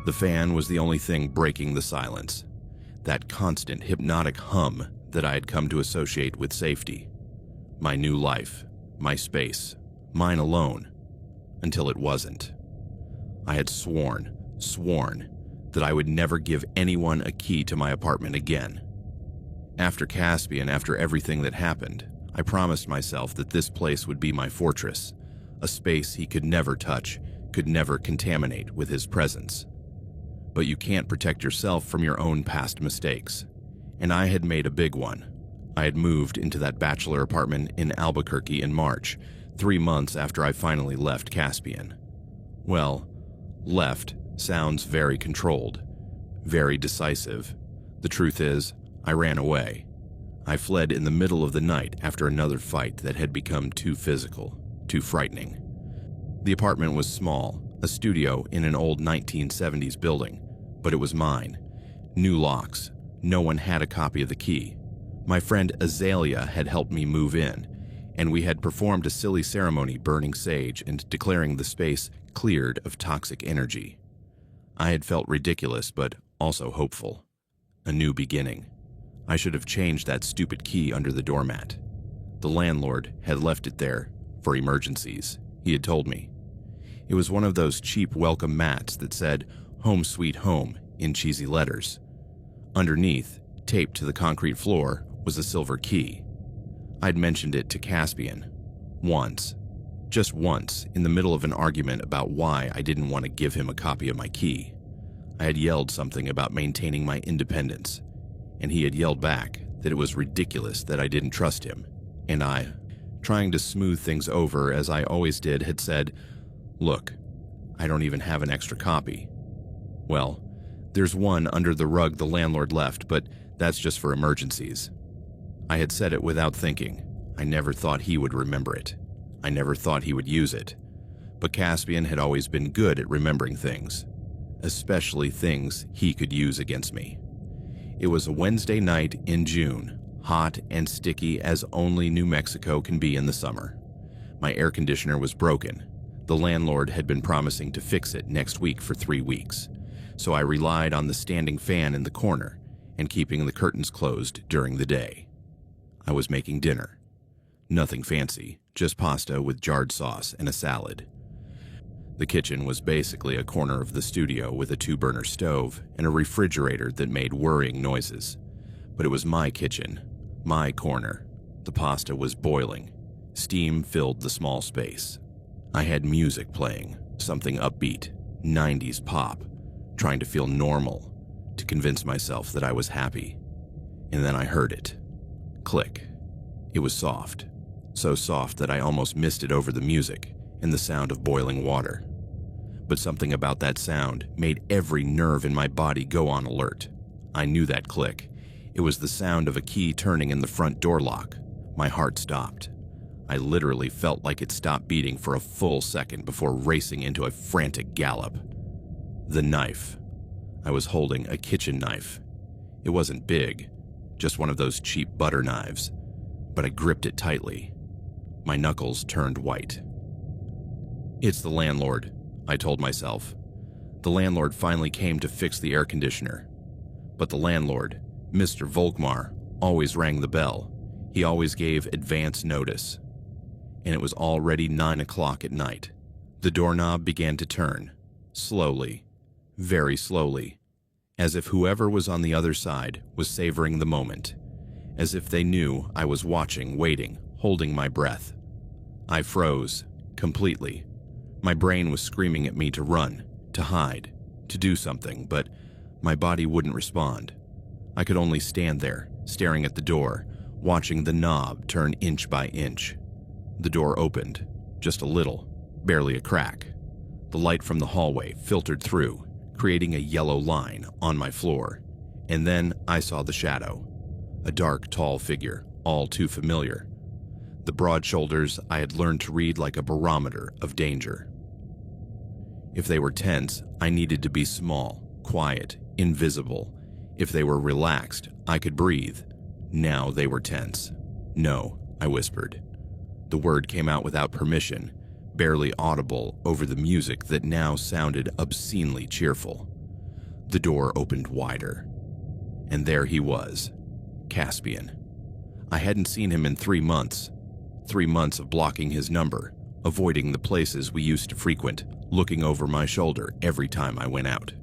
The fan was the only thing breaking the silence, that constant hypnotic hum that I had come to associate with safety. My new life, my space, mine alone, until it wasn't. I had sworn that I would never give anyone a key to my apartment again. After Caspian, after everything that happened, I promised myself that this place would be my fortress, a space he could never touch, could never contaminate with his presence. But you can't protect yourself from your own past mistakes, and I had made a big one. I had moved into that bachelor apartment in Albuquerque in March, 3 months after I finally left Caspian. Well, left sounds very controlled, very decisive. The truth is, I ran away. I fled in the middle of the night after another fight that had become too physical, too frightening. The apartment was small, a studio in an old 1970s building, but it was mine. New locks. No one had a copy of the key. My friend Azalea had helped me move in, and we had performed a silly ceremony burning sage and declaring the space cleared of toxic energy. I had felt ridiculous, but also hopeful. A new beginning. I should have changed that stupid key under the doormat. The landlord had left it there for emergencies, he had told me. It was one of those cheap welcome mats that said, "Home Sweet Home," in cheesy letters. Underneath, taped to the concrete floor, was a silver key. I'd mentioned it to Caspian. Once. Just once, in the middle of an argument about why I didn't want to give him a copy of my key. I had yelled something about maintaining my independence, and he had yelled back that it was ridiculous that I didn't trust him, and I, trying to smooth things over as I always did, had said, "Look, I don't even have an extra copy." Well, there's one under the rug the landlord left, but that's just for emergencies. I had said it without thinking. I never thought he would remember it. I never thought he would use it. But Caspian had always been good at remembering things, especially things he could use against me. It was a Wednesday night in June, hot and sticky as only New Mexico can be in the summer. My air conditioner was broken. The landlord had been promising to fix it next week for 3 weeks, so I relied on the standing fan in the corner and keeping the curtains closed during the day. I was making dinner. Nothing fancy, just pasta with jarred sauce and a salad. The kitchen was basically a corner of the studio with a 2-burner stove and a refrigerator that made worrying noises. But it was my kitchen, my corner. The pasta was boiling. Steam filled the small space. I had music playing, something upbeat, 90s pop, trying to feel normal, to convince myself that I was happy. And then I heard it. Click. It was soft. So soft that I almost missed it over the music and the sound of boiling water. But something about that sound made every nerve in my body go on alert. I knew that click. It was the sound of a key turning in the front door lock. My heart stopped. I literally felt like it stopped beating for a full second before racing into a frantic gallop. The knife. I was holding a kitchen knife. It wasn't big, just one of those cheap butter knives, but I gripped it tightly. My knuckles turned white. It's the landlord, I told myself. The landlord finally came to fix the air conditioner. But the landlord, Mr. Volkmar, always rang the bell. He always gave advance notice. And it was already 9 o'clock at night. The doorknob began to turn, slowly, very slowly, as if whoever was on the other side was savoring the moment, as if they knew I was watching, waiting, holding my breath. I froze, completely. My brain was screaming at me to run, to hide, to do something, but my body wouldn't respond. I could only stand there, staring at the door, watching the knob turn inch by inch. The door opened, just a little, barely a crack. The light from the hallway filtered through, creating a yellow line on my floor. And then I saw the shadow. A dark, tall figure, all too familiar. The broad shoulders I had learned to read like a barometer of danger. If they were tense, I needed to be small, quiet, invisible. If they were relaxed, I could breathe. Now they were tense. "No," I whispered. The word came out without permission, barely audible over the music that now sounded obscenely cheerful. The door opened wider, and there he was, Caspian. I hadn't seen him in 3 months. 3 months of blocking his number, avoiding the places we used to frequent, looking over my shoulder every time I went out.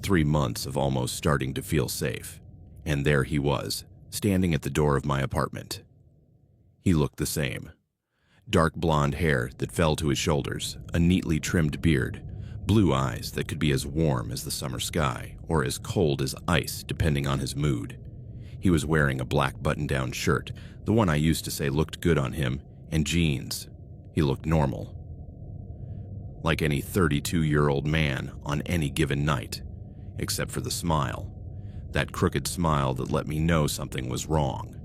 3 months of almost starting to feel safe. And there he was, standing at the door of my apartment. He looked the same. Dark blonde hair that fell to his shoulders, a neatly trimmed beard, blue eyes that could be as warm as the summer sky or as cold as ice depending on his mood. He was wearing a black button-down shirt, the one I used to say looked good on him, and jeans. He looked normal. Like any 32-year-old man on any given night, except for the smile. That crooked smile that let me know something was wrong,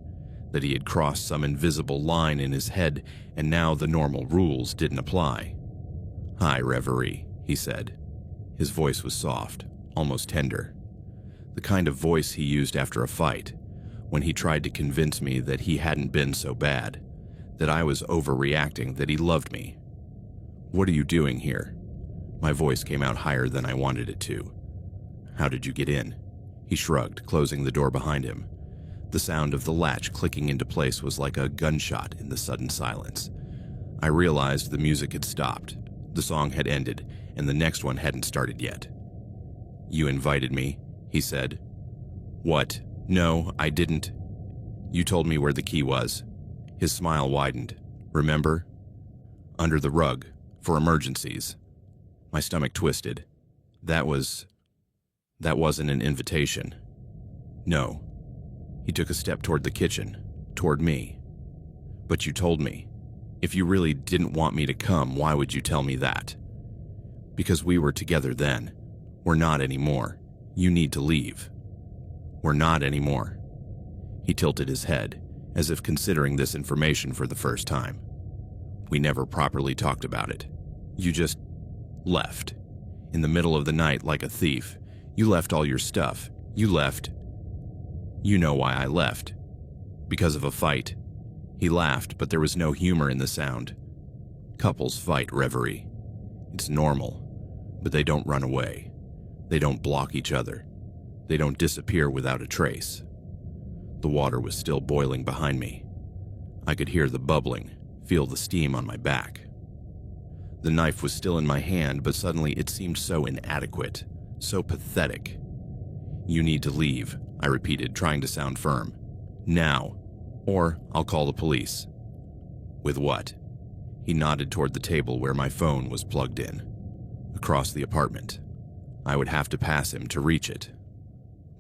that he had crossed some invisible line in his head and now the normal rules didn't apply. "Hi, Reverie," he said. His voice was soft, almost tender. The kind of voice he used after a fight, when he tried to convince me that he hadn't been so bad, that I was overreacting, that he loved me. "What are you doing here?" My voice came out higher than I wanted it to. "How did you get in?" He shrugged, closing the door behind him. The sound of the latch clicking into place was like a gunshot in the sudden silence. I realized the music had stopped. The song had ended, and the next one hadn't started yet. "You invited me," he said. "What? No, I didn't. You told me where the key was." His smile widened. "Remember? Under the rug, for emergencies." My stomach twisted. That wasn't an invitation. No. He took a step toward the kitchen, toward me. "But you told me. If you really didn't want me to come, why would you tell me that?" "Because we were together then. We're not anymore. You need to leave." "We're not anymore." He tilted his head, as if considering this information for the first time. "We never properly talked about it. You just left. In the middle of the night like a thief. You left all your stuff. You left. You know why I left. Because of a fight." He laughed, but there was no humor in the sound. "Couples fight, Reverie. It's normal. But they don't run away. They don't block each other. They don't disappear without a trace." The water was still boiling behind me. I could hear the bubbling, feel the steam on my back. The knife was still in my hand, but suddenly it seemed so inadequate, so pathetic. "You need to leave," I repeated, trying to sound firm. "Now, or I'll call the police." "With what?" He nodded toward the table where my phone was plugged in. Across the apartment. I would have to pass him to reach it.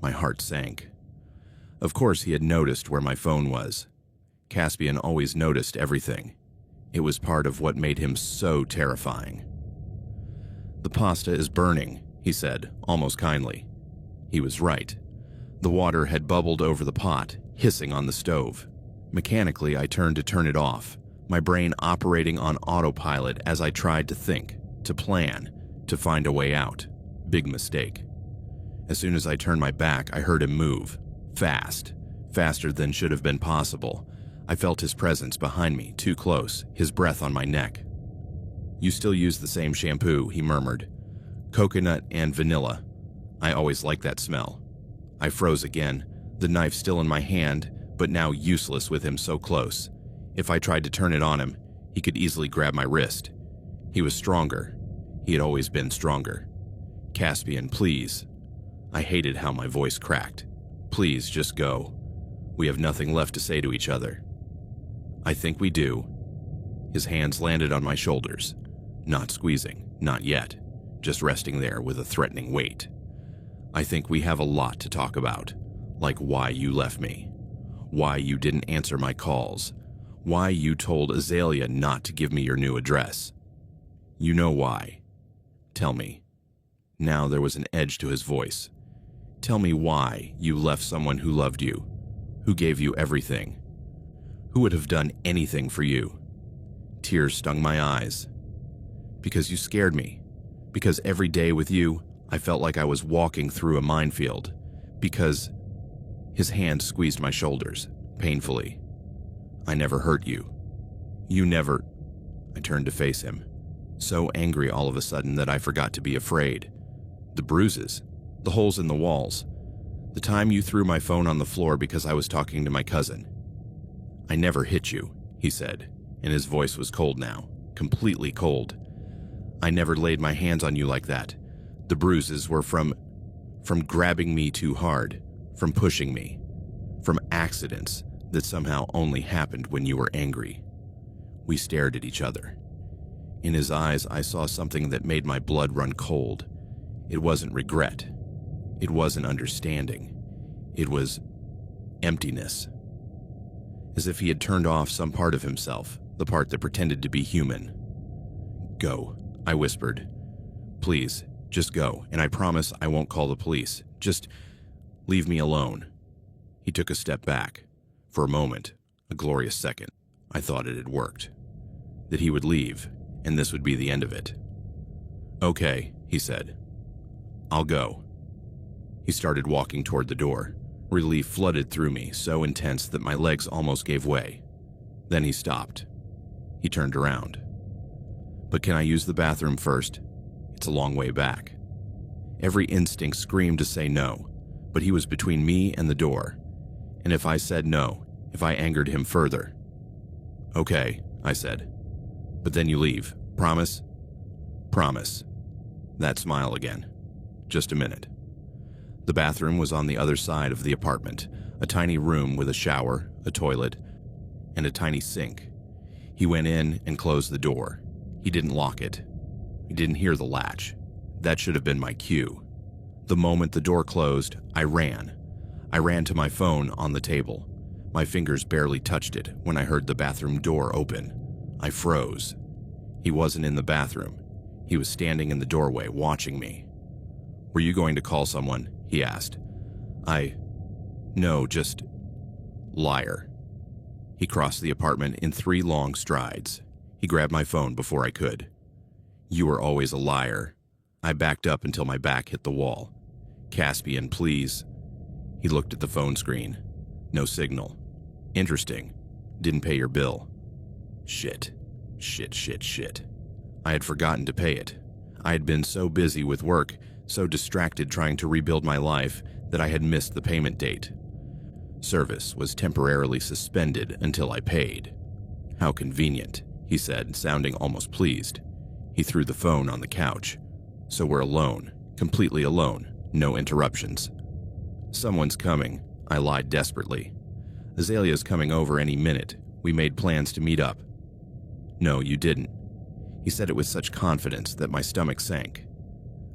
My heart sank. Of course he had noticed where my phone was. Caspian always noticed everything. It was part of what made him so terrifying. "The pasta is burning," he said, almost kindly. He was right. The water had bubbled over the pot, hissing on the stove. Mechanically, I turned to turn it off, my brain operating on autopilot as I tried to think, to plan, to find a way out. Big mistake. As soon as I turned my back, I heard him move. Fast. Faster than should have been possible. I felt his presence behind me, too close, his breath on my neck. "You still use the same shampoo," he murmured. "Coconut and vanilla. I always liked that smell." I froze again, the knife still in my hand, but now useless with him so close. If I tried to turn it on him, he could easily grab my wrist. He was stronger. He had always been stronger. "Caspian, please." I hated how my voice cracked. "Please, just go. We have nothing left to say to each other." "I think we do." His hands landed on my shoulders. Not squeezing, not yet. Just resting there with a threatening weight. "I think we have a lot to talk about. Like why you left me. Why you didn't answer my calls. Why you told Azalea not to give me your new address. You know why. Tell me." Now there was an edge to his voice. "Tell me why you left someone who loved you, who gave you everything, who would have done anything for you." Tears stung my eyes. "Because you scared me. Because every day with you, I felt like I was walking through a minefield. Because..." His hand squeezed my shoulders, painfully. "I never hurt you. You never..." I turned to face him, so angry all of a sudden that I forgot to be afraid. The bruises, the holes in the walls, the time you threw my phone on the floor because I was talking to my cousin. I never hit you, he said, and his voice was cold now, completely cold. I never laid my hands on you like that. The bruises were from grabbing me too hard, from pushing me, from accidents that somehow only happened when you were angry. We stared at each other. In his eyes, I saw something that made my blood run cold. It wasn't regret. It wasn't understanding. It was emptiness. As if he had turned off some part of himself, the part that pretended to be human. Go, I whispered. Please, just go, and I promise I won't call the police. Just leave me alone. He took a step back. For a moment, a glorious second, I thought it had worked. That he would leave, and this would be the end of it. Okay, he said. I'll go. He started walking toward the door. Relief flooded through me, so intense that my legs almost gave way. Then he stopped. He turned around. But can I use the bathroom first? It's a long way back. Every instinct screamed to say no, but he was between me and the door. And if I said no, if I angered him further. Okay, I said. But then you leave. Promise? Promise. That smile again. Just a minute. The bathroom was on the other side of the apartment, a tiny room with a shower, a toilet, and a tiny sink. He went in and closed the door. He didn't lock it. I didn't hear the latch. That should have been my cue. The moment the door closed, I ran. I ran to my phone on the table. My fingers barely touched it when I heard the bathroom door open. I froze. He wasn't in the bathroom. He was standing in the doorway watching me. Were you going to call someone? He asked. No, just... Liar. He crossed the apartment in 3 long strides. He grabbed my phone before I could. You were always a liar. I backed up until my back hit the wall. Caspian, please. He looked at the phone screen. No signal. Interesting. Didn't pay your bill. Shit. I had forgotten to pay it. I had been so busy with work, so distracted trying to rebuild my life, that I had missed the payment date. Service was temporarily suspended until I paid. How convenient, he said, sounding almost pleased. He threw the phone on the couch. So we're alone, completely alone, no interruptions. Someone's coming, I lied desperately. Azalea's coming over any minute. We made plans to meet up. No, you didn't. He said it with such confidence that my stomach sank.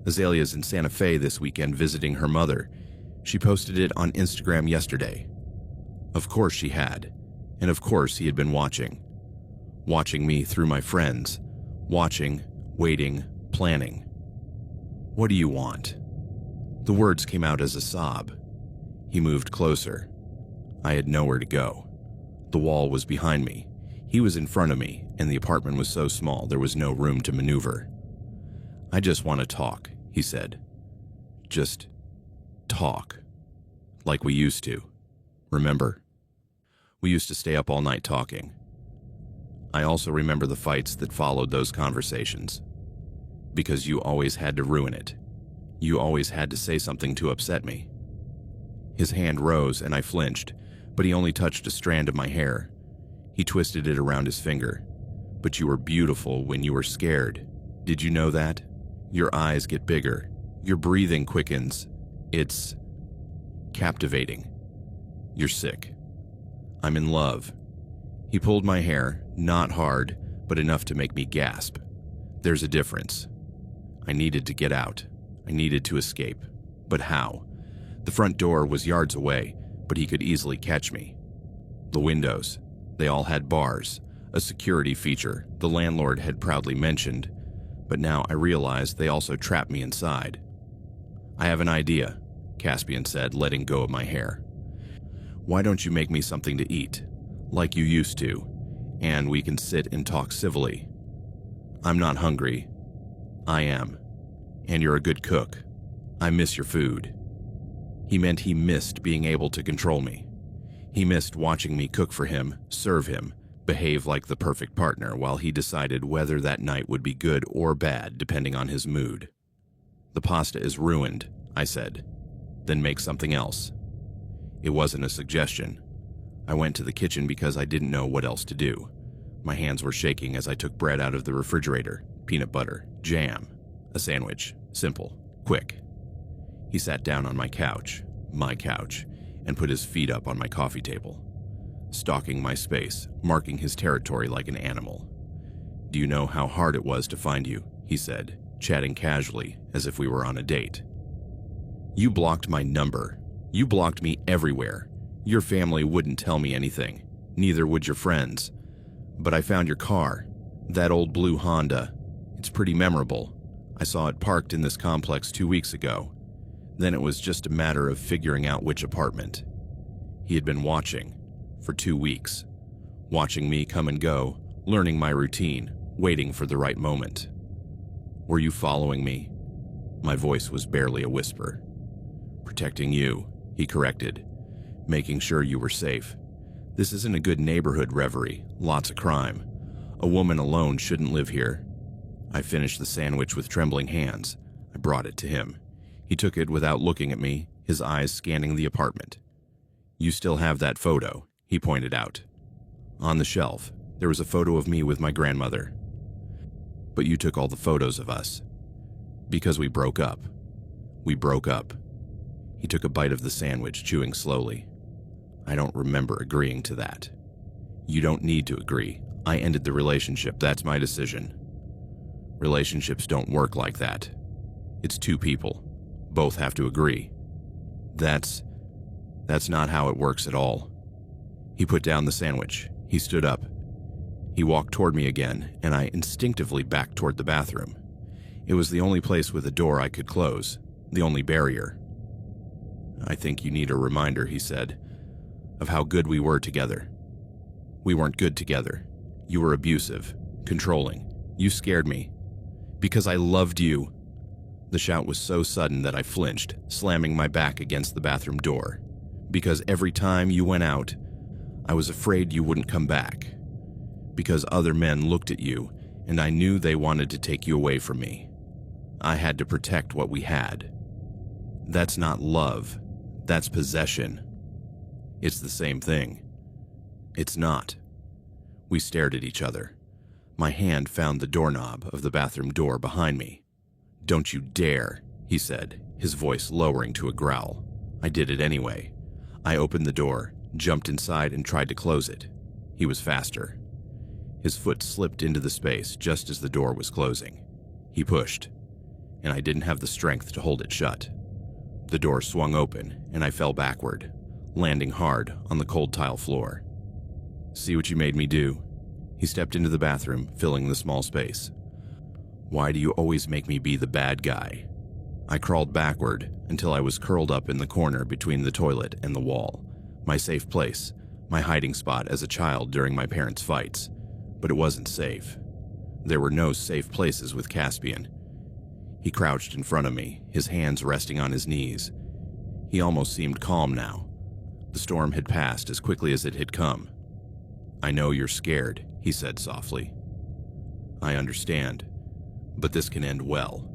Azalea's in Santa Fe this weekend visiting her mother. She posted it on Instagram yesterday. Of course she had. And of course he had been watching. Watching me through my friends. Watching, waiting, planning. What do you want? The words came out as a sob. He moved closer. I had nowhere to go. The wall was behind me. He was in front of me, and the apartment was so small there was no room to maneuver. I just want to talk, he said. Just talk. Like we used to. Remember? We used to stay up all night talking. I also remember the fights that followed those conversations. Because you always had to ruin it. You always had to say something to upset me. His hand rose and I flinched, but he only touched a strand of my hair. He twisted it around his finger. But you were beautiful when you were scared. Did you know that? Your eyes get bigger. Your breathing quickens. It's captivating. You're sick. I'm in love. He pulled my hair, not hard, but enough to make me gasp. There's a difference. I needed to get out. I needed to escape. But how? The front door was yards away, but he could easily catch me. The windows. They all had bars, a security feature the landlord had proudly mentioned, but now I realized they also trapped me inside. I have an idea, Caspian said, letting go of my hair. Why don't you make me something to eat, like you used to, and we can sit and talk civilly? I'm not hungry. I am. And you're a good cook. I miss your food. He meant he missed being able to control me. He missed watching me cook for him, serve him, behave like the perfect partner while he decided whether that night would be good or bad depending on his mood. "The pasta is ruined," I said. "Then make something else." It wasn't a suggestion. I went to the kitchen because I didn't know what else to do. My hands were shaking as I took bread out of the refrigerator, peanut butter, jam, a sandwich, simple, quick. He sat down on my couch, and put his feet up on my coffee table, stalking my space, marking his territory like an animal. "Do you know how hard it was to find you?" he said, chatting casually as if we were on a date. "You blocked my number. You blocked me everywhere. Your family wouldn't tell me anything. Neither would your friends. But I found your car, that old blue Honda. It's pretty memorable. I saw it parked in this complex 2 weeks ago. Then it was just a matter of figuring out which apartment." He had been watching for 2 weeks, watching me come and go, learning my routine, waiting for the right moment. "Were you following me?" My voice was barely a whisper. "Protecting you," he corrected, "making sure you were safe. This isn't a good neighborhood, Reverie. Lots of crime. A woman alone shouldn't live here." I finished the sandwich with trembling hands. I brought it to him. He took it without looking at me, his eyes scanning the apartment. "You still have that photo," he pointed out. "On the shelf, there was a photo of me with my grandmother. But you took all the photos of us. Because we broke up. We broke up." He took a bite of the sandwich, chewing slowly. "I don't remember agreeing to that." "You don't need to agree. I ended the relationship. That's my decision." "Relationships don't work like that. It's two people. Both have to agree." That's not how it works at all." He put down the sandwich. He stood up. He walked toward me again, and I instinctively backed toward the bathroom. It was the only place with a door I could close, the only barrier. "I think you need a reminder," he said, "of how good we were together." "We weren't good together. You were abusive, controlling. You scared me. Because I loved you." The shout was so sudden that I flinched, slamming my back against the bathroom door. "Because every time you went out, I was afraid you wouldn't come back. Because other men looked at you, and I knew they wanted to take you away from me. I had to protect what we had. That's not love. That's possession." "It's the same thing." "It's not." We stared at each other. My hand found the doorknob of the bathroom door behind me. "Don't you dare," he said, his voice lowering to a growl. I did it anyway. I opened the door, jumped inside, and tried to close it. He was faster. His foot slipped into the space just as the door was closing. He pushed, and I didn't have the strength to hold it shut. The door swung open, and I fell backward, landing hard on the cold tile floor. "See what you made me do?" He stepped into the bathroom, filling the small space. "Why do you always make me be the bad guy?" I crawled backward until I was curled up in the corner between the toilet and the wall, my safe place, my hiding spot as a child during my parents' fights. But it wasn't safe. There were no safe places with Caspian. He crouched in front of me, his hands resting on his knees. He almost seemed calm now. The storm had passed as quickly as it had come. "I know you're scared," he said softly. "I understand, but this can end well.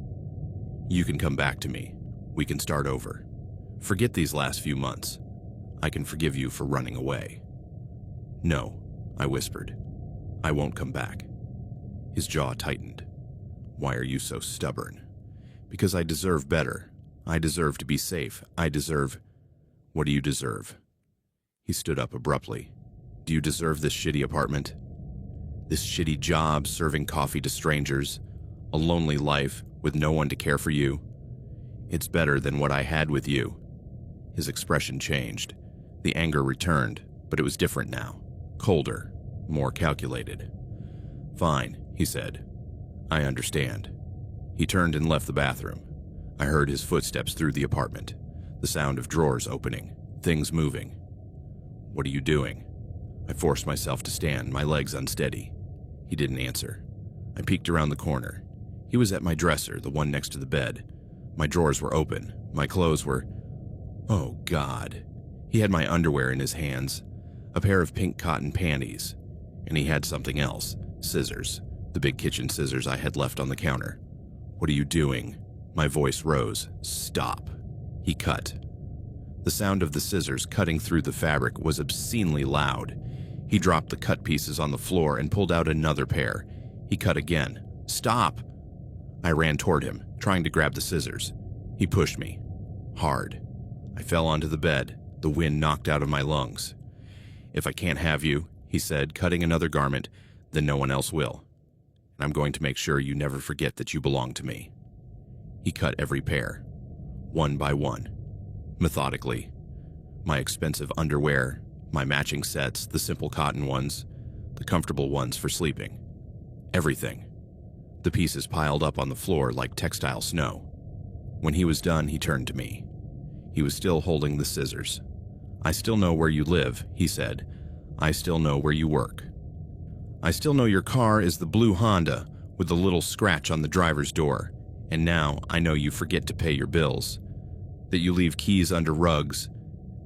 You can come back to me. We can start over. Forget these last few months. I can forgive you for running away." "No," I whispered. "I won't come back." His jaw tightened. "Why are you so stubborn?" "Because I deserve better. I deserve to be safe. I deserve—" "What do you deserve?" He stood up abruptly. "Do you deserve this shitty apartment? This shitty job serving coffee to strangers? A lonely life with no one to care for you? It's better than what I had with you." His expression changed. The anger returned, but it was different now. Colder, more calculated. "Fine," he said. "I understand." He turned and left the bathroom. I heard his footsteps through the apartment, the sound of drawers opening, things moving. "What are you doing?" I forced myself to stand, my legs unsteady. He didn't answer. I peeked around the corner. He was at my dresser, the one next to the bed. My drawers were open. My clothes were... Oh, God. He had my underwear in his hands, a pair of pink cotton panties, and he had something else. Scissors. The big kitchen scissors I had left on the counter. "What are you doing?" My voice rose. "Stop." He cut. The sound of the scissors cutting through the fabric was obscenely loud. He dropped the cut pieces on the floor and pulled out another pair. He cut again. "Stop!" I ran toward him, trying to grab the scissors. He pushed me. Hard. I fell onto the bed, the wind knocked out of my lungs. "If I can't have you," he said, cutting another garment, "then no one else will. And I'm going to make sure you never forget that you belong to me." He cut every pair, one by one, methodically. My expensive underwear, my matching sets, the simple cotton ones, the comfortable ones for sleeping. Everything. The pieces piled up on the floor like textile snow. When he was done, he turned to me. He was still holding the scissors. "I still know where you live," he said. "I still know where you work. I still know your car is the blue Honda with the little scratch on the driver's door. And now I know you forget to pay your bills, that you leave keys under rugs,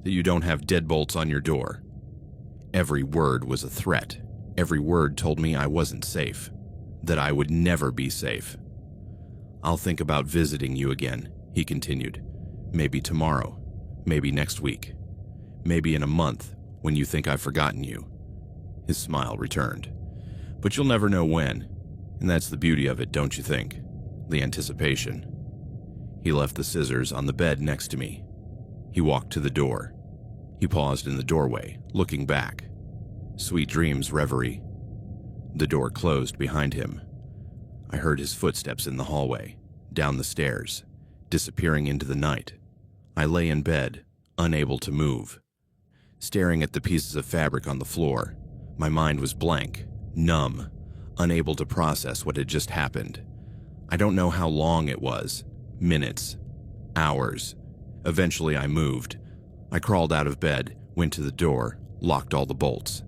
that you don't have deadbolts on your door." Every word was a threat. Every word told me I wasn't safe, that I would never be safe. "I'll think about visiting you again," he continued. "Maybe tomorrow, maybe next week, maybe in a month when you think I've forgotten you." His smile returned. "But you'll never know when, and that's the beauty of it, don't you think? The anticipation." He left the scissors on the bed next to me. He walked to the door. He paused in the doorway, looking back. Sweet dreams, reverie. The door closed behind him. I heard his footsteps in the hallway, down the stairs, disappearing into the night. I lay in bed, unable to move, staring at the pieces of fabric on the floor. My mind was blank, numb, unable to process what had just happened. I don't know how long it was. Minutes. Hours. Eventually I moved. I crawled out of bed, went to the door, locked all the bolts.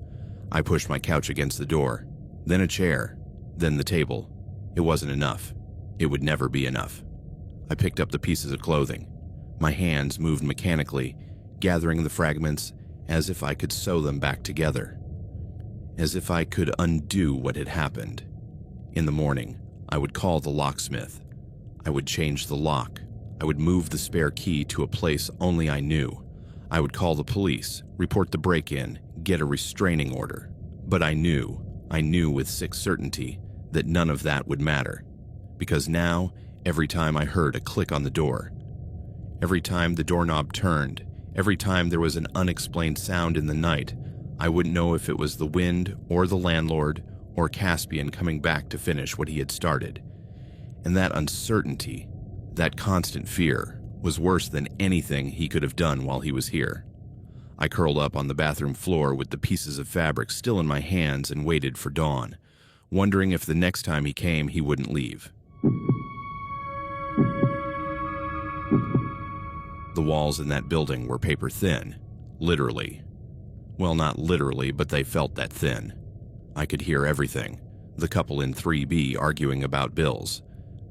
I pushed my couch against the door, then a chair, then the table. It wasn't enough. It would never be enough. I picked up the pieces of clothing. My hands moved mechanically, gathering the fragments as if I could sew them back together. As if I could undo what had happened. In the morning, I would call the locksmith. I would change the lock. I would move the spare key to a place only I knew. I would call the police, report the break-in, get a restraining order. But I knew with sick certainty that none of that would matter. Because now, every time I heard a click on the door, every time the doorknob turned, every time there was an unexplained sound in the night, I wouldn't know if it was the wind or the landlord or Caspian coming back to finish what he had started. And that uncertainty, that constant fear, was worse than anything he could have done while he was here. I curled up on the bathroom floor with the pieces of fabric still in my hands and waited for dawn, wondering if the next time he came he wouldn't leave. The walls in that building were paper thin, literally. Well, not literally, but they felt that thin. I could hear everything. The couple in 3B arguing about bills.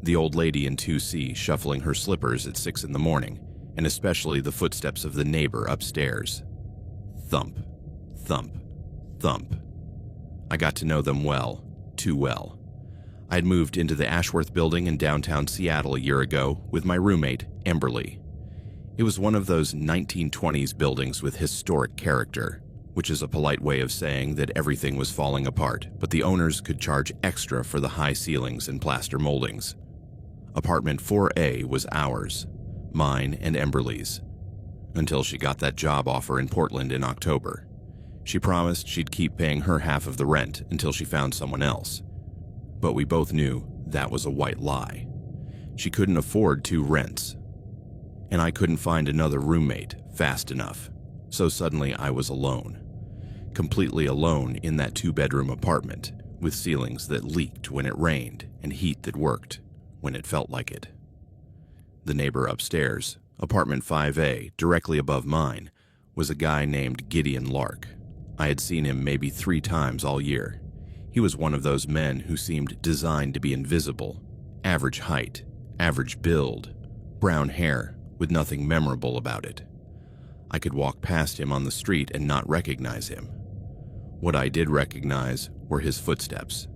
The old lady in 2C shuffling her slippers at 6 in the morning, and especially the footsteps of the neighbor upstairs. Thump, thump, thump. I got to know them well, too well. I'd moved into the Ashworth building in downtown Seattle a year ago with my roommate, Emberly. It was one of those 1920s buildings with historic character, which is a polite way of saying that everything was falling apart, but the owners could charge extra for the high ceilings and plaster moldings. Apartment 4A was ours, mine and Emberly's, until she got that job offer in Portland in October. She promised she'd keep paying her half of the rent until she found someone else. But we both knew that was a white lie. She couldn't afford 2 rents. And I couldn't find another roommate fast enough. So suddenly I was alone. Completely alone in that 2-bedroom apartment, with ceilings that leaked when it rained and heat that worked when it felt like it. The neighbor upstairs, apartment 5A, directly above mine, was a guy named Gideon Lark. I had seen him maybe 3 times all year. He was one of those men who seemed designed to be invisible. Average height, average build, brown hair with nothing memorable about it. I could walk past him on the street and not recognize him. What I did recognize were his footsteps.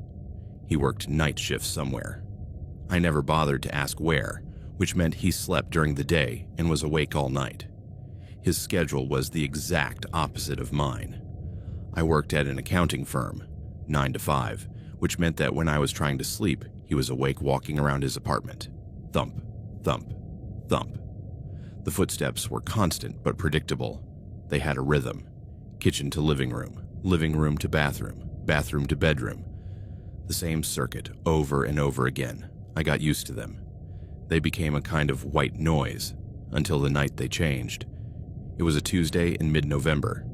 He worked night shifts somewhere. I never bothered to ask where, which meant he slept during the day and was awake all night. His schedule was the exact opposite of mine. I worked at an accounting firm, 9 to 5, which meant that when I was trying to sleep, he was awake walking around his apartment. Thump, thump, thump. The footsteps were constant but predictable. They had a rhythm. Kitchen to living room to bathroom, bathroom to bedroom. The same circuit over and over again. I got used to them. They became a kind of white noise until the night they changed. It was a Tuesday in mid-November.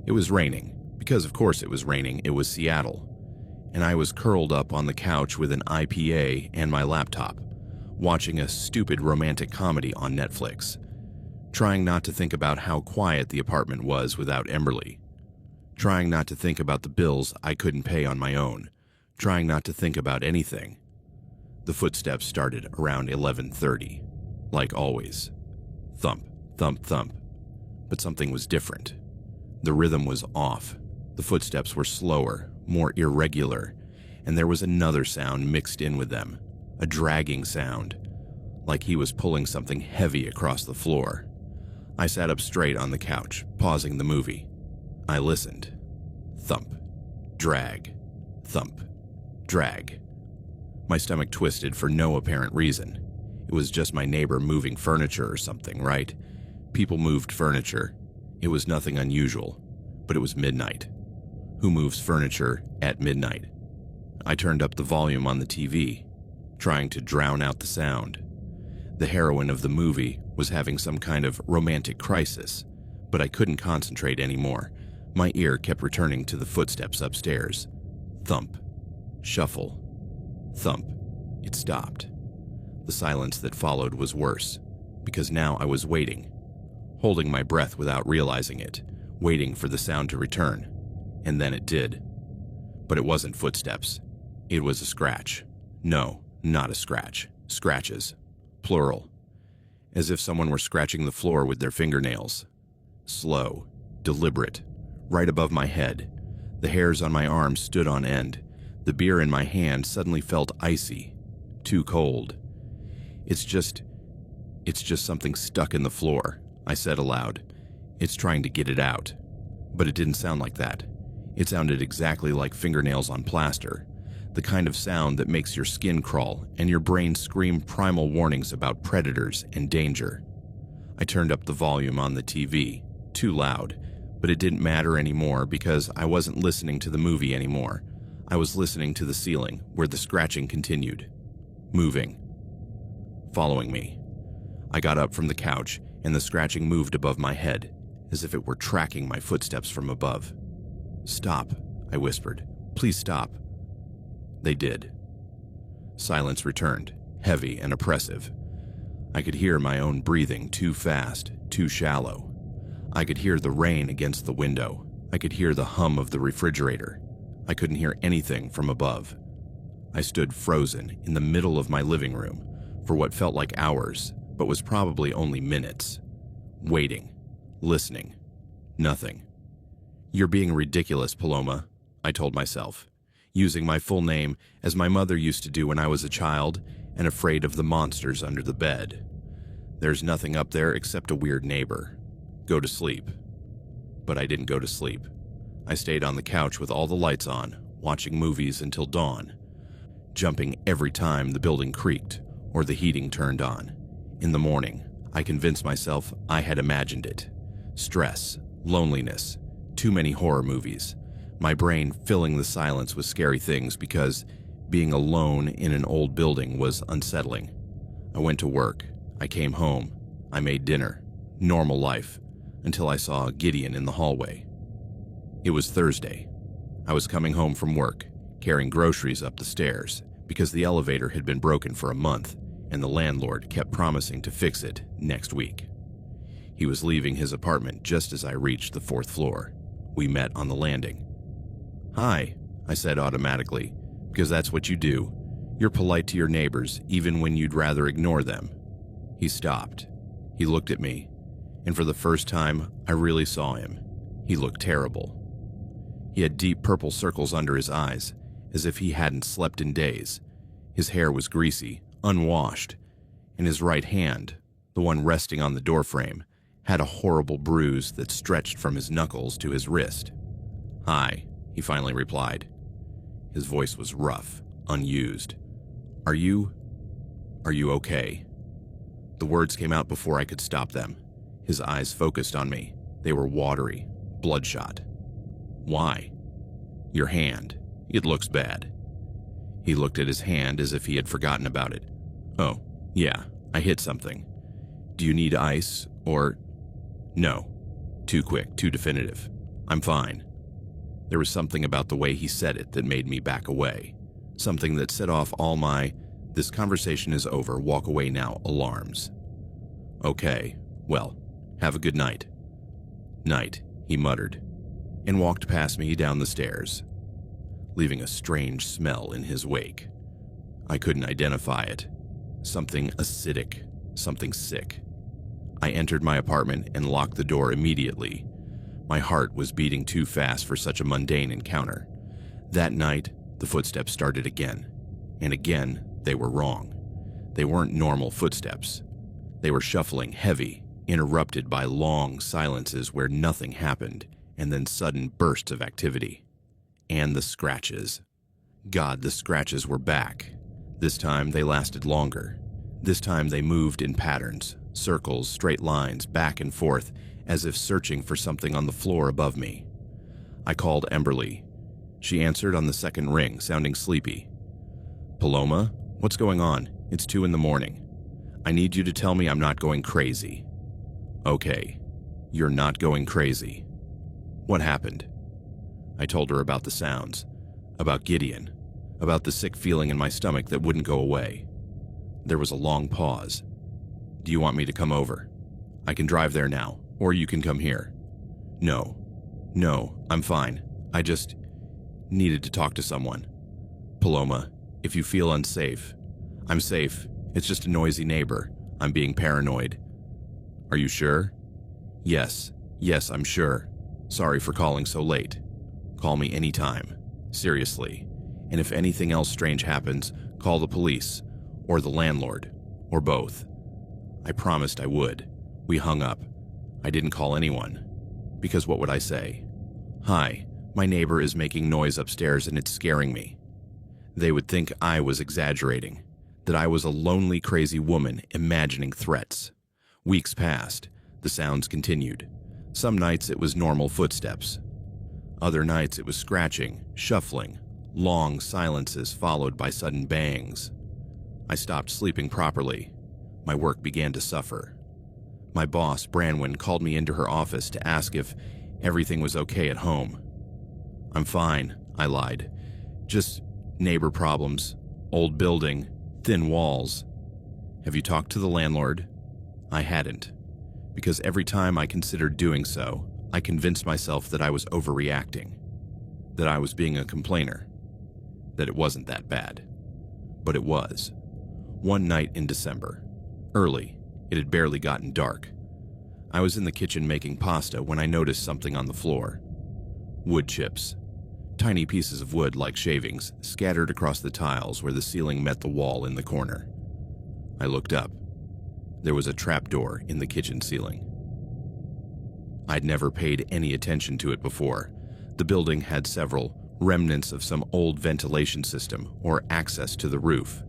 It was raining. Because of course it was raining, it was Seattle. And I was curled up on the couch with an IPA and my laptop, watching a stupid romantic comedy on Netflix, trying not to think about how quiet the apartment was without Emberly, trying not to think about the bills I couldn't pay on my own, trying not to think about anything. The footsteps started around 11:30, like always. Thump, thump, thump. But something was different. The rhythm was off. The footsteps were slower, more irregular, and there was another sound mixed in with them, a dragging sound, like he was pulling something heavy across the floor. I sat up straight on the couch, pausing the movie. I listened. Thump, drag, thump, drag. My stomach twisted for no apparent reason. It was just my neighbor moving furniture or something, right? People moved furniture. It was nothing unusual, but it was midnight. Who moves furniture at midnight? I turned up the volume on the TV, trying to drown out the sound. The heroine of the movie was having some kind of romantic crisis, but I couldn't concentrate anymore. My ear kept returning to the footsteps upstairs. Thump, shuffle, thump. It stopped. The silence that followed was worse, because now I was waiting, holding my breath without realizing it, waiting for the sound to return. And then it did. But it wasn't footsteps. It was a scratch. No, not a scratch. Scratches. Plural. As if someone were scratching the floor with their fingernails. Slow. Deliberate. Right above my head. The hairs on my arms stood on end. The beer in my hand suddenly felt icy. Too cold. It's just something stuck in the floor, I said aloud. It's trying to get it out. But it didn't sound like that. It sounded exactly like fingernails on plaster, the kind of sound that makes your skin crawl and your brain scream primal warnings about predators and danger. I turned up the volume on the TV, too loud, but it didn't matter anymore because I wasn't listening to the movie anymore. I was listening to the ceiling where the scratching continued, moving, following me. I got up from the couch and the scratching moved above my head, as if it were tracking my footsteps from above. "Stop," I whispered. "Please stop." They did. Silence returned, heavy and oppressive. I could hear my own breathing too fast, too shallow. I could hear the rain against the window. I could hear the hum of the refrigerator. I couldn't hear anything from above. I stood frozen in the middle of my living room for what felt like hours, but was probably only minutes. Waiting, listening, nothing. "You're being ridiculous, Paloma," I told myself, using my full name as my mother used to do when I was a child and afraid of the monsters under the bed. "There's nothing up there except a weird neighbor. Go to sleep." But I didn't go to sleep. I stayed on the couch with all the lights on, watching movies until dawn, jumping every time the building creaked or the heating turned on. In the morning, I convinced myself I had imagined it. Stress, loneliness, too many horror movies. My brain filling the silence with scary things because being alone in an old building was unsettling. I went to work. I came home. I made dinner. Normal life. Until I saw Gideon in the hallway. It was Thursday. I was coming home from work, carrying groceries up the stairs because the elevator had been broken for a month and the landlord kept promising to fix it next week. He was leaving his apartment just as I reached the 4th floor. We met on the landing. "Hi," I said automatically, because that's what you do. You're polite to your neighbors even when you'd rather ignore them. He stopped. He looked at me, and for the first time, I really saw him. He looked terrible. He had deep purple circles under his eyes, as if he hadn't slept in days. His hair was greasy, unwashed, and his right hand, the one resting on the doorframe, had a horrible bruise that stretched from his knuckles to his wrist. "Hi," he finally replied. His voice was rough, unused. Are you okay?" The words came out before I could stop them. His eyes focused on me. They were watery, bloodshot. "Why?" "Your hand. It looks bad." He looked at his hand as if he had forgotten about it. "Oh, yeah, I hit something. Do you need ice, or—" "No. Too quick, too definitive. I'm fine." There was something about the way he said it that made me back away. Something that set off all my "this conversation is over, walk away now" alarms. "Okay, well, have a good night." "Night," he muttered, and walked past me down the stairs, leaving a strange smell in his wake. I couldn't identify it. Something acidic, something sick. I entered my apartment and locked the door immediately. My heart was beating too fast for such a mundane encounter. That night, the footsteps started again, and again they were wrong. They weren't normal footsteps. They were shuffling, heavy, interrupted by long silences where nothing happened, and then sudden bursts of activity. And the scratches. God, the scratches were back. This time they lasted longer. This time they moved in patterns, circles, straight lines, back and forth, as if searching for something on the floor above me. I called Emberly. She answered on the second ring, sounding sleepy. "Paloma, what's going on? It's 2 a.m. I need you to tell me I'm not going crazy." "Okay, you're not going crazy. What happened?" I told her about the sounds, about Gideon, about the sick feeling in my stomach that wouldn't go away. There was a long pause. "Do you want me to come over? I can drive there now, or you can come here." No, I'm fine. I just needed to talk to someone." "Paloma, if you feel unsafe—" "I'm safe. It's just a noisy neighbor. I'm being paranoid." "Are you sure?" Yes, I'm sure. Sorry for calling so late. Call me anytime. Seriously. And if anything else strange happens, call the police, or the landlord, or both." I promised I would. We hung up. I didn't call anyone. Because what would I say? "Hi, my neighbor is making noise upstairs and it's scaring me." They would think I was exaggerating, that I was a lonely, crazy woman imagining threats. Weeks passed. The sounds continued. Some nights it was normal footsteps. Other nights it was scratching, shuffling, long silences followed by sudden bangs. I stopped sleeping properly. My work began to suffer. My boss, Branwen, called me into her office to ask if everything was okay at home. "I'm fine," I lied. "Just neighbor problems, old building, thin walls." "Have you talked to the landlord?" I hadn't, because every time I considered doing so, I convinced myself that I was overreacting, that I was being a complainer, that it wasn't that bad. But it was. One night in December, early, it had barely gotten dark. I was in the kitchen making pasta when I noticed something on the floor. Wood chips. Tiny pieces of wood like shavings scattered across the tiles where the ceiling met the wall in the corner. I looked up. There was a trapdoor in the kitchen ceiling. I'd never paid any attention to it before. The building had several remnants of some old ventilation system or access to the roof.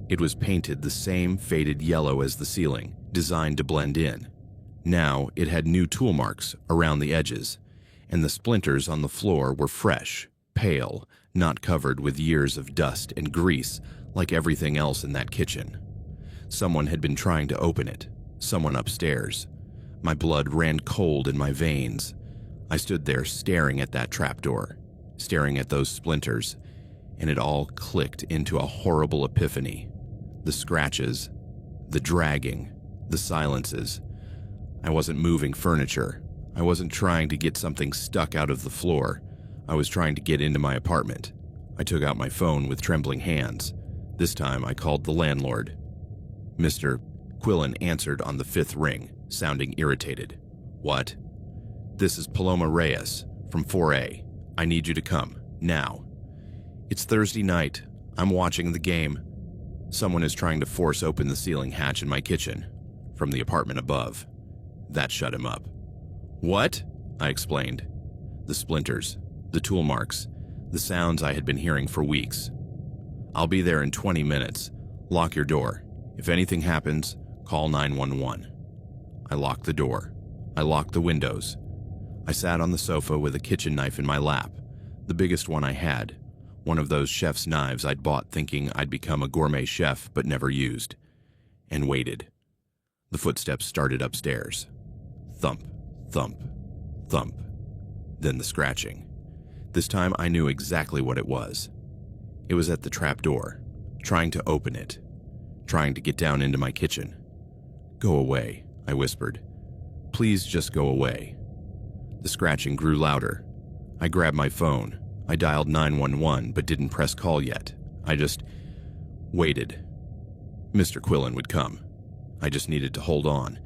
It was painted the same faded yellow as the ceiling, designed to blend in. Now it had new tool marks around the edges, and the splinters on the floor were fresh, pale, not covered with years of dust and grease like everything else in that kitchen. Someone had been trying to open it, someone upstairs. My blood ran cold in my veins. I stood there staring at that trapdoor, staring at those splinters, and it all clicked into a horrible epiphany. The scratches, the dragging, the silences. I wasn't moving furniture. I wasn't trying to get something stuck out of the floor. I was trying to get into my apartment. I took out my phone with trembling hands. This time I called the landlord. Mr. Quillen answered on the 5th ring, sounding irritated. "What?" "This is Paloma Reyes from 4A. I need you to come, now. It's Thursday night. I'm watching the game. Someone is trying to force open the ceiling hatch in my kitchen, from the apartment above. That shut him up. What? I explained. The splinters, the tool marks, the sounds I had been hearing for weeks. I'll be there in 20 minutes. Lock your door. If anything happens, call 911. I locked the door. I locked the windows. I sat on the sofa with a kitchen knife in my lap, the biggest one I had, one of those chef's knives I'd bought thinking I'd become a gourmet chef but never used, and waited. The footsteps started upstairs. Thump, thump, thump. Then the scratching. This time I knew exactly what it was. It was at the trap door, trying to open it, trying to get down into my kitchen. Go away, I whispered. Please just go away. The scratching grew louder. I grabbed my phone. I dialed 911 but didn't press call yet. I just waited. Mr. Quillen would come. I just needed to hold on.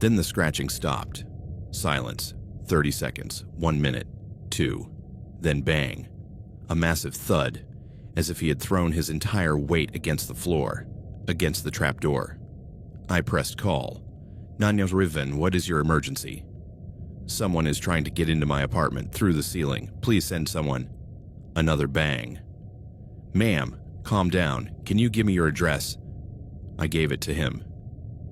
Then the scratching stopped. Silence. 30 seconds. 1 minute. 2. Then bang. A massive thud, as if he had thrown his entire weight against the floor, against the trapdoor. I pressed call. Nanya Riven, what is your emergency? Someone is trying to get into my apartment through the ceiling. Please send someone. Another bang. Ma'am, calm down. Can you give me your address? I gave it to him.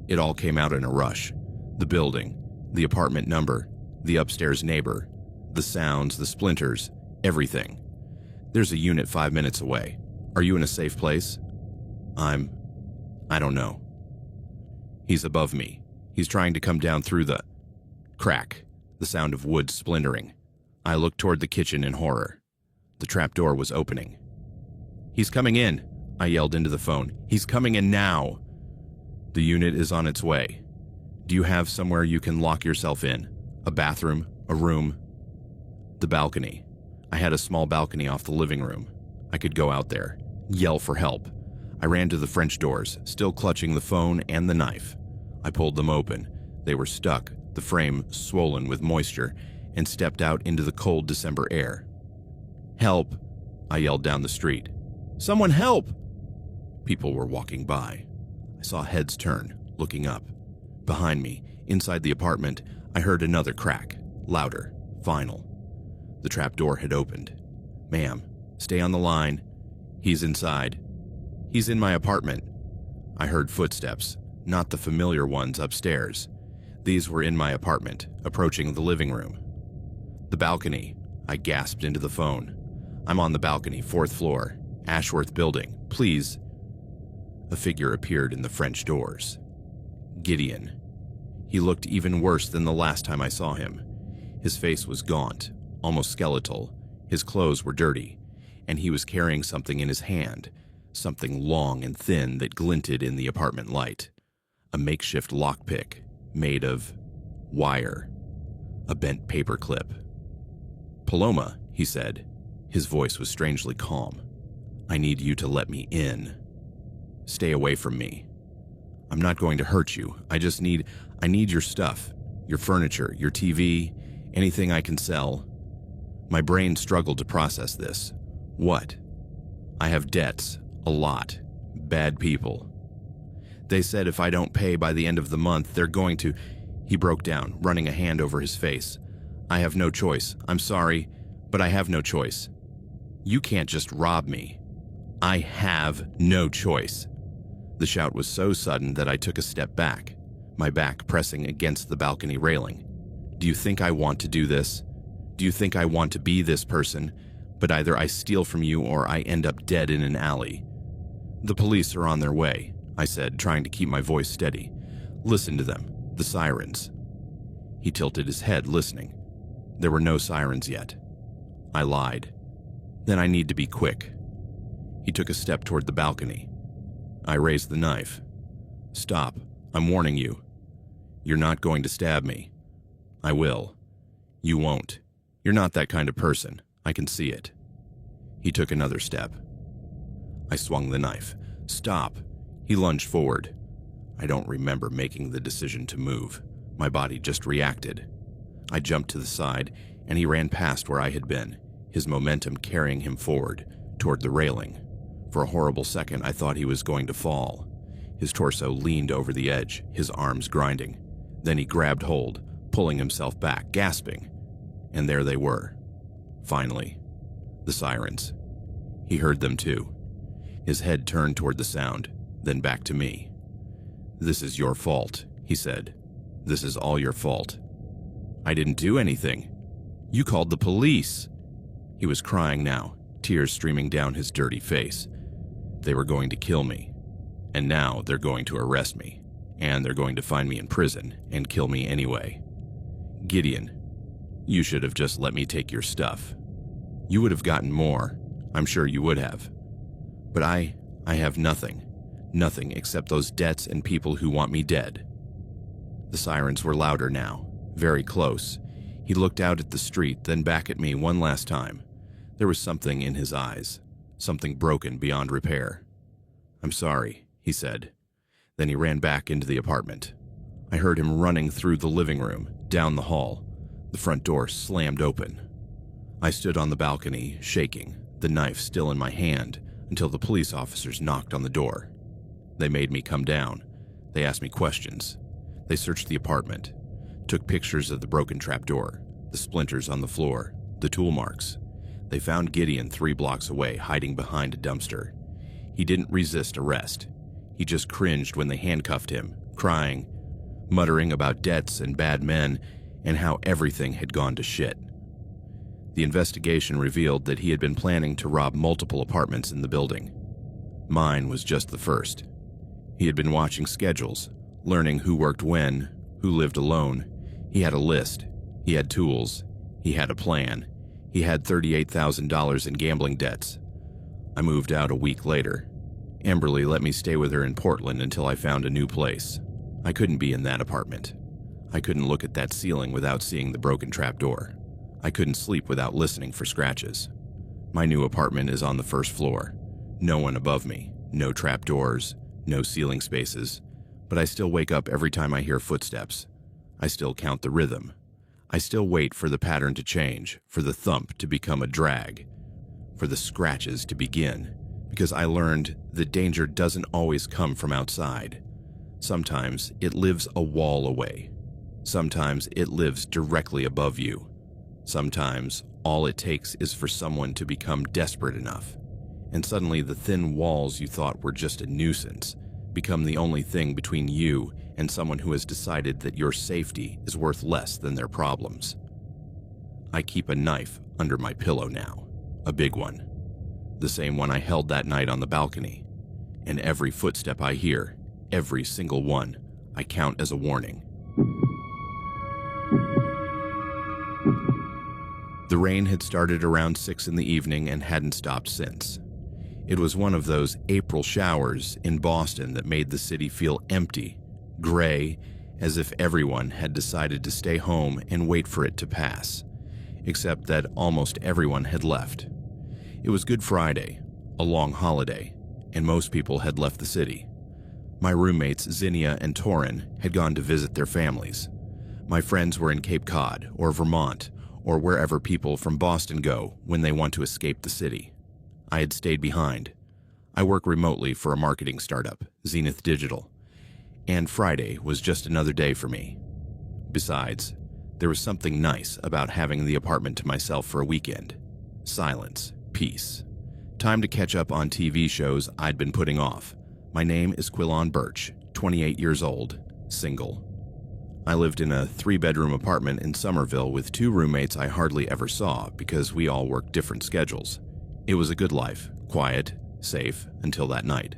It all came out in a rush. The building, the apartment number, the upstairs neighbor, the sounds, the splinters, everything. There's a unit 5 minutes away. Are you in a safe place? I don't know. He's above me. He's trying to come down through the crack, the sound of wood splintering. I looked toward the kitchen in horror. The trapdoor was opening. He's coming in, I yelled into the phone. He's coming in now. The unit is on its way. Do you have somewhere you can lock yourself in? A bathroom? A room? The balcony. I had a small balcony off the living room. I could go out there, yell for help. I ran to the French doors, still clutching the phone and the knife. I pulled them open. They were stuck, the frame swollen with moisture, and stepped out into the cold December air. Help! I yelled down the street. Someone help! People were walking by. I saw heads turn, looking up. Behind me, inside the apartment, I heard another crack, louder, final. The trapdoor had opened. Ma'am, stay on the line. He's inside. He's in my apartment. I heard footsteps, not the familiar ones upstairs. These were in my apartment, approaching the living room. The balcony, I gasped into the phone. I'm on the balcony, 4th floor, Ashworth Building, please. A figure appeared in the French doors. Gideon. He looked even worse than the last time I saw him. His face was gaunt, almost skeletal. His clothes were dirty, and he was carrying something in his hand, something long and thin that glinted in the apartment light. A makeshift lockpick made of wire, a bent paper clip. Paloma, he said. His voice was strangely calm. I need you to let me in. Stay away from me. I'm not going to hurt you. I need your stuff, your furniture, your TV, anything I can sell. My brain struggled to process this. What? I have debts, a lot, bad people. They said if I don't pay by the end of the month, they're going to... He broke down, running a hand over his face. I have no choice. I'm sorry, but I have no choice. You can't just rob me. I have no choice. The shout was so sudden that I took a step back, my back pressing against the balcony railing. Do you think I want to do this? Do you think I want to be this person? But either I steal from you or I end up dead in an alley. The police are on their way, I said, trying to keep my voice steady. Listen to them, the sirens. He tilted his head, listening. There were no sirens yet. I lied. Then I need to be quick. He took a step toward the balcony. I raised the knife. Stop. I'm warning you. You're not going to stab me. I will. You won't. You're not that kind of person. I can see it. He took another step. I swung the knife. Stop. He lunged forward. I don't remember making the decision to move. My body just reacted. I jumped to the side, and he ran past where I had been. his momentum carrying him forward toward the railing. For a horrible second, I thought he was going to fall. His torso leaned over the edge, his arms grinding. Then he grabbed hold, pulling himself back, gasping. And there they were. Finally, the sirens. He heard them too. His head turned toward the sound, then back to me. "This is your fault," he said. "This is all your fault." "I didn't do anything. You called the police." He was crying now, tears streaming down his dirty face. They were going to kill me. And now they're going to arrest me. And they're going to find me in prison and kill me anyway. "Gideon, you should have just let me take your stuff. You would have gotten more. I'm sure you would have. But I have nothing. Nothing except those debts and people who want me dead." The sirens were louder now, very close. He looked out at the street, then back at me one last time. There was something in his eyes, something broken beyond repair. "I'm sorry," he said. Then he ran back into the apartment. I heard him running through the living room, down the hall. The front door slammed open. I stood on the balcony, shaking, the knife still in my hand, until the police officers knocked on the door. They made me come down. They asked me questions. They searched the apartment, took pictures of the broken trapdoor, the splinters on the floor, the tool marks. They found Gideon 3 blocks away, hiding behind a dumpster. He didn't resist arrest. He just cringed when they handcuffed him, crying, muttering about debts and bad men and how everything had gone to shit. The investigation revealed that he had been planning to rob multiple apartments in the building. Mine was just the first. He had been watching schedules, learning who worked when, who lived alone. He had a list. He had tools. He had a plan. He had $38,000 in gambling debts. I moved out a week later. Amberly let me stay with her in Portland until I found a new place. I couldn't be in that apartment. I couldn't look at that ceiling without seeing the broken trapdoor. I couldn't sleep without listening for scratches. My new apartment is on the first floor. No one above me, no trapdoors, no ceiling spaces, but I still wake up every time I hear footsteps. I still count the rhythm. I still wait for the pattern to change, for the thump to become a drag, for the scratches to begin, because I learned that danger doesn't always come from outside. Sometimes it lives a wall away. Sometimes it lives directly above you. Sometimes all it takes is for someone to become desperate enough, and suddenly the thin walls you thought were just a nuisance become the only thing between you and someone who has decided that your safety is worth less than their problems. I keep a knife under my pillow now, a big one, the same one I held that night on the balcony, and every footstep I hear, every single one, I count as a warning. The rain had started around 6 in the evening and hadn't stopped since. It was one of those April showers in Boston that made the city feel empty, gray, as if everyone had decided to stay home and wait for it to pass, except that almost everyone had left. It was Good Friday, a long holiday, and most people had left the city. My roommates, Zinnia and Torin, had gone to visit their families. My friends were in Cape Cod or Vermont or wherever people from Boston go when they want to escape the city. I had stayed behind. I work remotely for a marketing startup, Zenith Digital, and Friday was just another day for me. Besides, there was something nice about having the apartment to myself for a weekend. Silence, peace. Time to catch up on TV shows I'd been putting off. My name is Quillon Birch, 28 years old, single. I lived in a 3-bedroom apartment in Somerville with 2 roommates I hardly ever saw because we all worked different schedules. It was a good life, quiet, safe, until that night.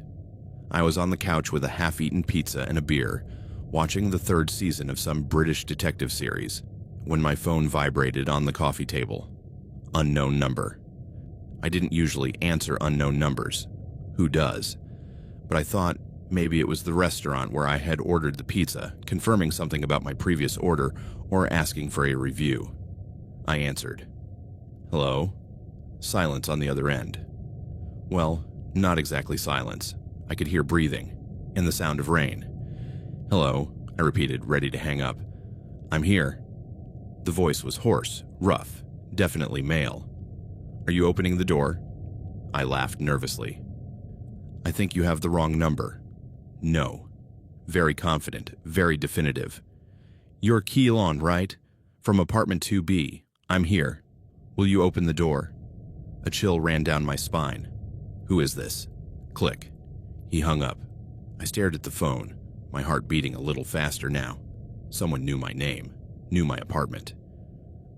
I was on the couch with a half-eaten pizza and a beer, watching the 3rd season of some British detective series, when my phone vibrated on the coffee table. Unknown number. I didn't usually answer unknown numbers. Who does? But I thought maybe it was the restaurant where I had ordered the pizza, confirming something about my previous order or asking for a review. I answered. Hello? Silence on the other end. Well, not exactly silence. I could hear breathing and the sound of rain. Hello, I repeated, ready to hang up. I'm here. The voice was hoarse, rough, definitely male. Are you opening the door? I laughed nervously. I think you have the wrong number. No. Very confident, very definitive. You're Keelan, right? From apartment 2B. I'm here. Will you open the door? A chill ran down my spine. Who is this? Click. He hung up. I stared at the phone, my heart beating a little faster now. Someone knew my name, knew my apartment.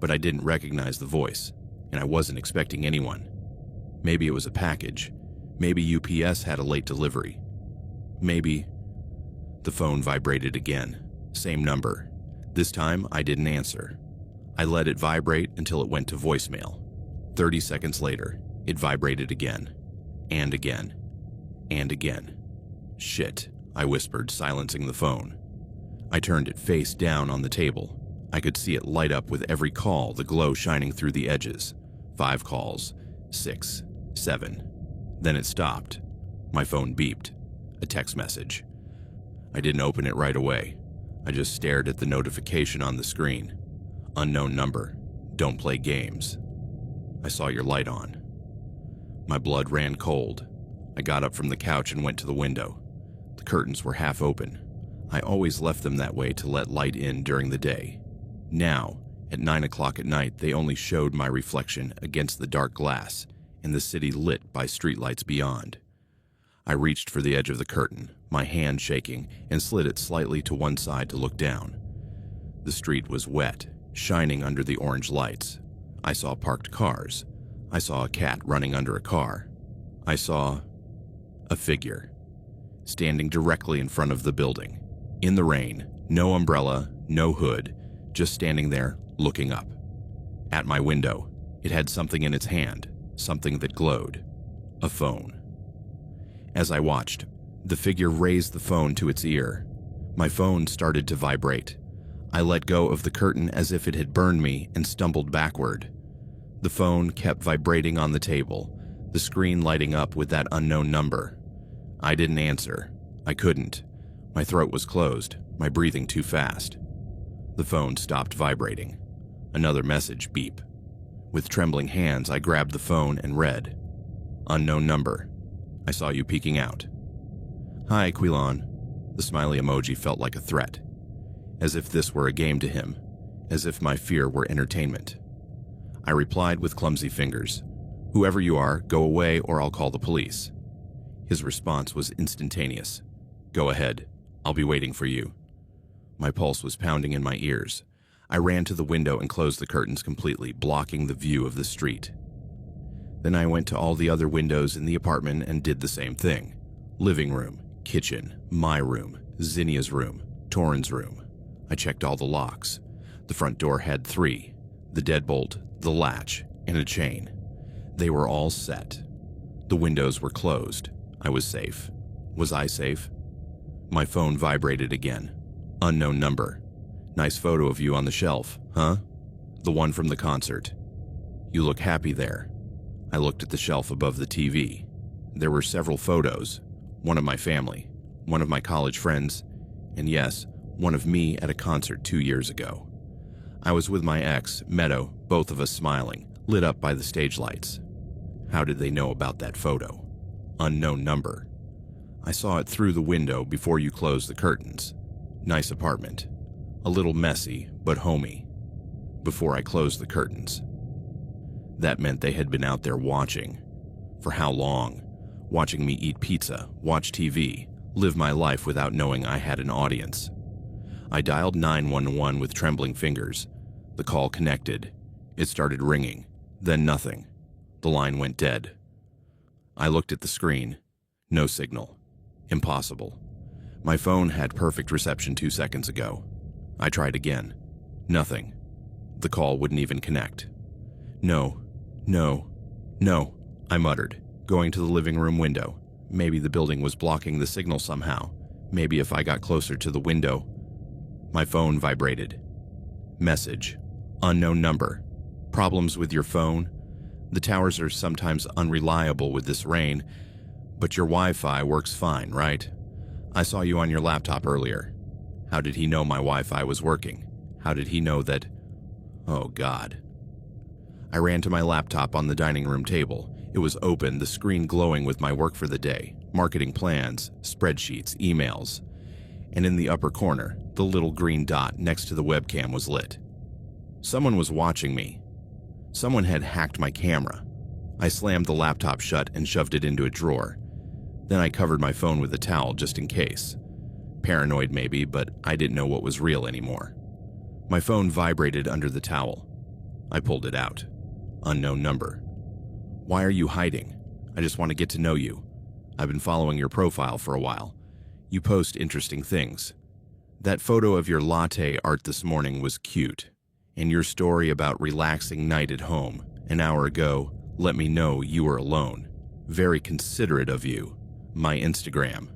But I didn't recognize the voice, and I wasn't expecting anyone. Maybe it was a package. Maybe UPS had a late delivery. Maybe... The phone vibrated again. Same number. This time, I didn't answer. I let it vibrate until it went to voicemail. 30 seconds later, it vibrated again. And again. And again. Shit, I whispered, silencing the phone. I turned it face down on the table. I could see it light up with every call, the glow shining through the edges. 5 calls. 6. 7. Then it stopped. My phone beeped. A text message. I didn't open it right away. I just stared at the notification on the screen. Unknown number. Don't play games. I saw your light on. My blood ran cold. I got up from the couch and went to the window. The curtains were half open. I always left them that way to let light in during the day. Now, at 9 o'clock at night, they only showed my reflection against the dark glass and the city lit by streetlights beyond. I reached for the edge of the curtain, my hand shaking, and slid it slightly to one side to look down. The street was wet, shining under the orange lights. I saw parked cars. I saw a cat running under a car. I saw a figure standing directly in front of the building. In the rain, no umbrella, no hood, just standing there, looking up. At my window, it had something in its hand, something that glowed. A phone. As I watched, the figure raised the phone to its ear. My phone started to vibrate. I let go of the curtain as if it had burned me and stumbled backward. The phone kept vibrating on the table, the screen lighting up with that unknown number. I didn't answer. I couldn't. My throat was closed, my breathing too fast. The phone stopped vibrating. Another message beep. With trembling hands, I grabbed the phone and read. Unknown number. I saw you peeking out. Hi, Quilon. The smiley emoji felt like a threat. As if this were a game to him. As if my fear were entertainment. I replied with clumsy fingers. Whoever you are, go away or I'll call the police. His response was instantaneous. Go ahead. I'll be waiting for you. My pulse was pounding in my ears. I ran to the window and closed the curtains completely, blocking the view of the street. Then I went to all the other windows in the apartment and did the same thing. Living room, kitchen, my room, Zinnia's room, Torin's room. I checked all the locks. The front door had 3, the deadbolt, the latch, and a chain. They were all set. The windows were closed. I was safe. Was I safe? My phone vibrated again. Unknown number. Nice photo of you on the shelf, huh? The one from the concert. You look happy there. I looked at the shelf above the TV. There were several photos. One of my family, one of my college friends, and yes, one of me at a concert 2 years ago. I was with my ex, Meadow, both of us smiling, lit up by the stage lights. How did they know about that photo? Unknown number. I saw it through the window before you closed the curtains. Nice apartment. A little messy, but homey. Before I closed the curtains. That meant they had been out there watching. For how long? Watching me eat pizza, watch TV, live my life without knowing I had an audience. I dialed 911 with trembling fingers. The call connected. It started ringing, then nothing. The line went dead. I looked at the screen. No signal. Impossible. My phone had perfect reception 2 seconds ago. I tried again. Nothing. The call wouldn't even connect. No, I muttered, going to the living room window. Maybe the building was blocking the signal somehow. Maybe if I got closer to the window. My phone vibrated. Message. Unknown number. Problems with your phone? The towers are sometimes unreliable with this rain, but your Wi-Fi works fine, right? I saw you on your laptop earlier. How did he know my Wi-Fi was working? How did he know that... Oh, God. I ran to my laptop on the dining room table. It was open, the screen glowing with my work for the day, marketing plans, spreadsheets, emails. And in the upper corner, the little green dot next to the webcam was lit. Someone was watching me. Someone had hacked my camera. I slammed the laptop shut and shoved it into a drawer. Then I covered my phone with a towel just in case. Paranoid maybe, but I didn't know what was real anymore. My phone vibrated under the towel. I pulled it out. Unknown number. Why are you hiding? I just want to get to know you. I've been following your profile for a while. You post interesting things. That photo of your latte art this morning was cute. And your story about relaxing night at home an hour ago let me know you were alone. Very considerate of you. My Instagram.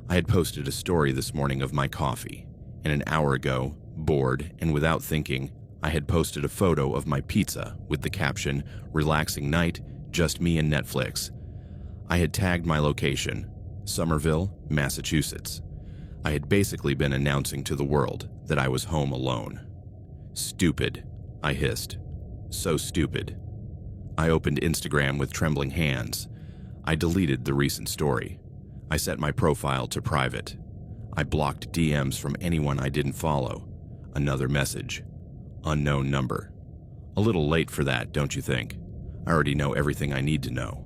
I had posted a story this morning of my coffee, and an hour ago, bored and without thinking, I had posted a photo of my pizza with the caption, "Relaxing night, just me and Netflix." I had tagged my location, Somerville, Massachusetts. I had basically been announcing to the world that I was home alone. Stupid, I hissed. So stupid. I opened Instagram with trembling hands. I deleted the recent story. I set my profile to private. I blocked DMs from anyone I didn't follow. Another message. Unknown number. A little late for that, don't you think? I already know everything I need to know.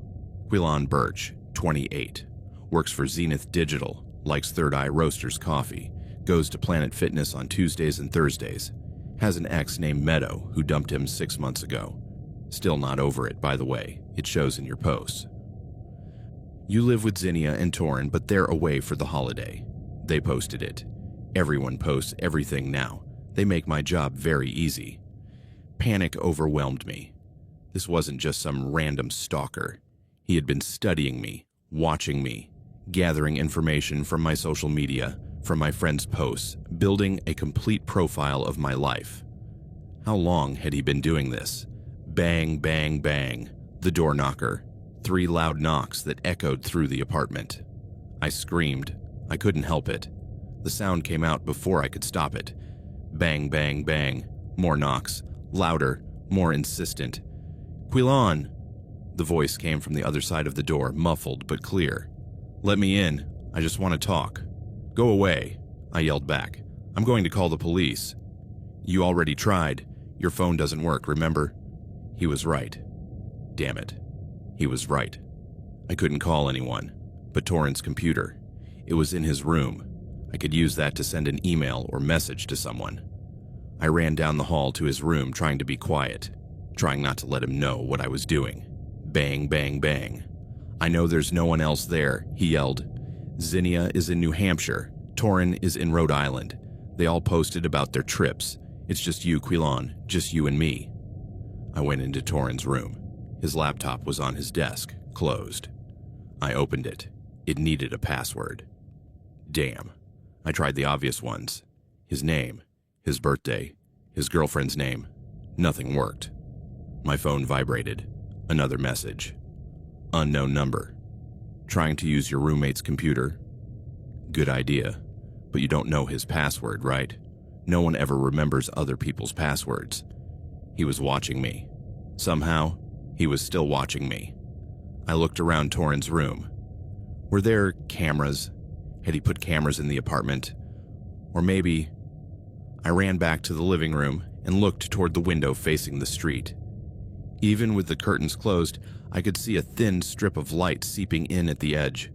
Quillan Birch, 28. Works for Zenith Digital, likes Third Eye Roasters coffee, goes to Planet Fitness on Tuesdays and Thursdays. Has an ex named Meadow who dumped him 6 months ago. Still not over it, by the way. It shows in your posts. You live with Zinnia and Torin, but they're away for the holiday. They posted it. Everyone posts everything now. They make my job very easy. Panic overwhelmed me. This wasn't just some random stalker. He had been studying me, watching me, gathering information from my social media, from my friends' posts, building a complete profile of my life. How long had he been doing this? Bang, bang, bang. The door knocker. 3 loud knocks that echoed through the apartment. I screamed. I couldn't help it. The sound came out before I could stop it. Bang, bang, bang. More knocks. Louder, more insistent. "Quillan!" The voice came from the other side of the door, muffled but clear. "Let me in. I just want to talk." "Go away," I yelled back. "I'm going to call the police." "You already tried. Your phone doesn't work, remember?" He was right. Damn it. He was right. I couldn't call anyone, but Torin's computer. It was in his room. I could use that to send an email or message to someone. I ran down the hall to his room trying to be quiet, trying not to let him know what I was doing. Bang, bang, bang. "I know there's no one else there," he yelled. "Zinnia is in New Hampshire. Torin is in Rhode Island. They all posted about their trips. It's just you, Quillan, just you and me." I went into Torin's room. His laptop was on his desk, closed. I opened it. It needed a password. Damn. I tried the obvious ones. His name, his birthday, his girlfriend's name. Nothing worked. My phone vibrated. Another message. Unknown number. "Trying to use your roommate's computer?" Good idea. But you don't know his password, right? No one ever remembers other people's passwords. He was watching me. Somehow, he was still watching me. I looked around Torin's room. Were there cameras? Had he put cameras in the apartment? Or maybe... I ran back to the living room and looked toward the window facing the street. Even with the curtains closed, I could see a thin strip of light seeping in at the edge.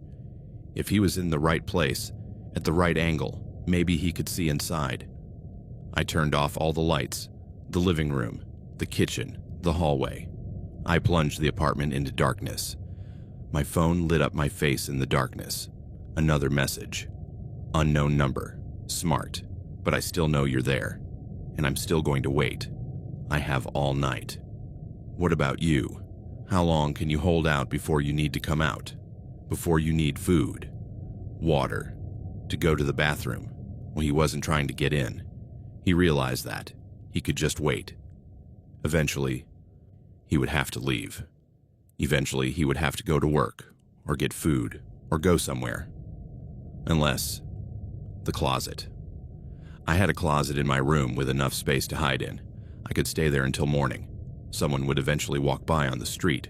If he was in the right place, at the right angle, maybe he could see inside. I turned off all the lights, the living room, the kitchen, the hallway. I plunged the apartment into darkness. My phone lit up my face in the darkness. Another message. Unknown number. Smart. But I still know you're there. And I'm still going to wait. I have all night. What about you? How long can you hold out before you need to come out? Before you need food? Water? To go to the bathroom? Well, he wasn't trying to get in. He realized that. He could just wait. Eventually, he would have to leave. Eventually, he would have to go to work, or get food, or go somewhere. Unless... the closet. I had a closet in my room with enough space to hide in. I could stay there until morning. Someone would eventually walk by on the street.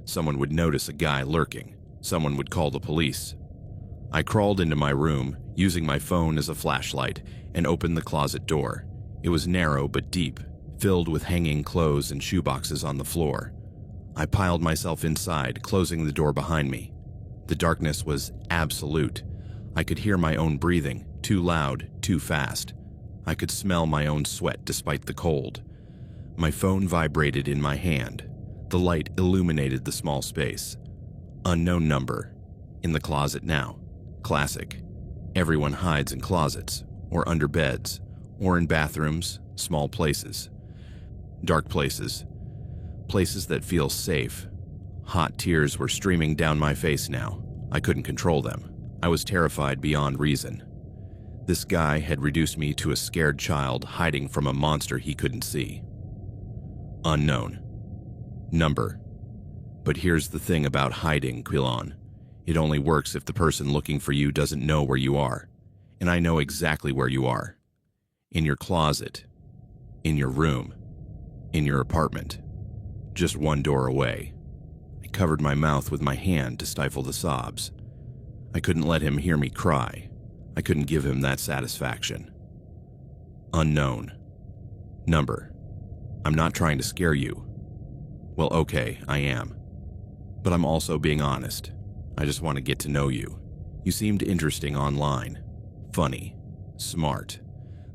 Someone would notice a guy lurking. Someone would call the police. I crawled into my room, using my phone as a flashlight, and opened the closet door. It was narrow but deep, filled with hanging clothes and shoeboxes on the floor. I piled myself inside, closing the door behind me. The darkness was absolute. I could hear my own breathing, too loud, too fast. I could smell my own sweat despite the cold. My phone vibrated in my hand. The light illuminated the small space. Unknown number. In the closet now. Classic. Everyone hides in closets, or under beds, or in bathrooms, small places. Dark places. Places that feel safe. Hot tears were streaming down my face now. I couldn't control them. I was terrified beyond reason. This guy had reduced me to a scared child hiding from a monster he couldn't see. Unknown. Number. But here's the thing about hiding, Quilon. It only works if the person looking for you doesn't know where you are. And I know exactly where you are. In your closet. In your room. In your apartment. Just one door away. I covered my mouth with my hand to stifle the sobs. I couldn't let him hear me cry. I couldn't give him that satisfaction. Unknown. Number. I'm not trying to scare you. Well, okay, I am. But I'm also being honest. I just want to get to know you. You seemed interesting online. Funny. Smart.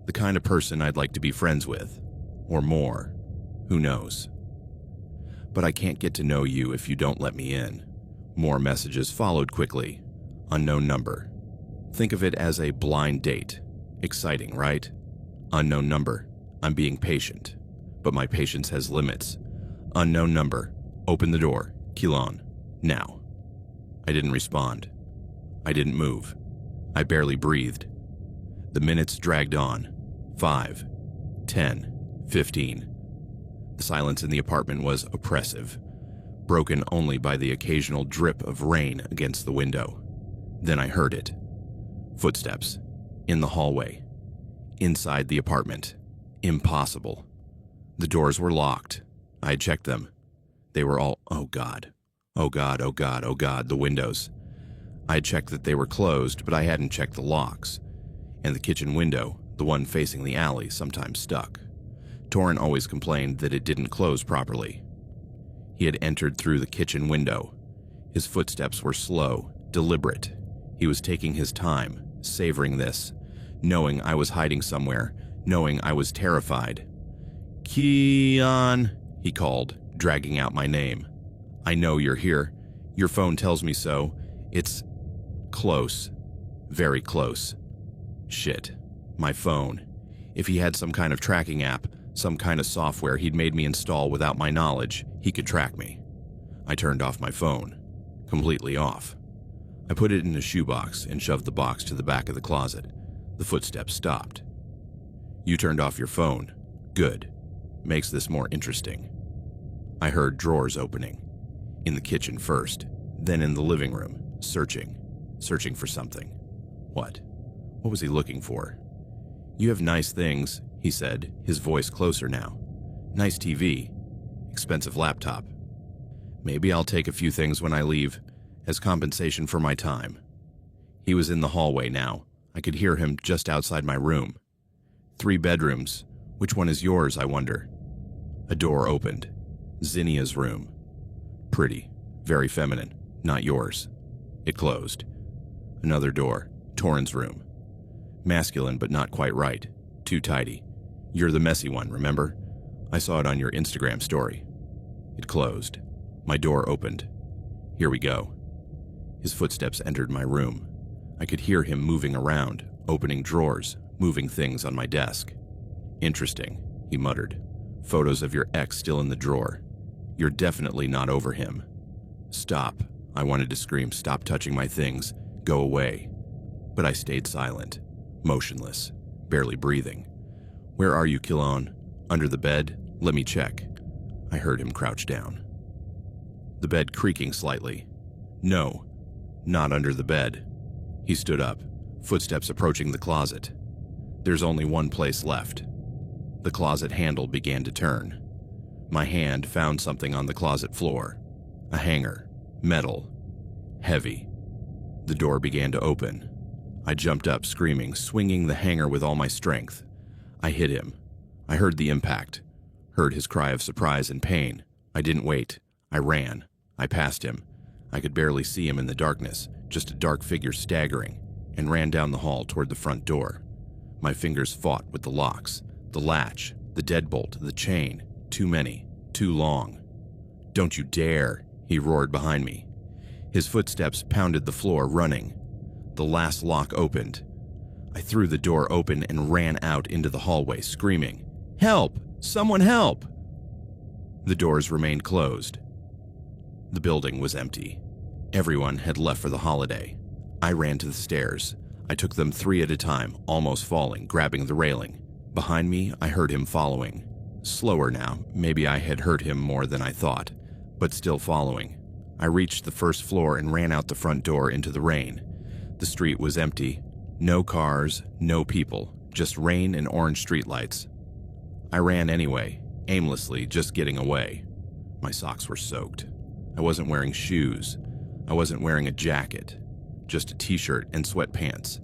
The kind of person I'd like to be friends with. Or more. Who knows? But I can't get to know you if you don't let me in. More messages followed quickly. Unknown number. Think of it as a blind date. Exciting, right? Unknown number. I'm being patient. But my patience has limits. Unknown number. Open the door. Quilon. Now. I didn't respond. I didn't move. I barely breathed. The minutes dragged on. 5, 10, 15. The silence in the apartment was oppressive, broken only by the occasional drip of rain against the window. Then I heard it. Footsteps. In the hallway. Inside the apartment. Impossible. The doors were locked. I had checked them. They were all, oh God. Oh God, oh God, oh God, the windows. I had checked that they were closed, but I hadn't checked the locks. And the kitchen window, the one facing the alley, sometimes stuck. Torrin always complained that it didn't close properly. He had entered through the kitchen window. His footsteps were slow, deliberate. He was taking his time, savoring this, knowing I was hiding somewhere, knowing I was terrified. Keon, he called, dragging out my name. I know you're here. Your phone tells me so. It's close. Very close. Shit. My phone. If he had some kind of tracking app, some kind of software he'd made me install without my knowledge, he could track me. I turned off my phone. Completely off. I put it in a shoebox and shoved the box to the back of the closet. The footsteps stopped. You turned off your phone. Good. Makes this more interesting. I heard drawers opening. In the kitchen first, then in the living room, searching for something. What? What was he looking for? You have nice things, he said, his voice closer now. Nice TV. Expensive laptop. Maybe I'll take a few things when I leave, as compensation for my time. He was in the hallway now. I could hear him just outside my room. 3 bedrooms. Which one is yours, I wonder? A door opened. Zinnia's room. Pretty. Very feminine. Not yours. It closed. Another door. Torrin's room. Masculine, but not quite right. Too tidy. You're the messy one, remember? I saw it on your Instagram story. It closed. My door opened. Here we go. His footsteps entered my room. I could hear him moving around, opening drawers, moving things on my desk. Interesting, he muttered. Photos of your ex still in the drawer. You're definitely not over him. Stop. I wanted to scream, stop touching my things. Go away. But I stayed silent, motionless, barely breathing. Where are you, Quilon? Under the bed? Let me check. I heard him crouch down. The bed creaking slightly. No, not under the bed. He stood up, footsteps approaching the closet. There's only one place left. The closet handle began to turn. My hand found something on the closet floor. A hanger. Metal. Heavy. The door began to open. I jumped up, screaming, swinging the hanger with all my strength. I hit him. I heard the impact. Heard his cry of surprise and pain. I didn't wait. I ran. I passed him. I could barely see him in the darkness, just a dark figure staggering, and ran down the hall toward the front door. My fingers fought with the locks, the latch, the deadbolt, the chain. Too many. Too long. "Don't you dare," he roared behind me. His footsteps pounded the floor, running. The last lock opened. I threw the door open and ran out into the hallway, screaming, "Help! Someone help!" The doors remained closed. The building was empty. Everyone had left for the holiday. I ran to the stairs. I took them 3 at a time, almost falling, grabbing the railing. Behind me, I heard him following. Slower now, maybe I had hurt him more than I thought, but still following. I reached the first floor and ran out the front door into the rain. The street was empty. No cars, no people, just rain and orange streetlights. I ran anyway, aimlessly, just getting away. My socks were soaked. I wasn't wearing shoes. I wasn't wearing a jacket, just a t-shirt and sweatpants.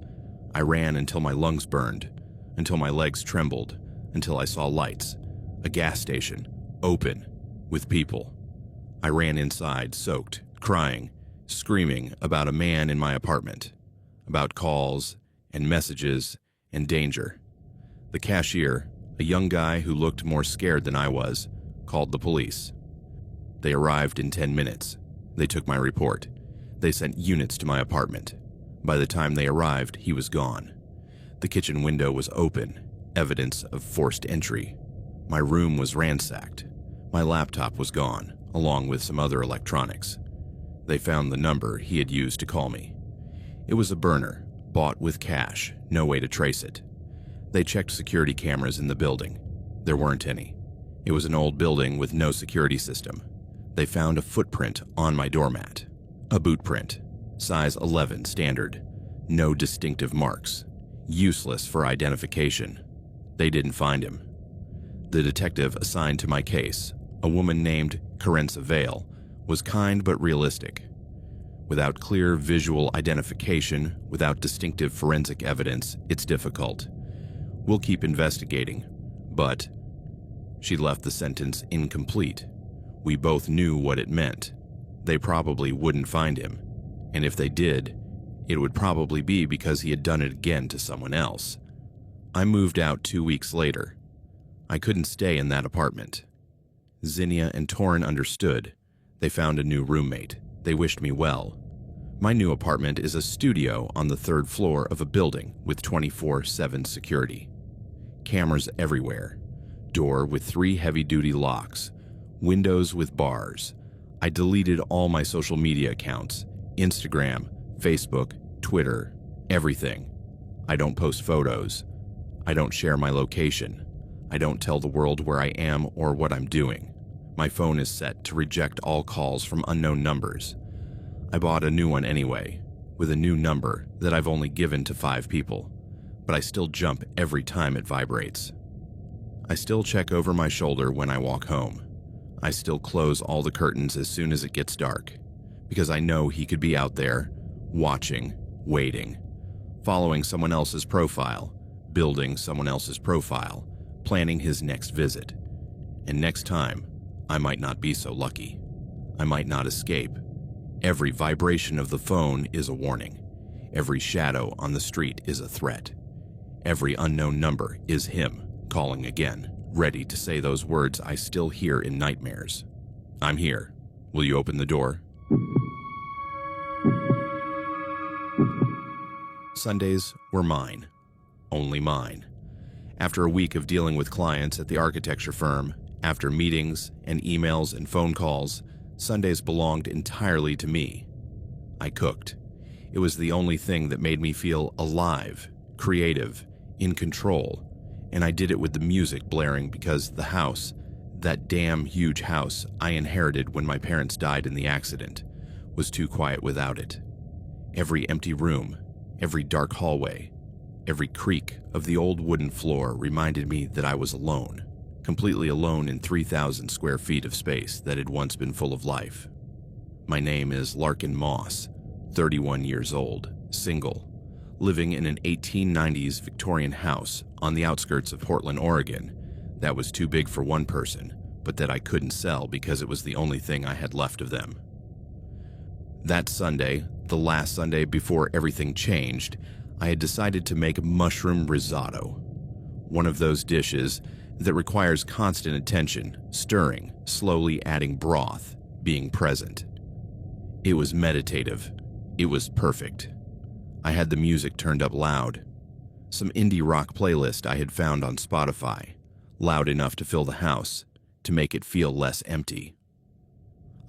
I ran until my lungs burned, until my legs trembled, until I saw lights. A gas station, open, with people. I ran inside, soaked, crying, screaming about a man in my apartment, about calls and messages and danger. The cashier, a young guy who looked more scared than I was, called the police. They arrived in 10 minutes. They took my report. They sent units to my apartment. By the time they arrived, he was gone. The kitchen window was open, evidence of forced entry. My room was ransacked. My laptop was gone, along with some other electronics. They found the number he had used to call me. It was a burner, bought with cash, no way to trace it. They checked security cameras in the building. There weren't any. It was an old building with no security system. They found a footprint on my doormat. A boot print, size 11 standard. No distinctive marks. Useless for identification. They didn't find him. The detective assigned to my case, a woman named Carenza Vale, was kind but realistic. Without clear visual identification, without distinctive forensic evidence, it's difficult. We'll keep investigating, but... She left the sentence incomplete. We both knew what it meant. They probably wouldn't find him, and if they did, it would probably be because he had done it again to someone else. I moved out 2 weeks later. I couldn't stay in that apartment. Zinnia and Torin understood. They found a new roommate. They wished me well. My new apartment is a studio on the 3rd floor of a building with 24/7 security. Cameras everywhere. Door with 3 heavy-duty locks. Windows with bars. I deleted all my social media accounts. Instagram, Facebook, Twitter, everything. I don't post photos. I don't share my location. I don't tell the world where I am or what I'm doing. My phone is set to reject all calls from unknown numbers. I bought a new one anyway, with a new number that I've only given to 5 people, but I still jump every time it vibrates. I still check over my shoulder when I walk home. I still close all the curtains as soon as it gets dark, because I know he could be out there, watching, waiting, following someone else's profile, building someone else's profile, planning his next visit. And next time, I might not be so lucky. I might not escape. Every vibration of the phone is a warning. Every shadow on the street is a threat. Every unknown number is him calling again, ready to say those words I still hear in nightmares. I'm here. Will you open the door? Sundays were mine. Only mine. After a week of dealing with clients at the architecture firm, after meetings and emails and phone calls, Sundays belonged entirely to me. I cooked. It was the only thing that made me feel alive, creative, in control, and I did it with the music blaring because the house, that damn huge house I inherited when my parents died in the accident, was too quiet without it. Every empty room, every dark hallway, every creak of the old wooden floor reminded me that I was alone, completely alone in 3,000 square feet of space that had once been full of life. My name is Larkin Moss, 31 years old, single, living in an 1890s Victorian house on the outskirts of Portland, Oregon, that was too big for one person, but that I couldn't sell because it was the only thing I had left of them. That Sunday, the last Sunday before everything changed, I had decided to make mushroom risotto, one of those dishes that requires constant attention, stirring, slowly adding broth, being present. It was meditative. It was perfect. I had the music turned up loud. Some indie rock playlist I had found on Spotify, loud enough to fill the house, to make it feel less empty.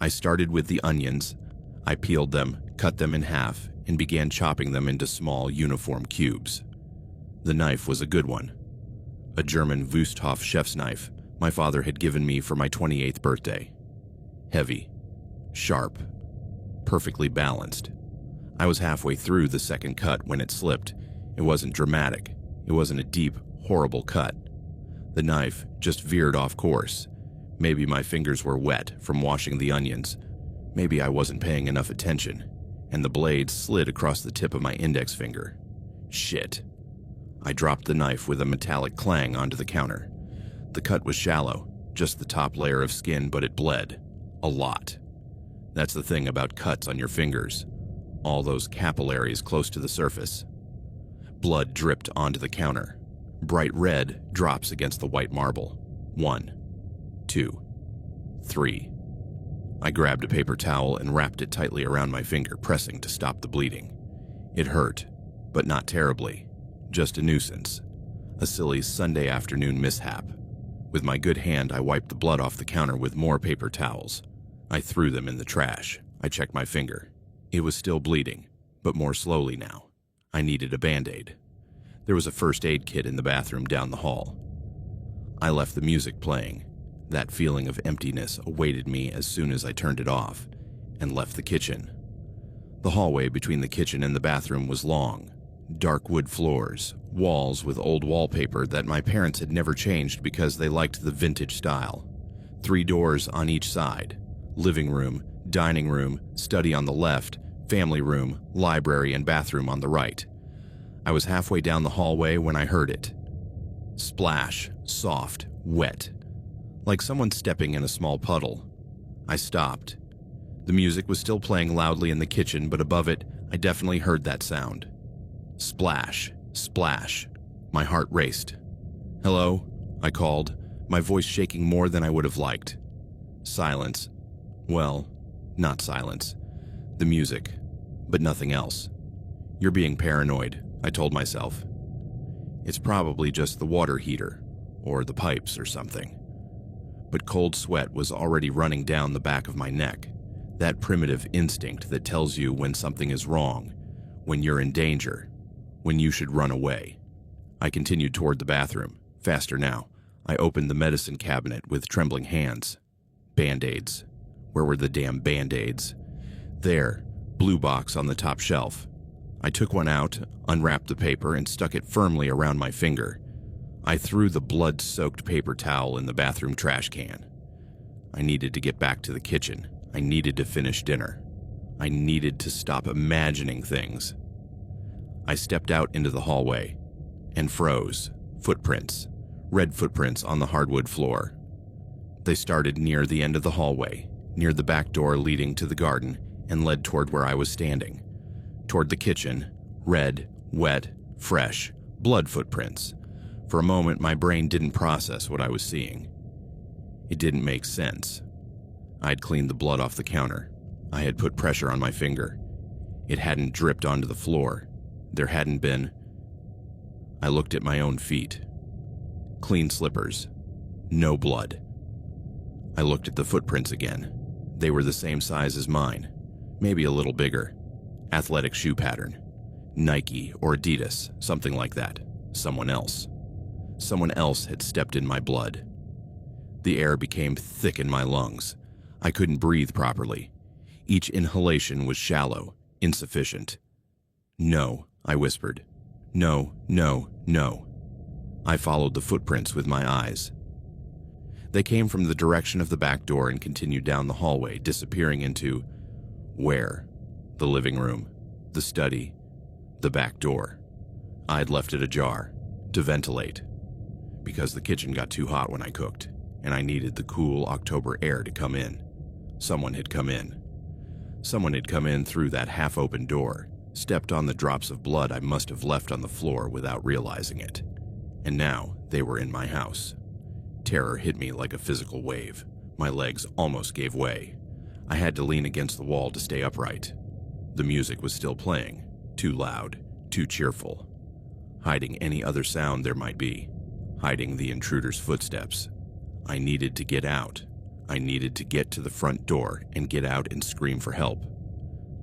I started with the onions. I peeled them, cut them in half, and began chopping them into small, uniform cubes. The knife was a good one. A German Wüsthof chef's knife my father had given me for my 28th birthday. Heavy, sharp, perfectly balanced. I was halfway through the second cut when it slipped. It wasn't dramatic. It wasn't a deep, horrible cut. The knife just veered off course. Maybe my fingers were wet from washing the onions. Maybe I wasn't paying enough attention, and the blade slid across the tip of my index finger. Shit. I dropped the knife with a metallic clang onto the counter. The cut was shallow, just the top layer of skin, but it bled. A lot. That's the thing about cuts on your fingers. All those capillaries close to the surface. Blood dripped onto the counter. Bright red drops against the white marble. 1, 2, 3. I grabbed a paper towel and wrapped it tightly around my finger, pressing to stop the bleeding. It hurt, but not terribly. Just a nuisance. A silly Sunday afternoon mishap. With my good hand, I wiped the blood off the counter with more paper towels. I threw them in the trash. I checked my finger. It was still bleeding, but more slowly now. I needed a Band-Aid. There was a first aid kit in the bathroom down the hall. I left the music playing. That feeling of emptiness awaited me as soon as I turned it off, and left the kitchen. The hallway between the kitchen and the bathroom was long. Dark wood floors, walls with old wallpaper that my parents had never changed because they liked the vintage style. 3 doors on each side. Living room, dining room, study on the left, family room, library, and bathroom on the right. I was halfway down the hallway when I heard it. Splash, soft, wet. Like someone stepping in a small puddle. I stopped. The music was still playing loudly in the kitchen, but above it, I definitely heard that sound. Splash, splash. My heart raced. "Hello?" I called, my voice shaking more than I would have liked. Silence. Well, not silence. The music, but nothing else. "You're being paranoid," I told myself. "It's probably just the water heater, or the pipes or something." But cold sweat was already running down the back of my neck. That primitive instinct that tells you when something is wrong, when you're in danger, when you should run away. I continued toward the bathroom, faster now. I opened the medicine cabinet with trembling hands. Band-Aids. Where were the damn Band-Aids? There, blue box on the top shelf. I took one out, unwrapped the paper, and stuck it firmly around my finger. I threw the blood-soaked paper towel in the bathroom trash can. I needed to get back to the kitchen. I needed to finish dinner. I needed to stop imagining things. I stepped out into the hallway and froze. Footprints. Red footprints on the hardwood floor. They started near the end of the hallway, near the back door leading to the garden, and led toward where I was standing. Toward the kitchen. Red, wet, fresh, blood footprints. For a moment, my brain didn't process what I was seeing. It didn't make sense. I'd cleaned the blood off the counter. I had put pressure on my finger. It hadn't dripped onto the floor. There hadn't been. I looked at my own feet. Clean slippers. No blood. I looked at the footprints again. They were the same size as mine. Maybe a little bigger. Athletic shoe pattern. Nike or Adidas, something like that. Someone else. Someone else had stepped in my blood. The air became thick in my lungs. I couldn't breathe properly. Each inhalation was shallow, insufficient. "No," I whispered. "No, no, no." I followed the footprints with my eyes. They came from the direction of the back door and continued down the hallway, disappearing into where? The living room, the study, the back door. I'd left it ajar to ventilate because the kitchen got too hot when I cooked, and I needed the cool October air to come in. Someone had come in. Someone had come in through that half-open door, stepped on the drops of blood I must have left on the floor without realizing it. And now they were in my house. Terror hit me like a physical wave. My legs almost gave way. I had to lean against the wall to stay upright. The music was still playing, too loud, too cheerful, hiding any other sound there might be, hiding the intruder's footsteps. I needed to get out. I needed to get to the front door and get out and scream for help.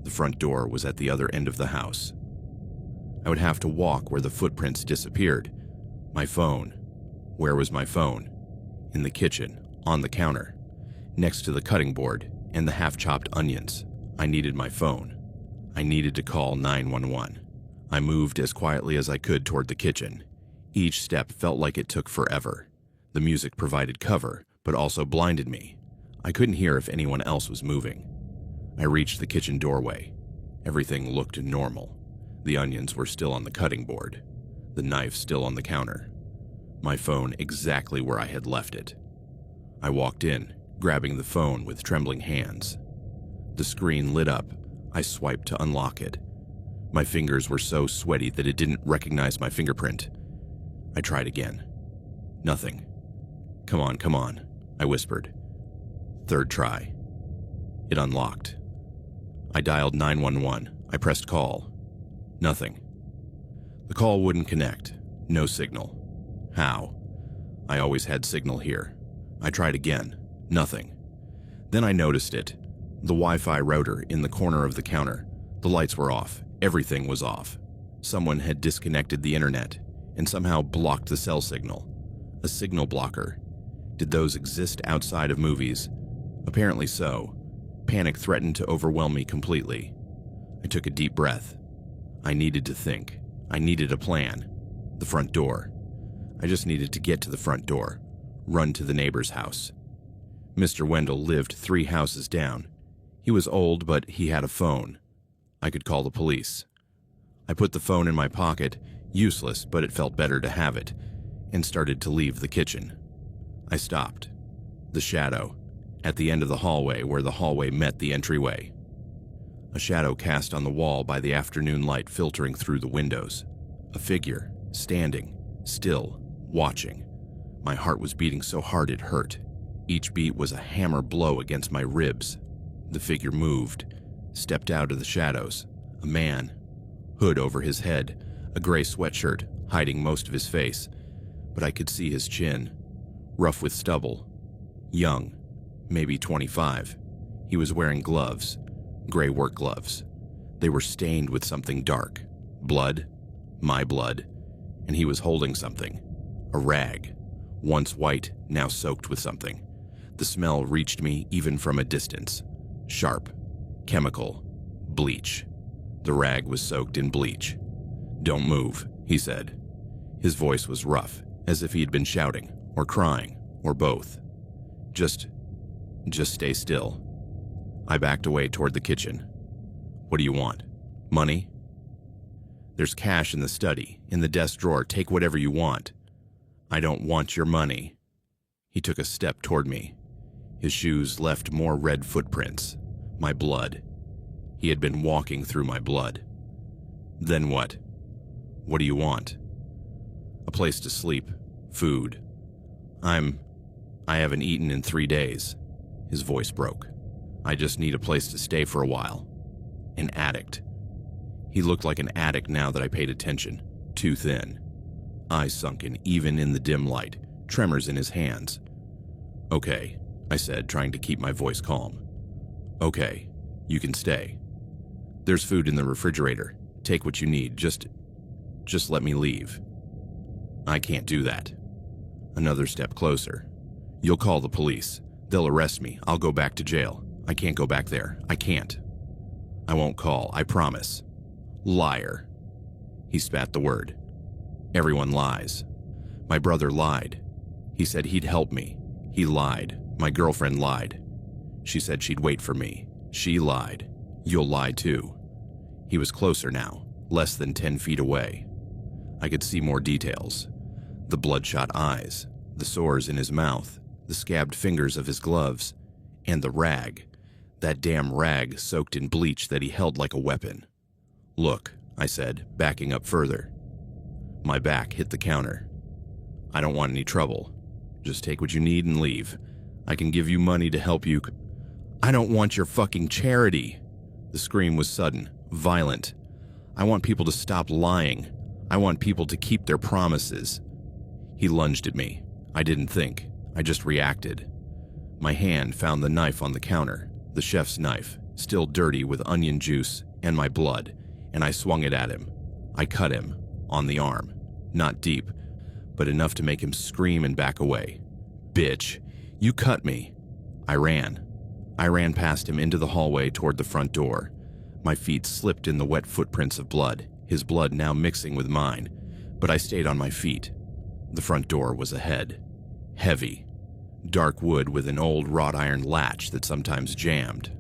The front door was at the other end of the house. I would have to walk where the footprints disappeared. My phone. Where was my phone? In the kitchen, on the counter, next to the cutting board and the half-chopped onions. I needed my phone. I needed to call 911. I moved as quietly as I could toward the kitchen. Each step felt like it took forever. The music provided cover, but also blinded me. I couldn't hear if anyone else was moving. I reached the kitchen doorway. Everything looked normal. The onions were still on the cutting board. The knife still on the counter. My phone exactly where I had left it. I walked in, grabbing the phone with trembling hands. The screen lit up. I swiped to unlock it. My fingers were so sweaty that it didn't recognize my fingerprint. I tried again. Nothing. Come on, I whispered. Third try. It unlocked. I dialed 911. I pressed call. Nothing. The call wouldn't connect. No signal. How? I always had signal here. I tried again. Nothing. Then I noticed it. The Wi-Fi router in the corner of the counter. The lights were off. Everything was off. Someone had disconnected the internet and somehow blocked the cell signal. A signal blocker. Did those exist outside of movies? Apparently so. Panic threatened to overwhelm me completely. I took a deep breath. I needed to think. I needed a plan. The front door. I just needed to get to the front door. Run to the neighbor's house. Mr. Wendell lived 3 houses down. He was old, but he had a phone. I could call the police. I put the phone in my pocket, useless, but it felt better to have it, and started to leave the kitchen. I stopped. The shadow. At the end of the hallway where the hallway met the entryway. A shadow cast on the wall by the afternoon light filtering through the windows. A figure, standing, still, watching. My heart was beating so hard it hurt. Each beat was a hammer blow against my ribs. The figure moved, stepped out of the shadows. A man, hood over his head, a gray sweatshirt hiding most of his face, but I could see his chin. Rough with stubble. Young, maybe 25. He was wearing gloves, gray work gloves. They were stained with something dark. Blood, my blood, and he was holding something. A rag, once white, now soaked with something. The smell reached me even from a distance. Sharp, chemical, bleach. The rag was soaked in bleach. "Don't move," he said. His voice was rough, as if he had been shouting, or crying, or both. Just stay still." I backed away toward the kitchen. "What do you want? Money?" "There's cash in the study, in the desk drawer. Take whatever you want." "I don't want your money." He took a step toward me. His shoes left more red footprints. My blood. He had been walking through my blood. "Then what? What do you want?" "A place to sleep. Food. I haven't eaten in 3 days." His voice broke. "I just need a place to stay for a while." An addict. He looked like an addict now that I paid attention. Too thin. Eyes sunken even in the dim light. Tremors in his hands. "Okay," I said, trying to keep my voice calm. "Okay, you can stay. There's food in the refrigerator. Take what you need. Just let me leave." "I can't do that." Another step closer. "You'll call the police. They'll arrest me. I'll go back to jail. I can't go back there. I can't." "I won't call, I promise." "Liar." He spat the word. "Everyone lies. My brother lied. He said he'd help me. He lied. My girlfriend lied. She said she'd wait for me. She lied. You'll lie too. He was closer now, less than 10 feet away. I could see more details. The bloodshot eyes, the sores in his mouth, the scabbed fingers of his gloves, and the rag. That damn rag soaked in bleach that he held like a weapon. Look, I said, backing up further. My back hit the counter. I don't want any trouble. Just take what you need and leave. I can give you money to help you. I don't want your fucking charity. The scream was sudden, violent. I want people to stop lying. I want people to keep their promises. He lunged at me. I didn't think. I just reacted. My hand found the knife on the counter, the chef's knife, still dirty with onion juice and my blood, and I swung it at him. I cut him, on the arm. Not deep, but enough to make him scream and back away. Bitch, you cut me. I ran. I ran past him into the hallway toward the front door. My feet slipped in the wet footprints of blood, his blood now mixing with mine, but I stayed on my feet. The front door was ahead. Heavy. Dark wood with an old wrought iron latch that sometimes jammed.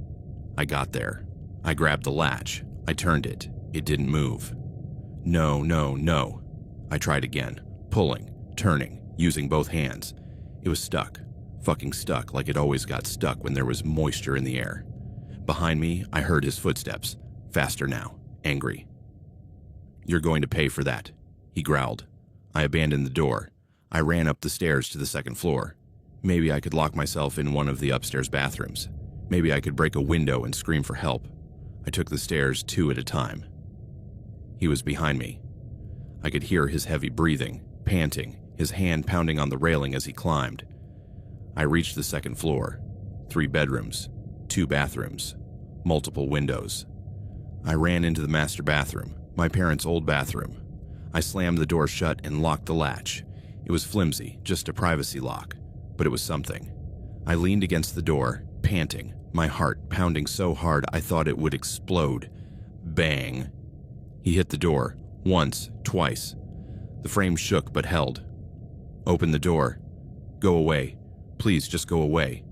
I got there. I grabbed the latch. I turned it. It didn't move. No, no, no. I tried again, pulling, turning, using both hands. It was stuck. Fucking stuck like it always got stuck when there was moisture in the air. Behind me, I heard his footsteps. Faster now, angry. You're going to pay for that, he growled. I abandoned the door. I ran up the stairs to the second floor. Maybe I could lock myself in one of the upstairs bathrooms. Maybe I could break a window and scream for help. I took the stairs 2 at a time. He was behind me. I could hear his heavy breathing, panting, his hand pounding on the railing as he climbed. I reached the second floor. 3 bedrooms, 2 bathrooms, multiple windows. I ran into the master bathroom, my parents' old bathroom. I slammed the door shut and locked the latch. It was flimsy, just a privacy lock, but it was something. I leaned against the door, panting, my heart pounding so hard I thought it would explode. Bang! He hit the door, once, twice. The frame shook but held. Open the door. Go away. Please just go away.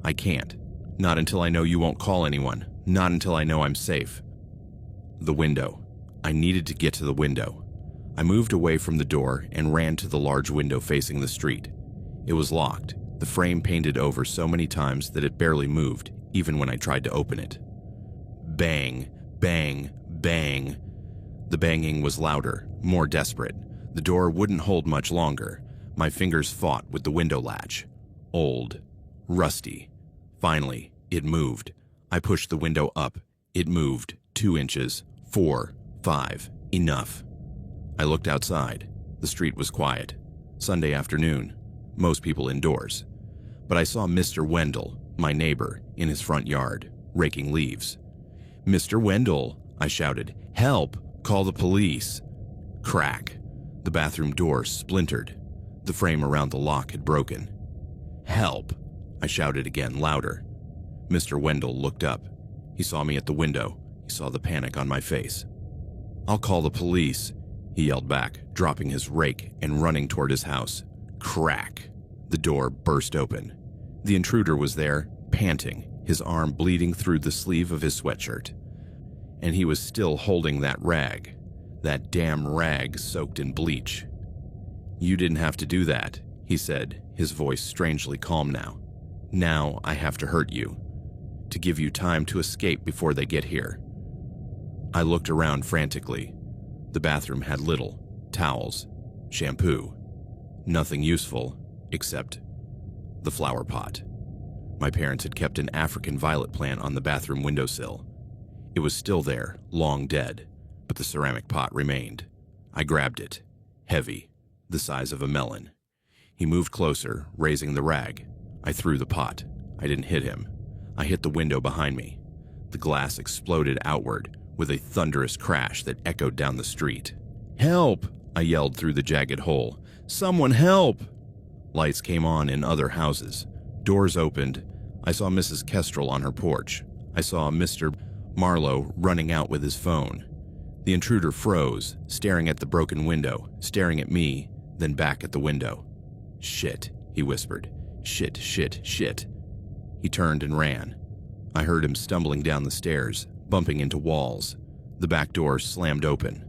I can't. Not until I know you won't call anyone. Not until I know I'm safe. The window. I needed to get to the window. I moved away from the door and ran to the large window facing the street. It was locked, the frame painted over so many times that it barely moved, even when I tried to open it. Bang, bang, bang. The banging was louder, more desperate. The door wouldn't hold much longer. My fingers fought with the window latch. Old. Rusty. Finally, it moved. I pushed the window up. It moved. 2 inches. 4. 5. Enough. I looked outside. The street was quiet. Sunday afternoon. Most people indoors. But I saw Mr. Wendell, my neighbor, in his front yard, raking leaves. "Mr. Wendell," I shouted. "Help! Call the police!" Crack. The bathroom door splintered. The frame around the lock had broken. "Help!" I shouted again, louder. Mr. Wendell looked up. He saw me at the window. He saw the panic on my face. "I'll call the police," he yelled back, dropping his rake and running toward his house. Crack! The door burst open. The intruder was there, panting, his arm bleeding through the sleeve of his sweatshirt. And he was still holding that rag. That damn rag soaked in bleach. "You didn't have to do that," he said, his voice strangely calm now. "Now I have to hurt you. To give you time to escape before they get here." I looked around frantically. The bathroom had little. Towels. Shampoo. Nothing useful, except the flower pot. My parents had kept an African violet plant on the bathroom windowsill. It was still there, long dead, but the ceramic pot remained. I grabbed it. Heavy. The size of a melon. He moved closer, raising the rag. I threw the pot. I didn't hit him. I hit the window behind me. The glass exploded outward with a thunderous crash that echoed down the street. "Help!" I yelled through the jagged hole. "Someone help!" Lights came on in other houses. Doors opened. I saw Mrs. Kestrel on her porch. I saw Mr. Marlowe running out with his phone. The intruder froze, staring at the broken window, staring at me, then back at the window. "Shit," he whispered. Shit, shit, shit. He turned and ran. I heard him stumbling down the stairs, bumping into walls. The back door slammed open.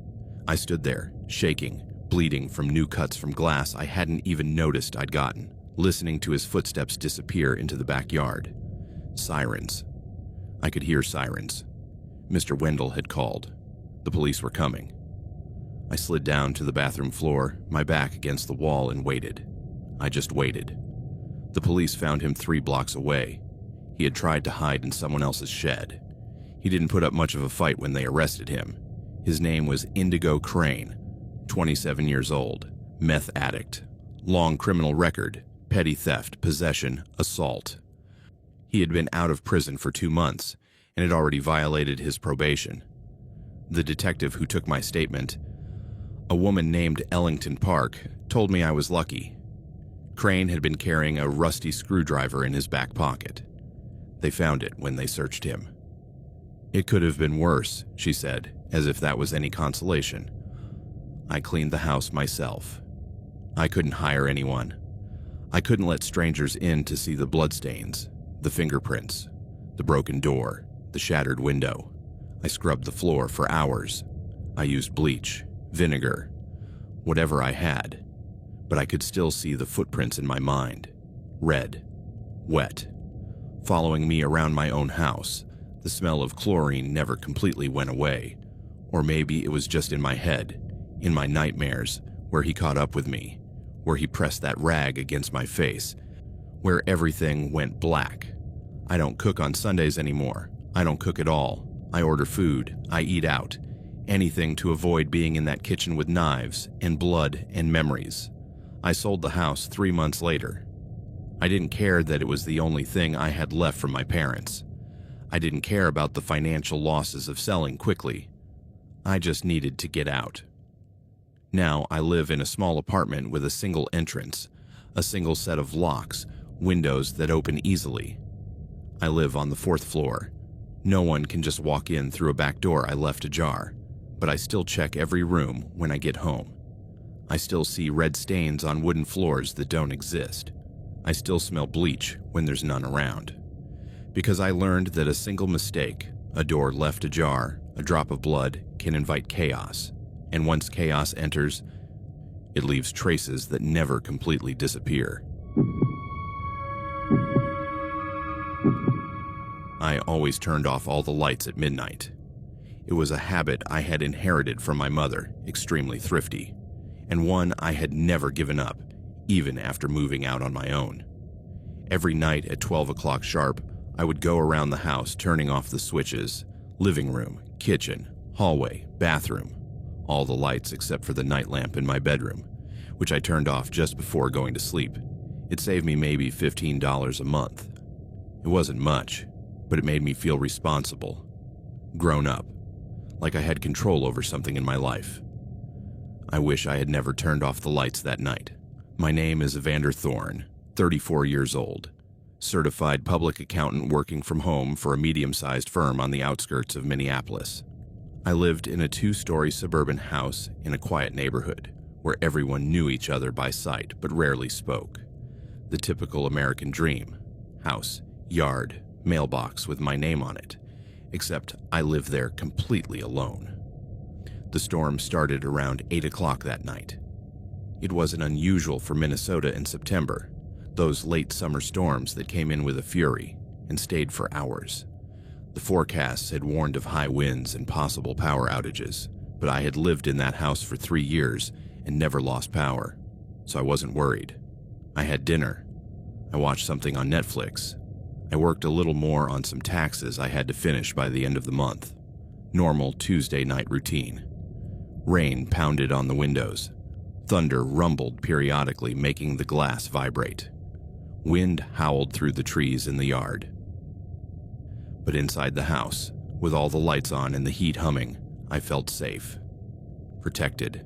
I stood there, shaking, bleeding from new cuts from glass I hadn't even noticed I'd gotten, listening to his footsteps disappear into the backyard. Sirens. I could hear sirens. Mr. Wendell had called. The police were coming. I slid down to the bathroom floor, my back against the wall, and waited. I just waited. The police found him 3 blocks away. He had tried to hide in someone else's shed. He didn't put up much of a fight when they arrested him. His name was Indigo Crane, 27 years old, meth addict, long criminal record, petty theft, possession, assault. He had been out of prison for 2 months and had already violated his probation. The detective who took my statement, a woman named Ellington Park, told me I was lucky. Crane had been carrying a rusty screwdriver in his back pocket. They found it when they searched him. It could have been worse, she said, as if that was any consolation. I cleaned the house myself. I couldn't hire anyone. I couldn't let strangers in to see the bloodstains, the fingerprints, the broken door, the shattered window. I scrubbed the floor for hours. I used bleach, vinegar, whatever I had, but I could still see the footprints in my mind, red, wet, following me around my own house. The smell of chlorine never completely went away, or maybe it was just in my head, in my nightmares, where he caught up with me, where he pressed that rag against my face, where everything went black. I don't cook on Sundays anymore. I don't cook at all. I order food. I eat out. Anything to avoid being in that kitchen with knives and blood and memories. I sold the house 3 months later. I didn't care that it was the only thing I had left from my parents. I didn't care about the financial losses of selling quickly. I just needed to get out. Now I live in a small apartment with a single entrance, a single set of locks, windows that open easily. I live on the 4th floor. No one can just walk in through a back door I left ajar, but I still check every room when I get home. I still see red stains on wooden floors that don't exist. I still smell bleach when there's none around. Because I learned that a single mistake, a door left ajar, a drop of blood, can invite chaos. And once chaos enters, it leaves traces that never completely disappear. I always turned off all the lights at midnight. It was a habit I had inherited from my mother, extremely thrifty, and one I had never given up, even after moving out on my own. Every night at 12 o'clock sharp, I would go around the house turning off the switches, living room, kitchen, hallway, bathroom, all the lights except for the night lamp in my bedroom, which I turned off just before going to sleep. It saved me maybe $15 a month. It wasn't much, but it made me feel responsible, grown up, like I had control over something in my life. I wish I had never turned off the lights that night. My name is Evander Thorne, 34 years old, certified public accountant working from home for a medium-sized firm on the outskirts of Minneapolis. I lived in a 2-story suburban house in a quiet neighborhood where everyone knew each other by sight but rarely spoke. The typical American dream: house, yard, mailbox with my name on it, except I lived there completely alone. The storm started around 8 o'clock that night. It wasn't unusual for Minnesota in September, those late summer storms that came in with a fury and stayed for hours. The forecasts had warned of high winds and possible power outages, but I had lived in that house for 3 years and never lost power, so I wasn't worried. I had dinner. I watched something on Netflix. I worked a little more on some taxes I had to finish by the end of the month. Normal Tuesday night routine. Rain pounded on the windows. Thunder rumbled periodically, making the glass vibrate. Wind howled through the trees in the yard. But inside the house, with all the lights on and the heat humming, I felt safe, protected.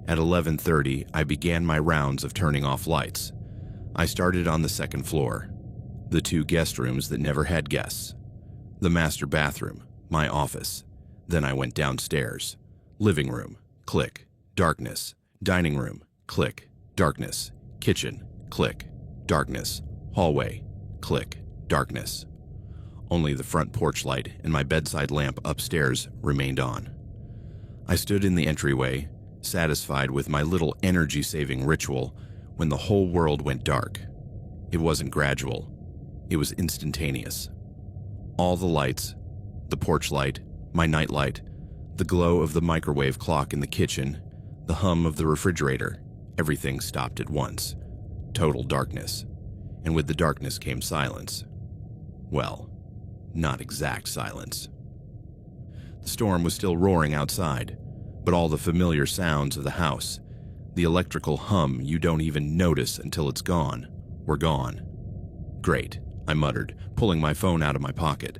At 11:30, I began my rounds of turning off lights. I started on the 2nd floor, the 2 guest rooms that never had guests, the master bathroom, my office. Then I went downstairs. Living room, click, darkness. Dining room, click, darkness. Kitchen, click, darkness. Hallway. Click. Darkness. Only the front porch light and my bedside lamp upstairs remained on. I stood in the entryway, satisfied with my little energy-saving ritual, when the whole world went dark. It wasn't gradual. It was instantaneous. All the lights, the porch light, my night light, the glow of the microwave clock in the kitchen, the hum of the refrigerator, everything stopped at once. Total darkness. And with the darkness came silence. Well, not exact silence. The storm was still roaring outside, but all the familiar sounds of the house, the electrical hum you don't even notice until it's gone, were gone. Great, I muttered, pulling my phone out of my pocket.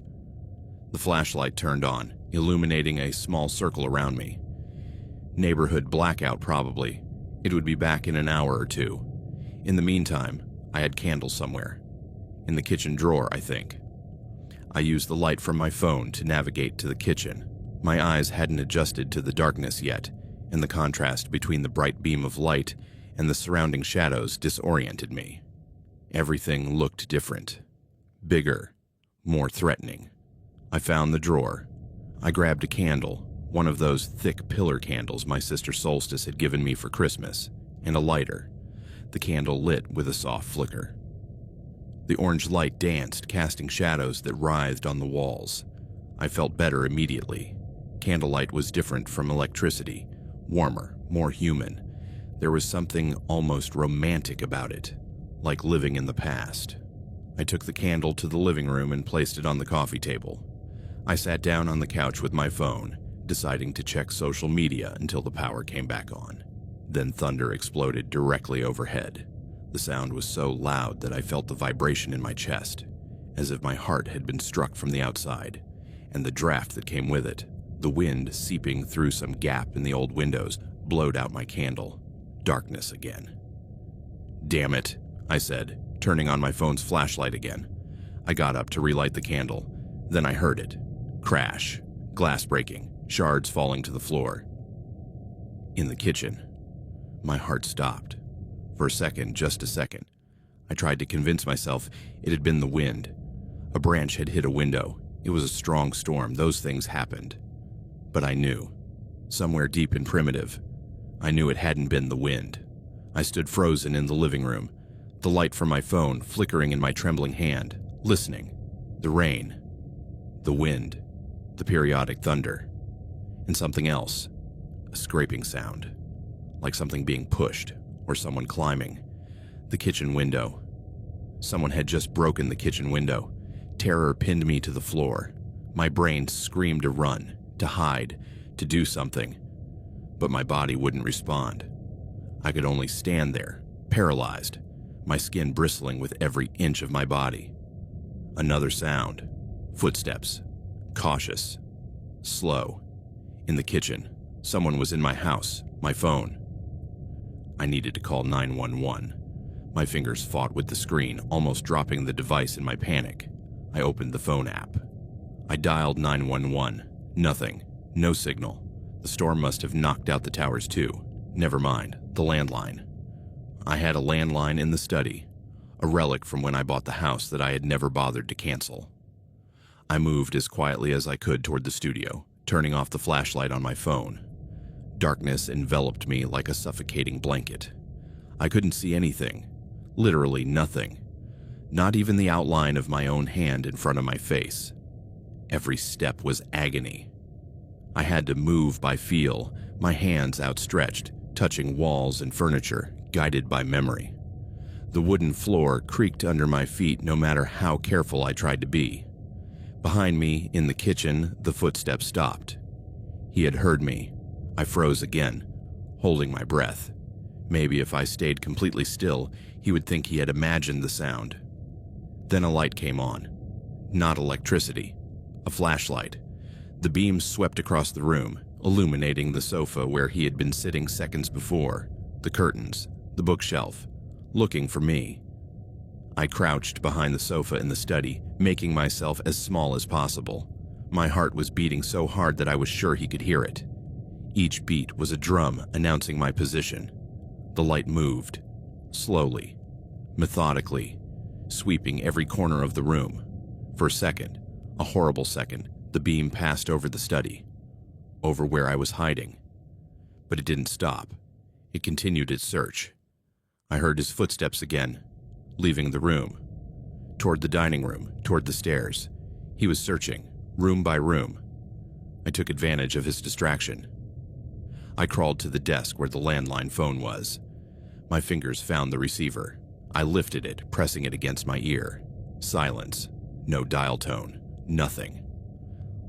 The flashlight turned on, illuminating a small circle around me. Neighborhood blackout, probably. It would be back in an hour or two. In the meantime, I had candles somewhere. In the kitchen drawer, I think. I used the light from my phone to navigate to the kitchen. My eyes hadn't adjusted to the darkness yet, and the contrast between the bright beam of light and the surrounding shadows disoriented me. Everything looked different. Bigger, more threatening. I found the drawer. I grabbed a candle, one of those thick pillar candles my sister Solstice had given me for Christmas, and a lighter. The candle lit with a soft flicker. The orange light danced, casting shadows that writhed on the walls. I felt better immediately. Candlelight was different from electricity, warmer, more human. There was something almost romantic about it, like living in the past. I took the candle to the living room and placed it on the coffee table. I sat down on the couch with my phone, deciding to check social media until the power came back on. Then thunder exploded directly overhead. The sound was so loud that I felt the vibration in my chest, as if my heart had been struck from the outside, and the draft that came with it, the wind seeping through some gap in the old windows, blowed out my candle. Darkness again. "Damn it," I said, turning on my phone's flashlight again. I got up to relight the candle. Then I heard it. Crash. Glass breaking. Shards falling to the floor. In the kitchen. My heart stopped. For a second, just a second. I tried to convince myself it had been the wind. A branch had hit a window. It was a strong storm. Those things happened. But I knew. Somewhere deep and primitive, I knew it hadn't been the wind. I stood frozen in the living room, the light from my phone flickering in my trembling hand, listening. The rain. The wind. The periodic thunder. And something else. A scraping sound. Like something being pushed, or someone climbing. The kitchen window. Someone had just broken the kitchen window. Terror pinned me to the floor. My brain screamed to run, to hide, to do something. But my body wouldn't respond. I could only stand there, paralyzed, my skin bristling with every inch of my body. Another sound. Footsteps. Cautious. Slow. In the kitchen. Someone was in my house. My phone. I needed to call 911. My fingers fought with the screen, almost dropping the device in my panic. I opened the phone app. I dialed 911. Nothing. No signal. The storm must have knocked out the towers too. Never mind. The landline. I had a landline in the study. A relic from when I bought the house that I had never bothered to cancel. I moved as quietly as I could toward the studio, turning off the flashlight on my phone. Darkness enveloped me like a suffocating blanket. I couldn't see anything. Literally nothing. Not even the outline of my own hand in front of my face. Every step was agony. I had to move by feel, my hands outstretched, touching walls and furniture, guided by memory. The wooden floor creaked under my feet no matter how careful I tried to be. Behind me, in the kitchen, the footsteps stopped. He had heard me. I froze again, holding my breath. Maybe if I stayed completely still, he would think he had imagined the sound. Then a light came on. Not electricity. A flashlight. The beam swept across the room, illuminating the sofa where he had been sitting seconds before, the curtains, the bookshelf, looking for me. I crouched behind the sofa in the study, making myself as small as possible. My heart was beating so hard that I was sure he could hear it. Each beat was a drum announcing my position. The light moved, slowly, methodically, sweeping every corner of the room. For a second, a horrible second, the beam passed over the study, over where I was hiding. But it didn't stop. It continued its search. I heard his footsteps again, leaving the room. Toward the dining room, toward the stairs. He was searching, room by room. I took advantage of his distraction. I crawled to the desk where the landline phone was. My fingers found the receiver. I lifted it, pressing it against my ear. Silence. No dial tone. Nothing.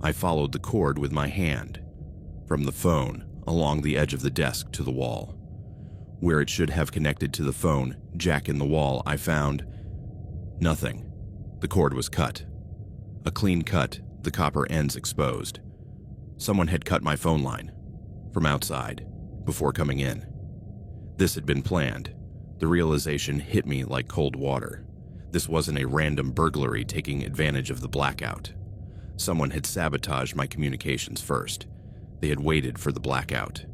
I followed the cord with my hand, from the phone, along the edge of the desk to the wall. Where it should have connected to the phone, jack in the wall, I found nothing. The cord was cut. A clean cut, the copper ends exposed. Someone had cut my phone line, from outside, before coming in. This had been planned. The realization hit me like cold water. This wasn't a random burglary taking advantage of the blackout. Someone had sabotaged my communications first. They had waited for the blackout.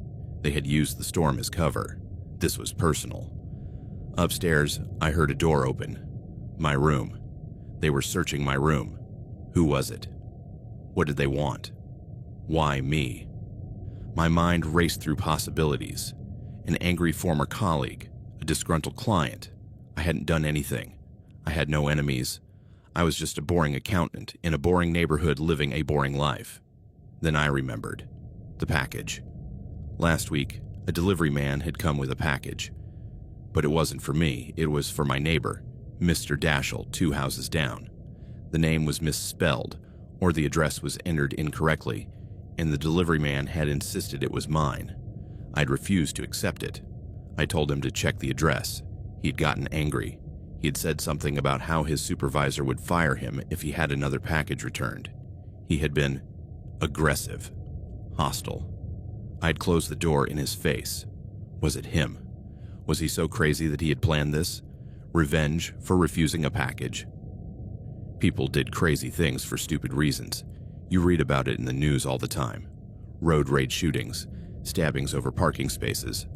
They had used the storm as cover. This was personal. Upstairs, I heard a door open. My room. They were searching my room. Who was it? What did they want? Why me? My mind raced through possibilities. An angry former colleague, a disgruntled client. I hadn't done anything. I had no enemies. I was just a boring accountant in a boring neighborhood living a boring life. Then I remembered. The package. Last week, a delivery man had come with a package. But it wasn't for me, it was for my neighbor, Mr. Dashel, 2 houses down. The name was misspelled, or the address was entered incorrectly, and the delivery man had insisted it was mine. I'd refused to accept it. I told him to check the address. He'd gotten angry. He had said something about how his supervisor would fire him if he had another package returned. He had been aggressive, hostile. I'd closed the door in his face. Was it him? Was he so crazy that he had planned this? Revenge for refusing a package? People did crazy things for stupid reasons. You read about it in the news all the time. Road rage shootings, stabbings over parking spaces,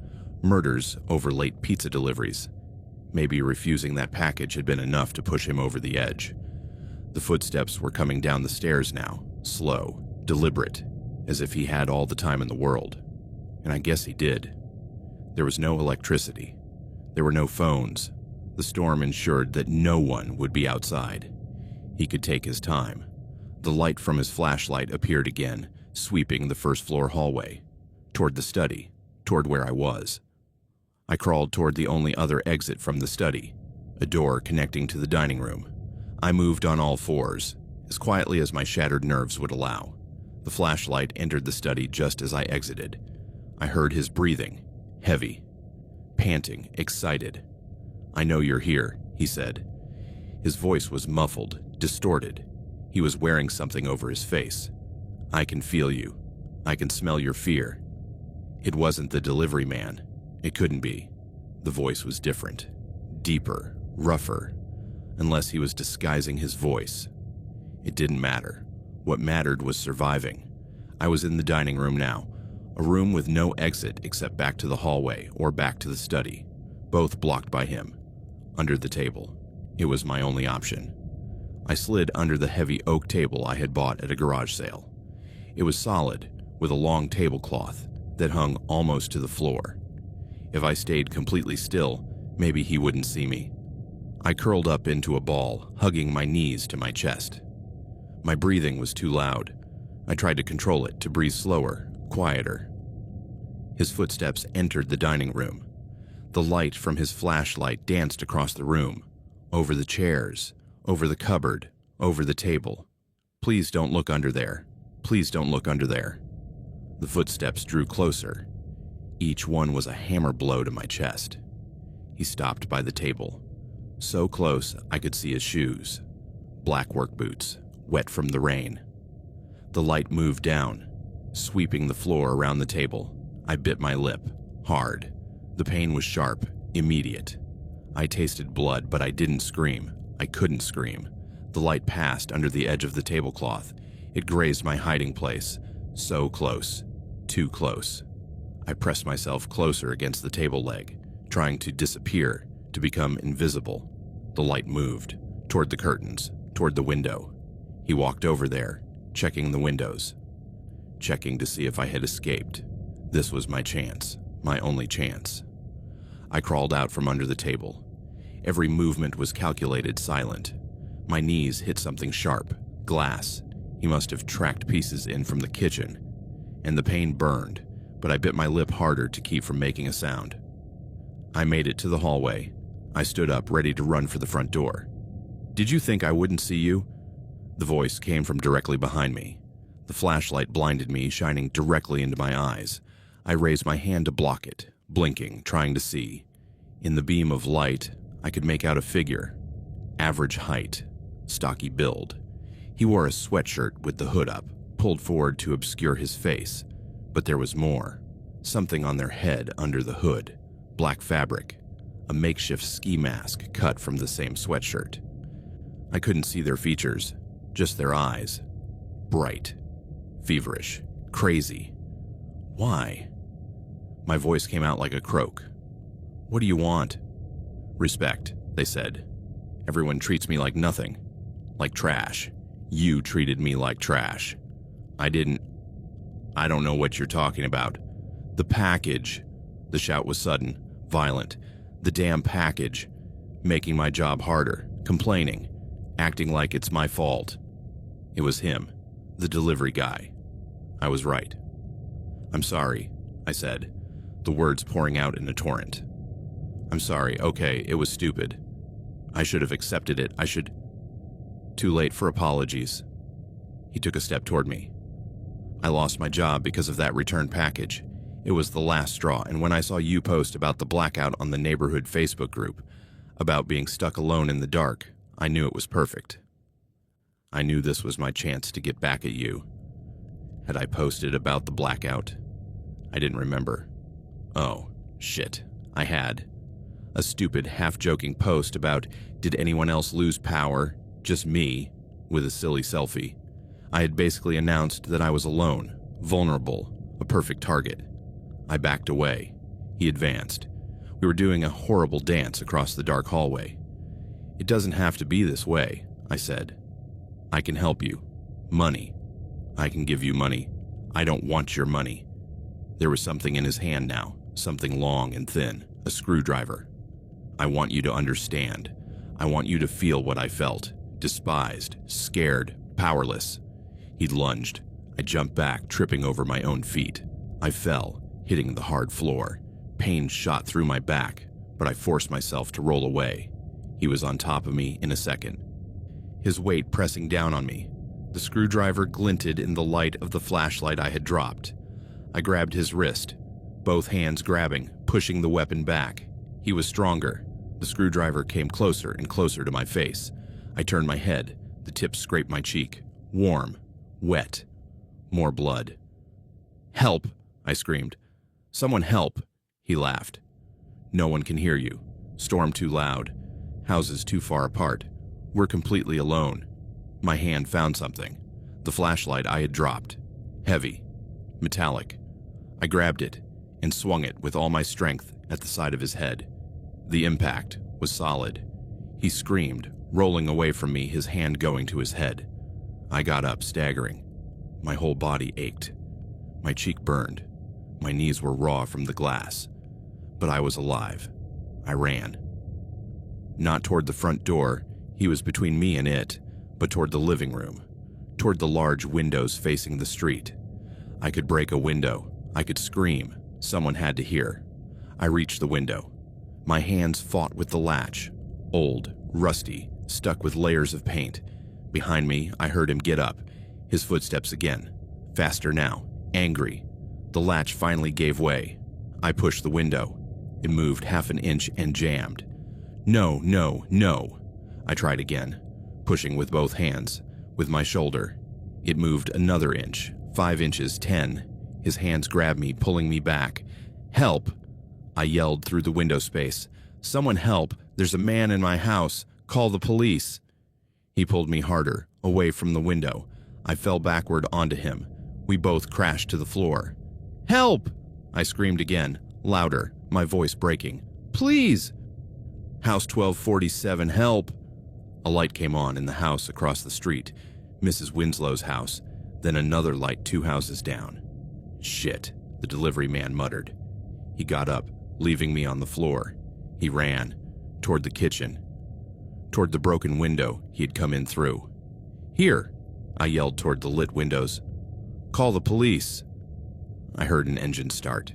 murders over late pizza deliveries. Maybe refusing that package had been enough to push him over the edge. The footsteps were coming down the stairs now, slow, deliberate, as if he had all the time in the world. And I guess he did. There was no electricity. There were no phones. The storm ensured that no one would be outside. He could take his time. The light from his flashlight appeared again, sweeping the first-floor hallway, toward the study, toward where I was. I crawled toward the only other exit from the study, a door connecting to the dining room. I moved on all fours, as quietly as my shattered nerves would allow. The flashlight entered the study just as I exited. I heard his breathing, heavy, panting, excited. "I know you're here," he said. His voice was muffled, distorted. He was wearing something over his face. "I can feel you. I can smell your fear." It wasn't the delivery man. It couldn't be. The voice was different, deeper, rougher, unless he was disguising his voice. It didn't matter. What mattered was surviving. I was in the dining room now, a room with no exit except back to the hallway or back to the study, both blocked by him. Under the table. It was my only option. I slid under the heavy oak table I had bought at a garage sale. It was solid, with a long tablecloth that hung almost to the floor. If I stayed completely still, maybe he wouldn't see me. I curled up into a ball, hugging my knees to my chest. My breathing was too loud. I tried to control it, to breathe slower, quieter. His footsteps entered the dining room. The light from his flashlight danced across the room, over the chairs, over the cupboard, over the table. "Please don't look under there. Please don't look under there." The footsteps drew closer. Each one was a hammer blow to my chest. He stopped by the table. So close I could see his shoes. Black work boots, wet from the rain. The light moved down, sweeping the floor around the table. I bit my lip, hard. The pain was sharp, immediate. I tasted blood, but I didn't scream. I couldn't scream. The light passed under the edge of the tablecloth. It grazed my hiding place. So close. Too close. I pressed myself closer against the table leg, trying to disappear, to become invisible. The light moved. toward the curtains, toward the window. He walked over there, checking the windows, checking to see if I had escaped. This was my chance, my only chance. I crawled out from under the table. Every movement was calculated, silent. My knees hit something sharp, glass. He must have tracked pieces in from the kitchen, and the pain burned, but I bit my lip harder to keep from making a sound. I made it to the hallway. I stood up, ready to run for the front door. "Did you think I wouldn't see you?" The voice came from directly behind me. The flashlight blinded me, shining directly into my eyes. I raised my hand to block it, blinking, trying to see. In the beam of light, I could make out a figure. Average height, stocky build. He wore a sweatshirt with the hood up, pulled forward to obscure his face. But there was more. Something on their head under the hood. Black fabric. A makeshift ski mask cut from the same sweatshirt. I couldn't see their features, just their eyes. Bright. Feverish. Crazy. Why? My voice came out like a croak. "What do you want?" "Respect," they said. "Everyone treats me like nothing. Like trash. You treated me like trash." I don't know what you're talking about. "The package." The shout was sudden, violent. "The damn package." Making my job harder, complaining, acting like it's my fault. It was him, the delivery guy. I was right. "I'm sorry," I said, the words pouring out in a torrent. "I'm sorry, okay, it was stupid. I should have accepted it, Too late for apologies." He took a step toward me. "I lost my job because of that return package. It was the last straw, and when I saw you post about the blackout on the neighborhood Facebook group, about being stuck alone in the dark, I knew it was perfect. I knew this was my chance to get back at you." Had I posted about the blackout? I didn't remember. Oh, shit, I had. A stupid, half-joking post about, did anyone else lose power? Just me, with a silly selfie. I had basically announced that I was alone, vulnerable, a perfect target. I backed away. He advanced. We were doing a horrible dance across the dark hallway. "It doesn't have to be this way," I said. "I can help you. Money. I can give you money. I don't want your money." There was something in his hand now, something long and thin, a screwdriver. "I want you to understand. I want you to feel what I felt. Despised, scared, powerless." He lunged. I jumped back, tripping over my own feet. I fell, hitting the hard floor. Pain shot through my back, but I forced myself to roll away. He was on top of me in a second, his weight pressing down on me. The screwdriver glinted in the light of the flashlight I had dropped. I grabbed his wrist, both hands grabbing, pushing the weapon back. He was stronger. The screwdriver came closer and closer to my face. I turned my head. The tip scraped my cheek. Warm. Wet. More blood. "Help!" I screamed. "Someone help!" He laughed. "No one can hear you. Storm too loud. Houses too far apart. We're completely alone." My hand found something. The flashlight I had dropped. Heavy. Metallic. I grabbed it and swung it with all my strength at the side of his head. The impact was solid. He screamed, rolling away from me, his hand going to his head. I got up, staggering. My whole body ached. My cheek burned. My knees were raw from the glass. But I was alive. I ran. Not toward the front door, he was between me and it, but toward the living room, toward the large windows facing the street. I could break a window. I could scream. Someone had to hear. I reached the window. My hands fought with the latch. Old, rusty, stuck with layers of paint. Behind me, I heard him get up. His footsteps again. Faster now. Angry. The latch finally gave way. I pushed the window. It moved half an inch and jammed. No, no, no. I tried again, pushing with both hands, with my shoulder. It moved another inch, 5 inches, 10. His hands grabbed me, pulling me back. "Help!" I yelled through the window space. "Someone help! There's a man in my house! Call the police!" He pulled me harder, away from the window. I fell backward onto him. We both crashed to the floor. "Help!" I screamed again, louder, my voice breaking. "Please!" "House 1247, help!" A light came on in the house across the street, Mrs. Winslow's house, then another light 2 houses down. "Shit," the delivery man muttered. He got up, leaving me on the floor. He ran toward the kitchen, toward the broken window he had come in through. "Here," I yelled toward the lit windows. "Call the police." I heard an engine start.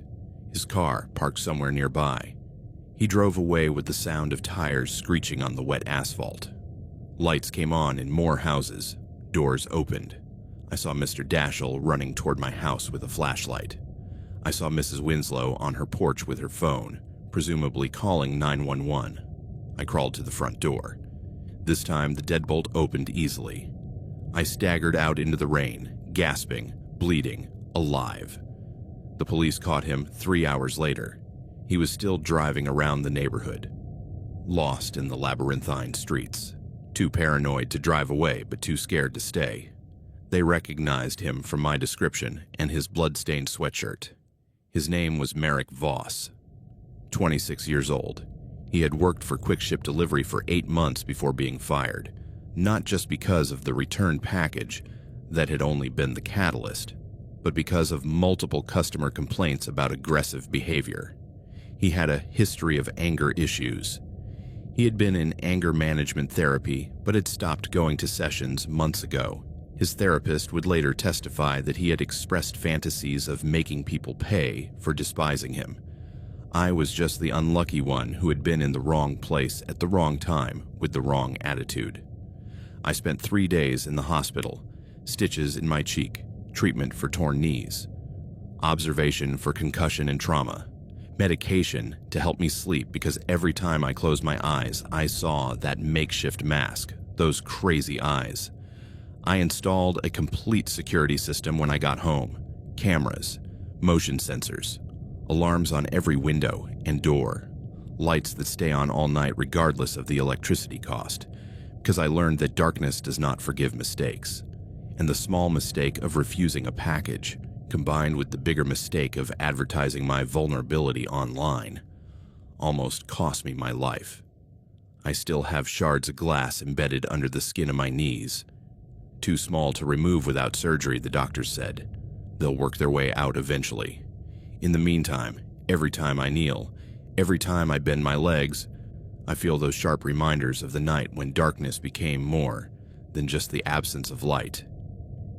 His car parked somewhere nearby. He drove away with the sound of tires screeching on the wet asphalt. Lights came on in more houses. Doors opened. I saw Mr. Dashel running toward my house with a flashlight. I saw Mrs. Winslow on her porch with her phone, presumably calling 911. I crawled to the front door. This time, the deadbolt opened easily. I staggered out into the rain, gasping, bleeding, alive. The police caught him 3 hours later. He was still driving around the neighborhood, lost in the labyrinthine streets, too paranoid to drive away but too scared to stay. They recognized him from my description and his blood-stained sweatshirt. His name was Merrick Voss, 26 years old. He had worked for Quick Ship Delivery for 8 months before being fired, not just because of the return package that had only been the catalyst, but because of multiple customer complaints about aggressive behavior. He had a history of anger issues. He had been in anger management therapy, but had stopped going to sessions months ago. His therapist would later testify that he had expressed fantasies of making people pay for despising him. I was just the unlucky one who had been in the wrong place at the wrong time with the wrong attitude. I spent 3 days in the hospital, stitches in my cheek, treatment for torn knees, observation for concussion and trauma, medication to help me sleep because every time I closed my eyes, I saw that makeshift mask, those crazy eyes. I installed a complete security system when I got home, cameras, motion sensors, alarms on every window and door, lights that stay on all night regardless of the electricity cost, because I learned that darkness does not forgive mistakes, and the small mistake of refusing a package, combined with the bigger mistake of advertising my vulnerability online, almost cost me my life. I still have shards of glass embedded under the skin of my knees. Too small to remove without surgery, the doctors said. They'll work their way out eventually. In the meantime, every time I kneel, every time I bend my legs, I feel those sharp reminders of the night when darkness became more than just the absence of light.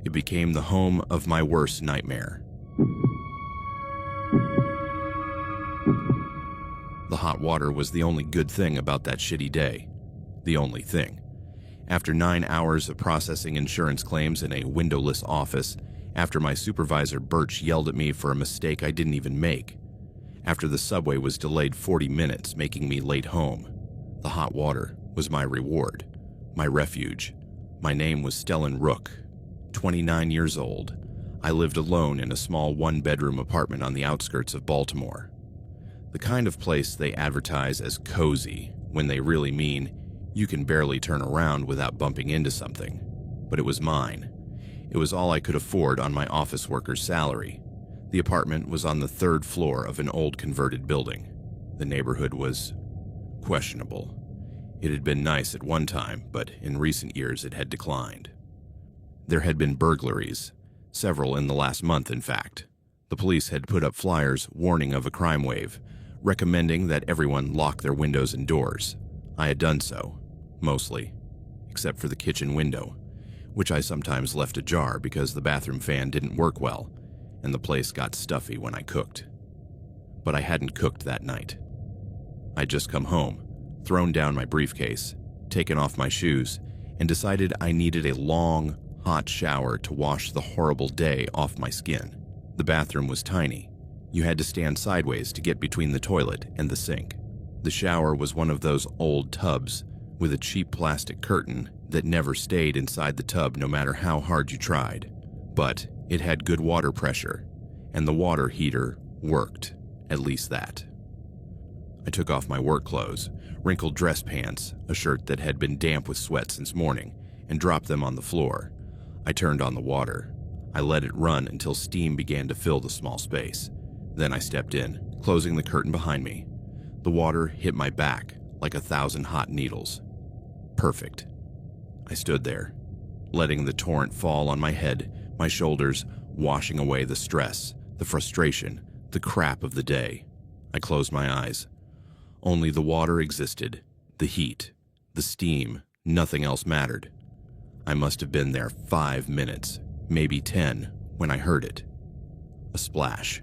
It became the home of my worst nightmare. The hot water was the only good thing about that shitty day. The only thing. After 9 hours of processing insurance claims in a windowless office, after my supervisor Birch yelled at me for a mistake I didn't even make, after the subway was delayed 40 minutes, making me late home, the hot water was my reward, my refuge. My name was Stellan Rook, 29 years old. I lived alone in a small one-bedroom apartment on the outskirts of Baltimore. The kind of place they advertise as cozy when they really mean you can barely turn around without bumping into something. But it was mine. It was all I could afford on my office worker's salary. The apartment was on the 3rd floor of an old converted building. The neighborhood was questionable. It had been nice at one time, but in recent years it had declined. There had been burglaries, several in the last month, in fact. The police had put up flyers warning of a crime wave, recommending that everyone lock their windows and doors. I had done so, mostly, except for the kitchen window, which I sometimes left ajar because the bathroom fan didn't work well, and the place got stuffy when I cooked. But I hadn't cooked that night. I'd just come home, thrown down my briefcase, taken off my shoes, and decided I needed a long, hot shower to wash the horrible day off my skin. The bathroom was tiny. You had to stand sideways to get between the toilet and the sink. The shower was one of those old tubs with a cheap plastic curtain that never stayed inside the tub no matter how hard you tried. But it had good water pressure, and the water heater worked, at least that. I took off my work clothes, wrinkled dress pants, a shirt that had been damp with sweat since morning, and dropped them on the floor. I turned on the water. I let it run until steam began to fill the small space. Then I stepped in, closing the curtain behind me. The water hit my back like 1,000 hot needles. Perfect. I stood there, letting the torrent fall on my head, my shoulders washing away the stress, the frustration, the crap of the day. I closed my eyes. Only the water existed, the heat, the steam, nothing else mattered. I must have been there 5 minutes, maybe 10, when I heard it. A splash.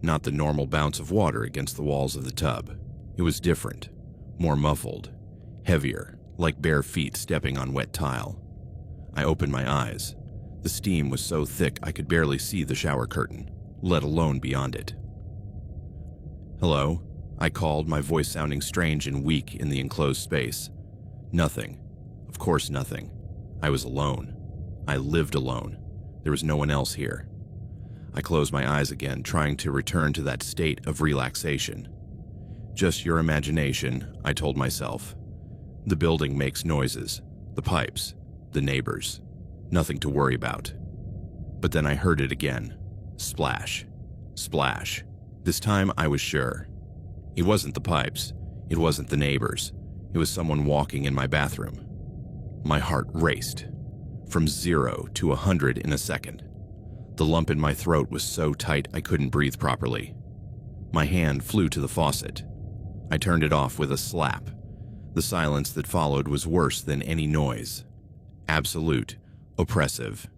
Not the normal bounce of water against the walls of the tub. It was different, more muffled, heavier, like bare feet stepping on wet tile. I opened my eyes. The steam was so thick I could barely see the shower curtain, let alone beyond it. "Hello?" I called, my voice sounding strange and weak in the enclosed space. Nothing. Of course nothing. I was alone. I lived alone. There was no one else here. I closed my eyes again, trying to return to that state of relaxation. Just your imagination, I told myself. The building makes noises, the pipes, the neighbors. Nothing to worry about. But then I heard it again. Splash. Splash. This time I was sure. It wasn't the pipes. It wasn't the neighbors. It was someone walking in my bathroom. My heart raced. From 0 to 100 in a second. The lump in my throat was so tight I couldn't breathe properly. My hand flew to the faucet. I turned it off with a slap. The silence that followed was worse than any noise. Absolute, oppressive.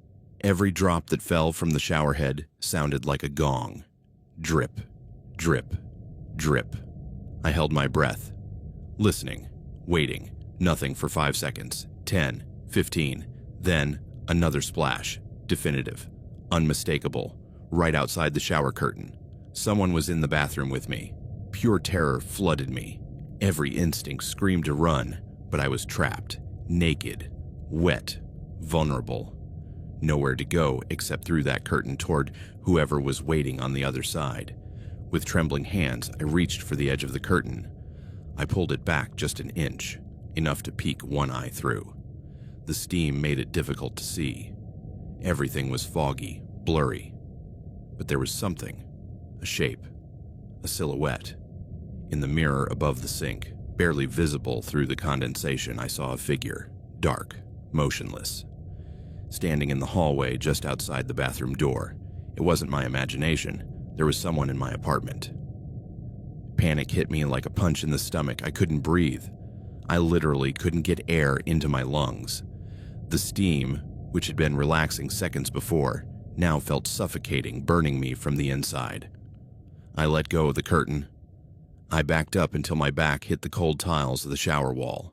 Every drop that fell from the shower head sounded like a gong. Drip, drip, drip. I held my breath, listening, waiting, nothing for 5 seconds, 10, 15, then another splash, definitive, unmistakable, right outside the shower curtain. Someone was in the bathroom with me. Pure terror flooded me. Every instinct screamed to run, but I was trapped, naked, wet, vulnerable. Nowhere to go except through that curtain toward whoever was waiting on the other side. With trembling hands, I reached for the edge of the curtain. I pulled it back just an inch, enough to peek one eye through. The steam made it difficult to see. Everything was foggy, blurry. But there was something, a shape, a silhouette. In the mirror above the sink, barely visible through the condensation, I saw a figure, dark, motionless. Standing in the hallway just outside the bathroom door. It wasn't my imagination. There was someone in my apartment. Panic hit me like a punch in the stomach. I couldn't breathe. I literally couldn't get air into my lungs. The steam, which had been relaxing seconds before, now felt suffocating, burning me from the inside. I let go of the curtain. I backed up until my back hit the cold tiles of the shower wall.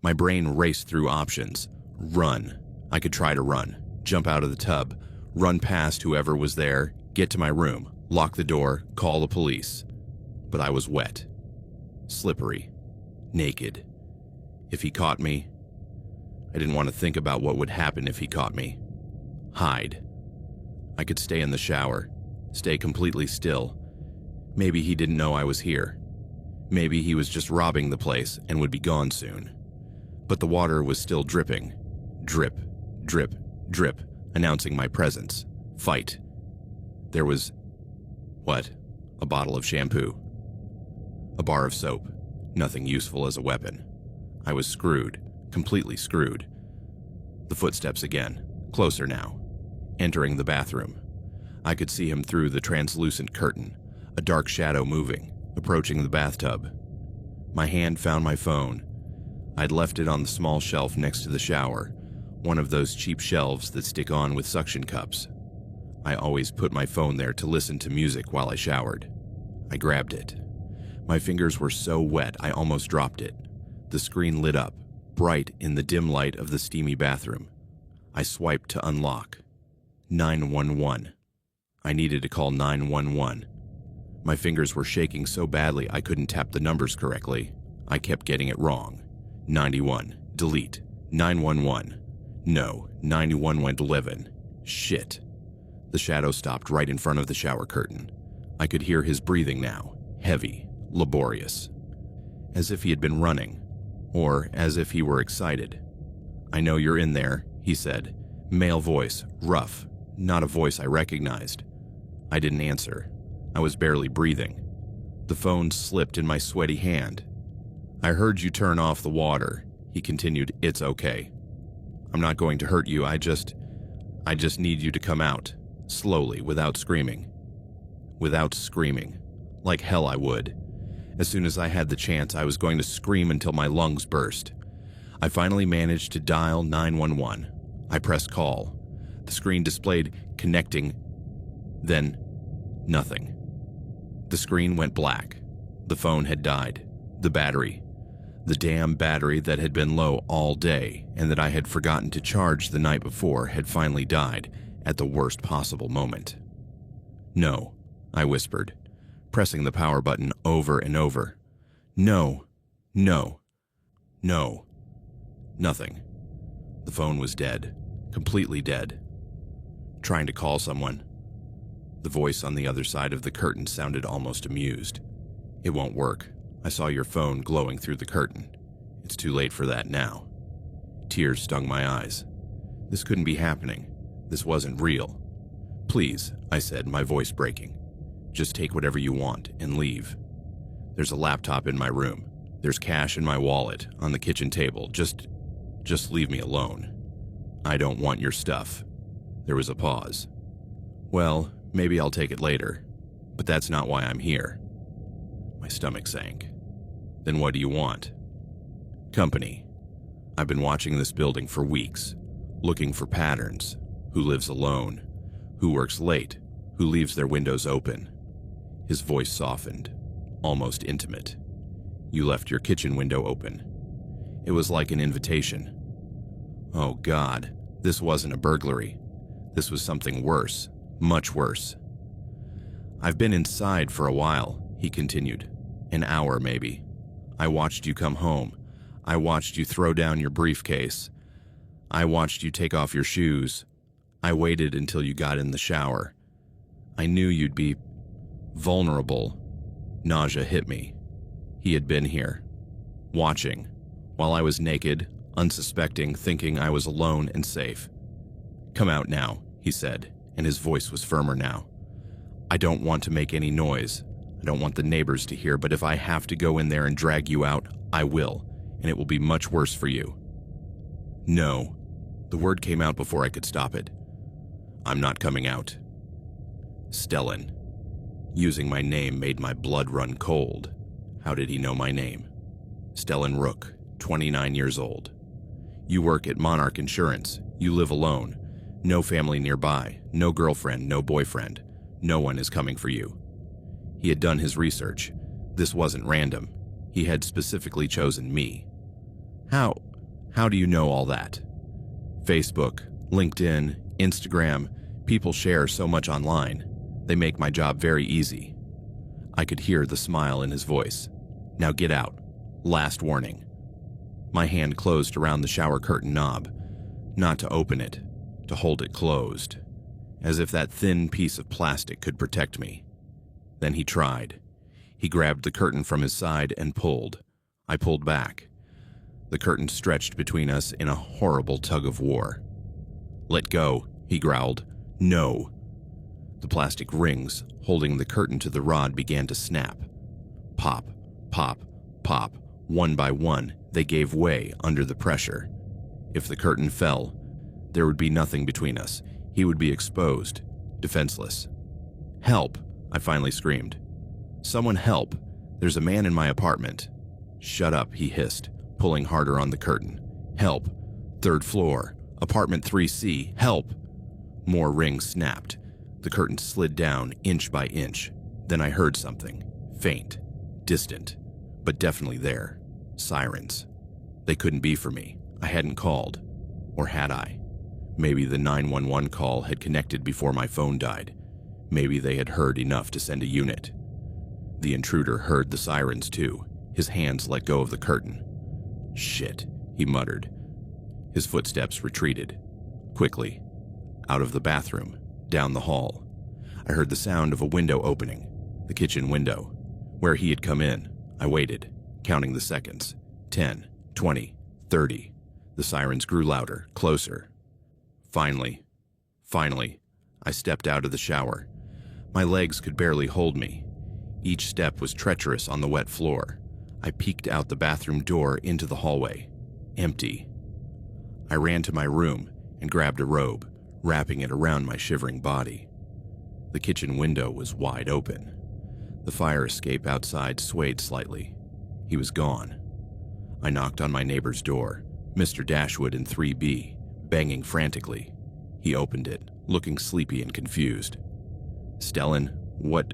My brain raced through options. Run. I could try to run, jump out of the tub, run past whoever was there, get to my room, lock the door, call the police. But I was wet, slippery, naked. If he caught me, I didn't want to think about what would happen if he caught me. Hide. I could stay in the shower, stay completely still. Maybe he didn't know I was here. Maybe he was just robbing the place and would be gone soon. But the water was still dripping. Drip, drip, drip, announcing my presence. Fight. There was... what? A bottle of shampoo. A bar of soap. Nothing useful as a weapon. I was screwed. Completely screwed. The footsteps again. Closer now. Entering the bathroom. I could see him through the translucent curtain. A dark shadow moving, approaching the bathtub. My hand found my phone. I'd left it on the small shelf next to the shower, one of those cheap shelves that stick on with suction cups. I always put my phone there to listen to music while I showered. I grabbed it. My fingers were so wet I almost dropped it. The screen lit up, bright in the dim light of the steamy bathroom. I swiped to unlock. 911. I needed to call 911. My fingers were shaking so badly I couldn't tap the numbers correctly. I kept getting it wrong. 91. Delete. 911. No, 9111. Shit. The shadow stopped right in front of the shower curtain. I could hear his breathing now, heavy, laborious. As if he had been running, or as if he were excited. "I know you're in there," he said. Male voice, rough, not a voice I recognized. I didn't answer. I was barely breathing. The phone slipped in my sweaty hand. "I heard you turn off the water," he continued. "It's okay." I'm not going to hurt you. I just need you to come out. Slowly, without screaming. Without screaming. Like hell I would. As soon as I had the chance, I was going to scream until my lungs burst. I finally managed to dial 911. I pressed call. The screen displayed connecting, then nothing. The screen went black. The phone had died. The battery. The damn battery that had been low all day and that I had forgotten to charge the night before had finally died at the worst possible moment. No, I whispered, pressing the power button over and over. No, no, no. Nothing. The phone was dead. Completely dead. Trying to call someone. The voice on the other side of the curtain sounded almost amused. It won't work. I saw your phone glowing through the curtain. It's too late for that now. Tears stung my eyes. This couldn't be happening. This wasn't real. Please, I said, my voice breaking. Just take whatever you want and leave. There's a laptop in my room. There's cash in my wallet on the kitchen table. Just leave me alone. I don't want your stuff. There was a pause. Well, maybe I'll take it later, but that's not why I'm here. My stomach sank. Then what do you want? Company. I've been watching this building for weeks, looking for patterns. Who lives alone? Who works late? Who leaves their windows open? His voice softened, almost intimate. You left your kitchen window open. It was like an invitation. Oh God, this wasn't a burglary. This was something worse, much worse. I've been inside for a while, he continued. An hour maybe. I watched you come home. I watched you throw down your briefcase. I watched you take off your shoes. I waited until you got in the shower. I knew you'd be vulnerable. Nausea hit me. He had been here, watching, while I was naked, unsuspecting, thinking I was alone and safe. Come out now, he said, and his voice was firmer now. I don't want to make any noise. I don't want the neighbors to hear, but if I have to go in there and drag you out, I will, and it will be much worse for you. No. The word came out before I could stop it. I'm not coming out. Stellan. Using my name made my blood run cold. How did he know my name? Stellan Rook, 29 years old. You work at Monarch Insurance. You live alone. No family nearby. No girlfriend, no boyfriend. No one is coming for you. He had done his research. This wasn't random. He had specifically chosen me. How do you know all that? Facebook, LinkedIn, Instagram. People share so much online. They make my job very easy. I could hear the smile in his voice. Now get out. Last warning. My hand closed around the shower curtain knob, not to open it, to hold it closed, as if that thin piece of plastic could protect me. Then he tried. He grabbed the curtain from his side and pulled. I pulled back. The curtain stretched between us in a horrible tug of war. Let go, he growled. No. The plastic rings holding the curtain to the rod began to snap. Pop, pop, pop. One by one, they gave way under the pressure. If the curtain fell, there would be nothing between us. He would be exposed, defenseless. Help, I finally screamed. Someone help. There's a man in my apartment. Shut up, he hissed, pulling harder on the curtain. Help. 3rd floor. Apartment 3C. Help. More rings snapped. The curtain slid down inch by inch. Then I heard something. Faint. Distant. But definitely there. Sirens. They couldn't be for me. I hadn't called. Or had I? Maybe the 911 call had connected before my phone died. Maybe they had heard enough to send a unit. The intruder heard the sirens too. His hands let go of the curtain. Shit, he muttered. His footsteps retreated. Quickly. Out of the bathroom. Down the hall. I heard the sound of a window opening. The kitchen window. Where he had come in. I waited, counting the seconds. 10, 20, 30. The sirens grew louder, closer. Finally, I stepped out of the shower. My legs could barely hold me. Each step was treacherous on the wet floor. I peeked out the bathroom door into the hallway. Empty. I ran to my room and grabbed a robe, wrapping it around my shivering body. The kitchen window was wide open. The fire escape outside swayed slightly. He was gone. I knocked on my neighbor's door, Mr. Dashwood in 3B, banging frantically. He opened it, looking sleepy and confused. "Stellan, what?"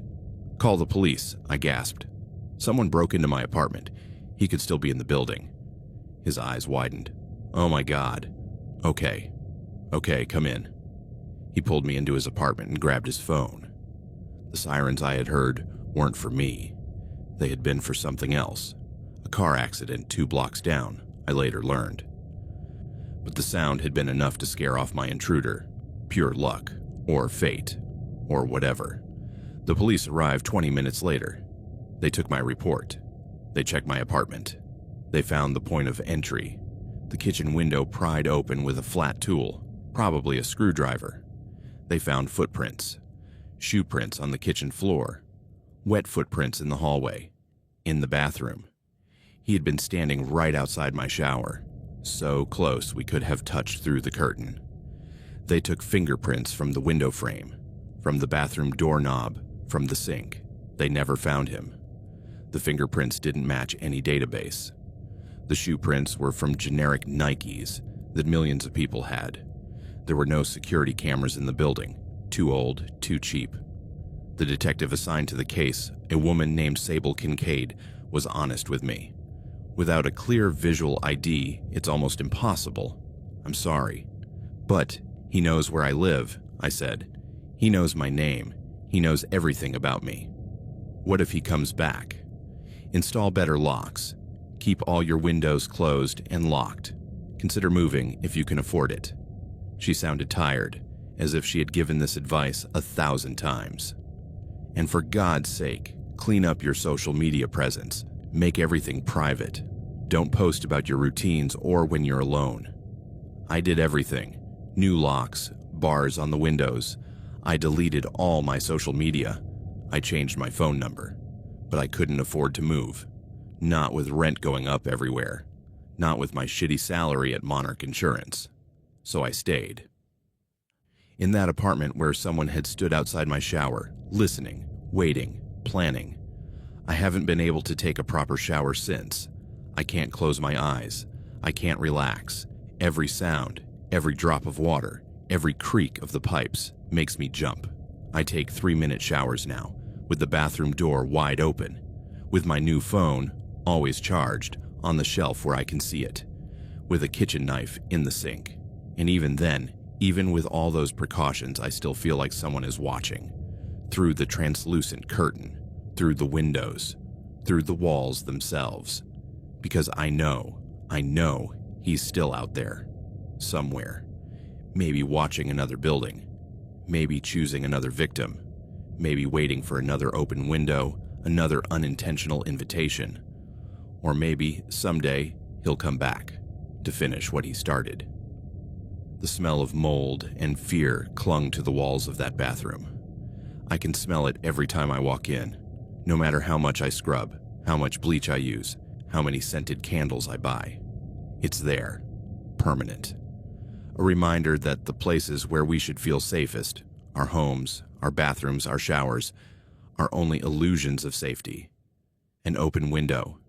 "Call the police," I gasped. "Someone broke into my apartment. He could still be in the building." His eyes widened. "Oh my God. Okay, come in." He pulled me into his apartment and grabbed his phone. The sirens I had heard weren't for me. They had been for something else. A car accident 2 blocks down, I later learned. But the sound had been enough to scare off my intruder. Pure luck, or fate, or whatever. The police arrived 20 minutes later. They took my report. They checked my apartment. They found the point of entry. The kitchen window pried open with a flat tool, probably a screwdriver. They found footprints. Shoe prints on the kitchen floor. Wet footprints in the hallway. In the bathroom. He had been standing right outside my shower. So close we could have touched through the curtain. They took fingerprints from the window frame, from the bathroom doorknob, from the sink. They never found him. The fingerprints didn't match any database. The shoe prints were from generic Nikes that millions of people had. There were no security cameras in the building. Too old, too cheap. The detective assigned to the case, a woman named Sable Kincaid, was honest with me. Without a clear visual ID, it's almost impossible. "I'm sorry. But he knows where I live," I said. "He knows my name. He knows everything about me. What if he comes back? Install better locks. Keep all your windows closed and locked. Consider moving if you can afford it." She sounded tired, as if she had given this advice 1,000 times. "And for God's sake, clean up your social media presence. Make everything private. Don't post about your routines or when you're alone." I did everything. New locks, bars on the windows. I deleted all my social media. I changed my phone number. But I couldn't afford to move. Not with rent going up everywhere. Not with my shitty salary at Monarch Insurance. So I stayed. In that apartment where someone had stood outside my shower, listening, waiting, planning. I haven't been able to take a proper shower since. I can't close my eyes. I can't relax. Every sound, every drop of water, every creak of the pipes makes me jump. I take 3-minute showers now, with the bathroom door wide open, with my new phone, always charged, on the shelf where I can see it, with a kitchen knife in the sink. And even then, even with all those precautions, I still feel like someone is watching. Through the translucent curtain, through the windows, through the walls themselves. Because I know he's still out there, somewhere. Maybe watching another building. Maybe choosing another victim. Maybe waiting for another open window, another unintentional invitation. Or maybe, someday, he'll come back to finish what he started. The smell of mold and fear clung to the walls of that bathroom. I can smell it every time I walk in, no matter how much I scrub, how much bleach I use, how many scented candles I buy. It's there, permanent. A reminder that the places where we should feel safest, our homes, our bathrooms, our showers, are only illusions of safety. An open window,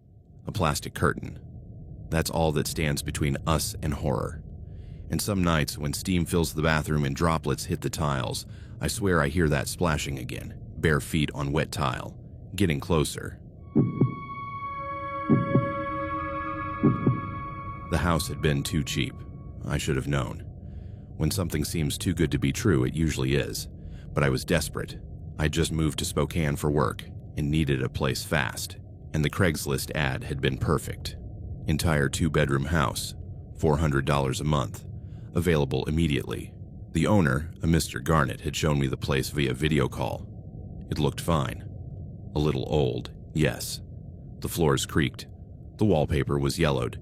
a plastic curtain. That's all that stands between us and horror. And some nights when steam fills the bathroom and droplets hit the tiles, I swear I hear that splashing again, bare feet on wet tile, getting closer. The house had been too cheap. I should have known. When something seems too good to be true, it usually is. But I was desperate. I'd just moved to Spokane for work and needed a place fast. And the Craigslist ad had been perfect. Entire 2-bedroom house, $400 a month, available immediately. The owner, a Mr. Garnett, had shown me the place via video call. It looked fine. A little old, yes. The floors creaked. The wallpaper was yellowed,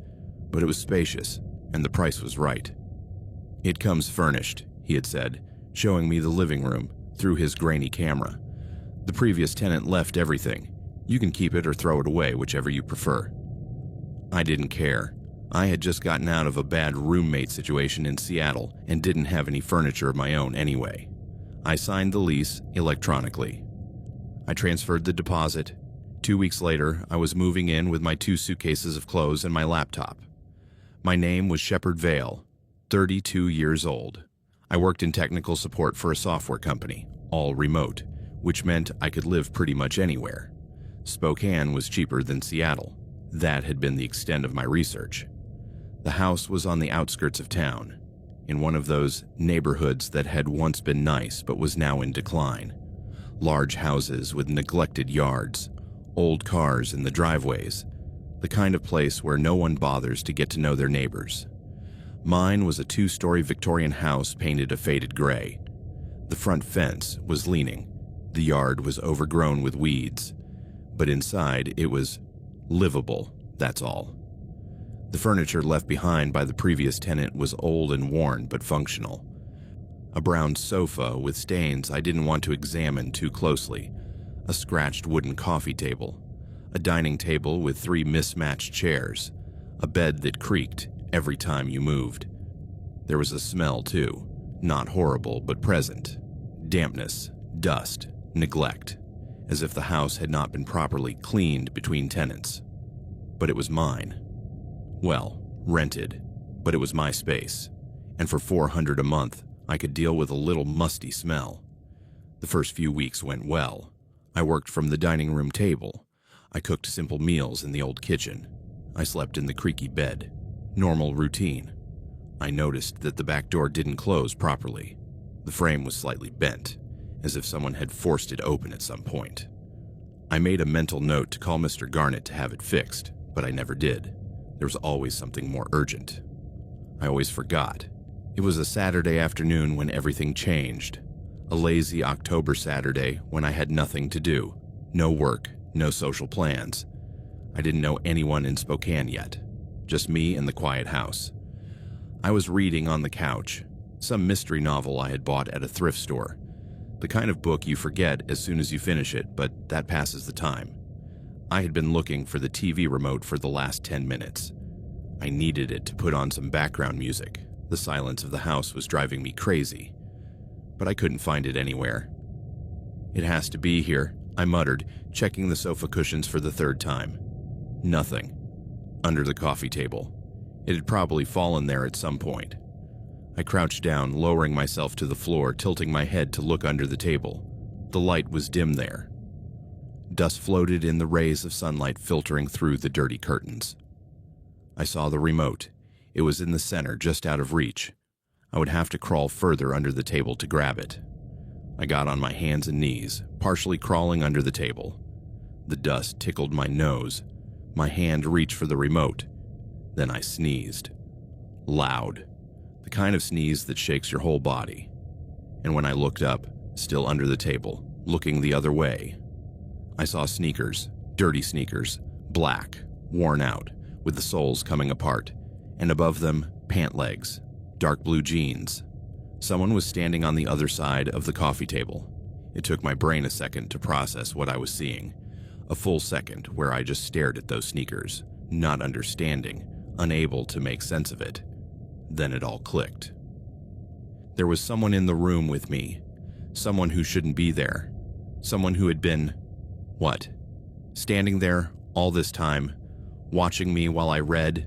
but it was spacious, and the price was right. "It comes furnished," he had said, showing me the living room through his grainy camera. "The previous tenant left everything. You can keep it or throw it away, whichever you prefer." I didn't care. I had just gotten out of a bad roommate situation in Seattle and didn't have any furniture of my own anyway. I signed the lease electronically. I transferred the deposit. 2 weeks later, I was moving in with my 2 suitcases of clothes and my laptop. My name was Shepard Vale, 32 years old. I worked in technical support for a software company, all remote, which meant I could live pretty much anywhere. Spokane was cheaper than Seattle. That had been the extent of my research. The house was on the outskirts of town, in one of those neighborhoods that had once been nice but was now in decline. Large houses with neglected yards, old cars in the driveways, the kind of place where no one bothers to get to know their neighbors. Mine was a 2-story Victorian house painted a faded gray. The front fence was leaning. The yard was overgrown with weeds. But inside, it was livable, that's all. The furniture left behind by the previous tenant was old and worn but functional. A brown sofa with stains I didn't want to examine too closely, a scratched wooden coffee table, a dining table with 3 mismatched chairs, a bed that creaked every time you moved. There was a smell too, not horrible but present. Dampness, dust, neglect, as if the house had not been properly cleaned between tenants. But it was mine. Well, rented, but it was my space, and for $400 a month, I could deal with a little musty smell. The first few weeks went well. I worked from the dining room table. I cooked simple meals in the old kitchen. I slept in the creaky bed. Normal routine. I noticed that the back door didn't close properly. The frame was slightly bent, as if someone had forced it open at some point. I made a mental note to call Mr. Garnett to have it fixed, but I never did. There was always something more urgent. I always forgot. It was a Saturday afternoon when everything changed. A lazy October Saturday when I had nothing to do. No work, no social plans. I didn't know anyone in Spokane yet. Just me and the quiet house. I was reading on the couch, some mystery novel I had bought at a thrift store. The kind of book you forget as soon as you finish it, but that passes the time. I had been looking for the TV remote for the last 10 minutes. I needed it to put on some background music. The silence of the house was driving me crazy. But I couldn't find it anywhere. "It has to be here," I muttered, checking the sofa cushions for the 3rd time. Nothing. Under the coffee table. It had probably fallen there at some point. I crouched down, lowering myself to the floor, tilting my head to look under the table. The light was dim there. Dust floated in the rays of sunlight filtering through the dirty curtains. I saw the remote. It was in the center, just out of reach. I would have to crawl further under the table to grab it. I got on my hands and knees, partially crawling under the table. The dust tickled my nose. My hand reached for the remote. Then I sneezed. Loud. The kind of sneeze that shakes your whole body. And when I looked up, still under the table, looking the other way, I saw sneakers, dirty sneakers, black, worn out, with the soles coming apart, and above them, pant legs, dark blue jeans. Someone was standing on the other side of the coffee table. It took my brain a second to process what I was seeing. A full second where I just stared at those sneakers, not understanding, unable to make sense of it. Then it all clicked. There was someone in the room with me. Someone who shouldn't be there. Someone who had been... what? Standing there all this time, watching me while I read.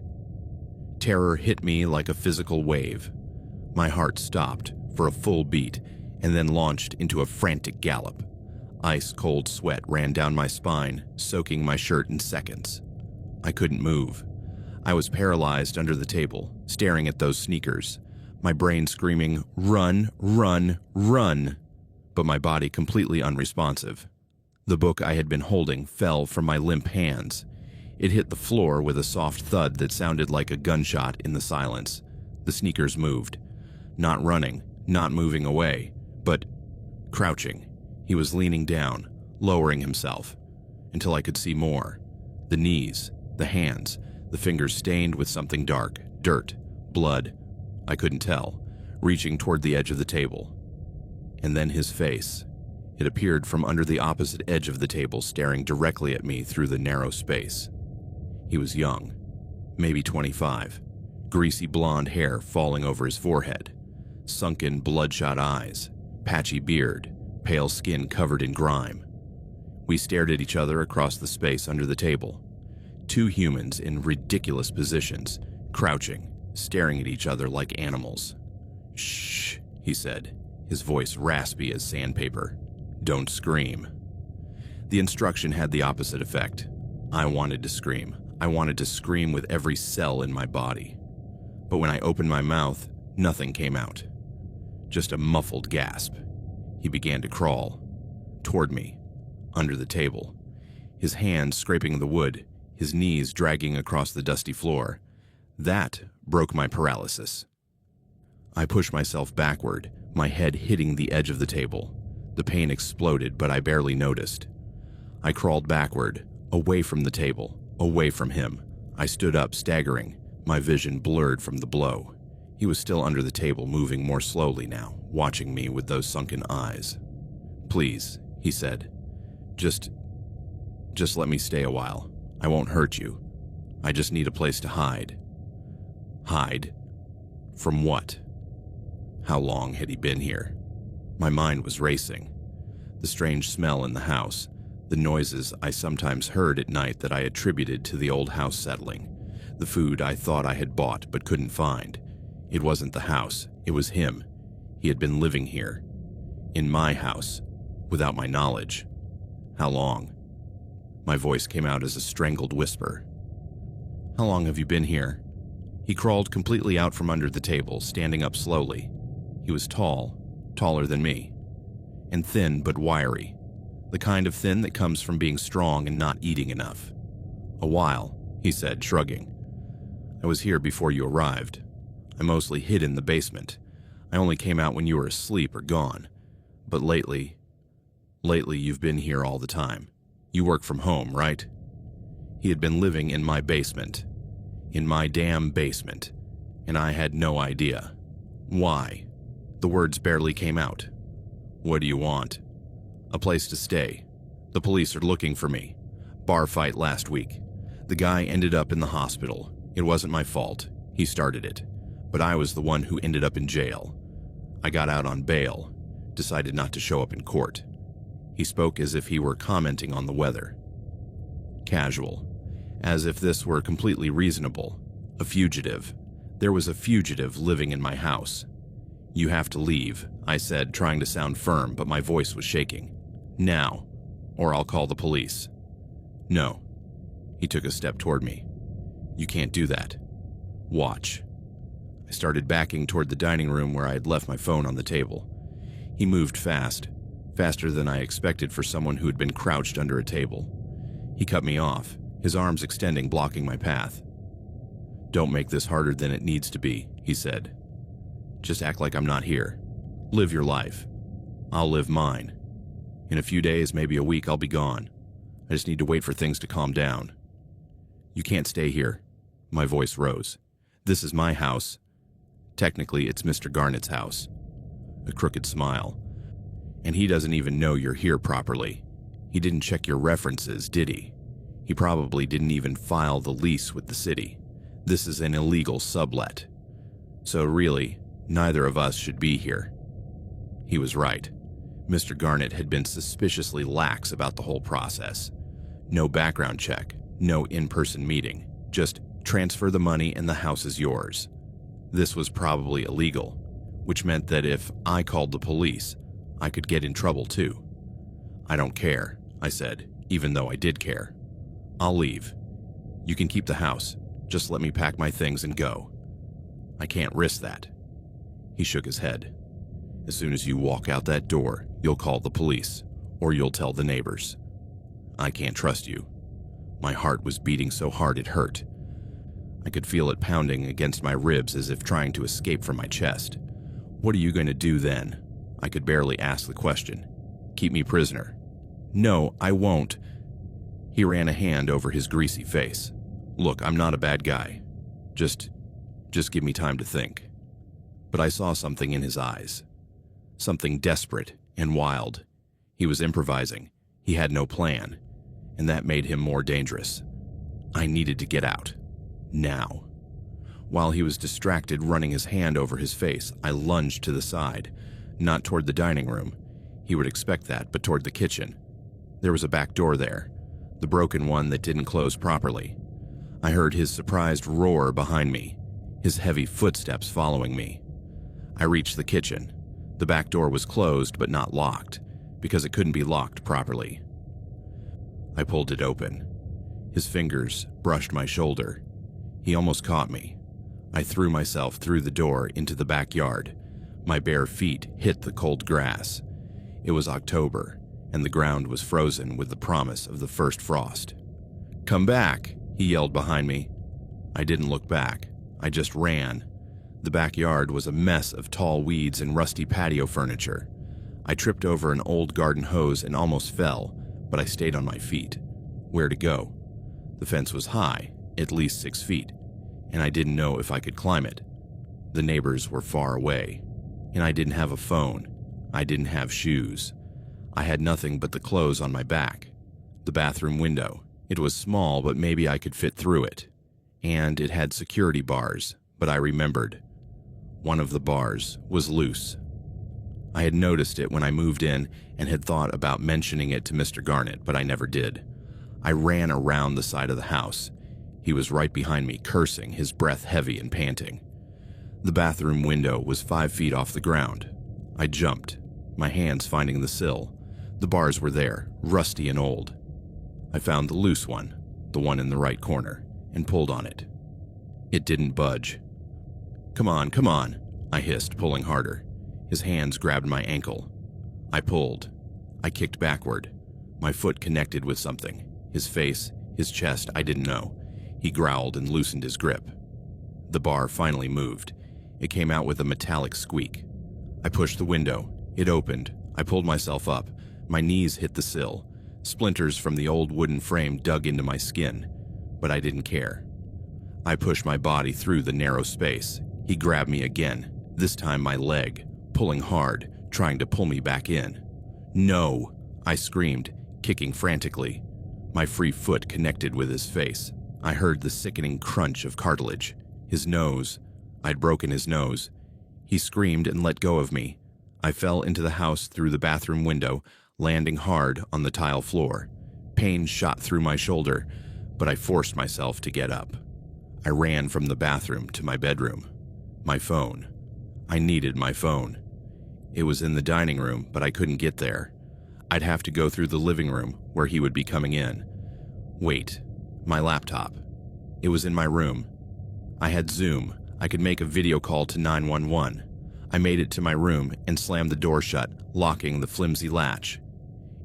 Terror hit me like a physical wave. My heart stopped for a full beat and then launched into a frantic gallop. Ice-cold sweat ran down my spine, soaking my shirt in seconds. I couldn't move. I was paralyzed under the table, staring at those sneakers, my brain screaming, "Run, run, run!" but my body completely unresponsive. The book I had been holding fell from my limp hands. It hit the floor with a soft thud that sounded like a gunshot in the silence. The sneakers moved. Not running, not moving away, but crouching. He was leaning down, lowering himself, until I could see more. The knees, the hands, the fingers stained with something dark, dirt, blood. I couldn't tell, reaching toward the edge of the table. And then his face. It appeared from under the opposite edge of the table, staring directly at me through the narrow space. He was young. maybe 25, greasy blonde hair falling over his forehead, sunken, bloodshot eyes, patchy beard, pale skin covered in grime. We stared at each other across the space under the table. Two humans in ridiculous positions, crouching, staring at each other like animals. "Shh," he said, his voice raspy as sandpaper. "Don't scream." The instruction had the opposite effect. I wanted to scream. I wanted to scream with every cell in my body. But when I opened my mouth, nothing came out. Just a muffled gasp. He began to crawl. Toward me. Under the table. His hands scraping the wood, his knees dragging across the dusty floor. That broke my paralysis. I pushed myself backward, my head hitting the edge of the table. The pain exploded, but I barely noticed. I crawled backward, away from the table, away from him. I stood up, staggering, my vision blurred from the blow. He was still under the table, moving more slowly now, watching me with those sunken eyes. "Please," he said. Just let me stay a while. I won't hurt you. I just need a place to hide." Hide? From what? How long had he been here? My mind was racing. The strange smell in the house, the noises I sometimes heard at night that I attributed to the old house settling, the food I thought I had bought but couldn't find. It wasn't the house, it was him. He had been living here. In my house, without my knowledge. How long? My voice came out as a strangled whisper. "How long have you been here?" He crawled completely out from under the table, standing up slowly. He was tall, taller than me, and thin but wiry, the kind of thin that comes from being strong and not eating enough. "A while," he said, shrugging. "I was here before you arrived. I mostly hid in the basement. I only came out when you were asleep or gone. But lately you've been here all the time. You work from home, right?" He had been living in my basement. In my damn basement. And I had no idea. Why? The words barely came out. "What do you want?" "A place to stay. The police are looking for me. Bar fight last week. The guy ended up in the hospital. It wasn't my fault. He started it. But I was the one who ended up in jail. I got out on bail. Decided not to show up in court." He spoke as if he were commenting on the weather. Casual. As if this were completely reasonable. A fugitive. There was a fugitive living in my house. "You have to leave," I said, trying to sound firm, but my voice was shaking. "Now, or I'll call the police." "No." He took a step toward me. "You can't do that. Watch." I started backing toward the dining room where I had left my phone on the table. He moved fast, faster than I expected for someone who had been crouched under a table. He cut me off, his arms extending, blocking my path. "Don't make this harder than it needs to be," he said. "Just act like I'm not here. Live your life. I'll live mine. In a few days, maybe a week, I'll be gone. I just need to wait for things to calm down." "You can't stay here." My voice rose. "This is my house. Technically, it's Mr. Garnett's house." A crooked smile. "And he doesn't even know you're here properly. He didn't check your references, did he? He probably didn't even file the lease with the city. This is an illegal sublet. So really, neither of us should be here." He was right. Mr. Garnett had been suspiciously lax about the whole process. No background check, no in-person meeting, just transfer the money and the house is yours. This was probably illegal, which meant that if I called the police, I could get in trouble too. "I don't care," I said, even though I did care. "I'll leave. You can keep the house. Just let me pack my things and go." "I can't risk that." He shook his head. "As soon as you walk out that door, you'll call the police, or you'll tell the neighbors. I can't trust you." My heart was beating so hard it hurt. I could feel it pounding against my ribs as if trying to escape from my chest. "What are you going to do then?" I could barely ask the question. "Keep me prisoner?" "No, I won't." He ran a hand over his greasy face. "Look, I'm not a bad guy. Just give me time to think." But I saw something in his eyes. Something desperate and wild. He was improvising. He had no plan. And that made him more dangerous. I needed to get out. Now. While he was distracted running his hand over his face, I lunged to the side, not toward the dining room. He would expect that, but toward the kitchen. There was a back door there, the broken one that didn't close properly. I heard his surprised roar behind me, his heavy footsteps following me. I reached the kitchen. The back door was closed but not locked, because it couldn't be locked properly. I pulled it open. His fingers brushed my shoulder. He almost caught me. I threw myself through the door into the backyard. My bare feet hit the cold grass. It was October, and the ground was frozen with the promise of the first frost. "Come back," he yelled behind me. I didn't look back. I just ran. The backyard was a mess of tall weeds and rusty patio furniture. I tripped over an old garden hose and almost fell, but I stayed on my feet. Where to go? The fence was high, at least 6 feet, and I didn't know if I could climb it. The neighbors were far away, and I didn't have a phone. I didn't have shoes. I had nothing but the clothes on my back. The bathroom window. It was small, but maybe I could fit through it. And it had security bars, but I remembered. One of the bars was loose. I had noticed it when I moved in and had thought about mentioning it to Mr. Garnett, but I never did. I ran around the side of the house. He was right behind me, cursing, his breath heavy and panting. The bathroom window was 5 feet off the ground. I jumped, my hands finding the sill. The bars were there, rusty and old. I found the loose one, the one in the right corner, and pulled on it. It didn't budge. Come on, I hissed, pulling harder. His hands grabbed my ankle. I pulled. I kicked backward. My foot connected with something. His face, his chest, I didn't know. He growled and loosened his grip. The bar finally moved. It came out with a metallic squeak. I pushed the window. It opened. I pulled myself up. My knees hit the sill. Splinters from the old wooden frame dug into my skin, but I didn't care. I pushed my body through the narrow space. He grabbed me again, this time my leg, pulling hard, trying to pull me back in. "No!" I screamed, kicking frantically. My free foot connected with his face. I heard the sickening crunch of cartilage. His nose. I'd broken his nose. He screamed and let go of me. I fell into the house through the bathroom window, landing hard on the tile floor. Pain shot through my shoulder, but I forced myself to get up. I ran from the bathroom to my bedroom. My phone. I needed my phone. It was in the dining room, but I couldn't get there. I'd have to go through the living room, where he would be coming in. Wait, my laptop. It was in my room. I had Zoom. I could make a video call to 911. I made it to my room and slammed the door shut, locking the flimsy latch.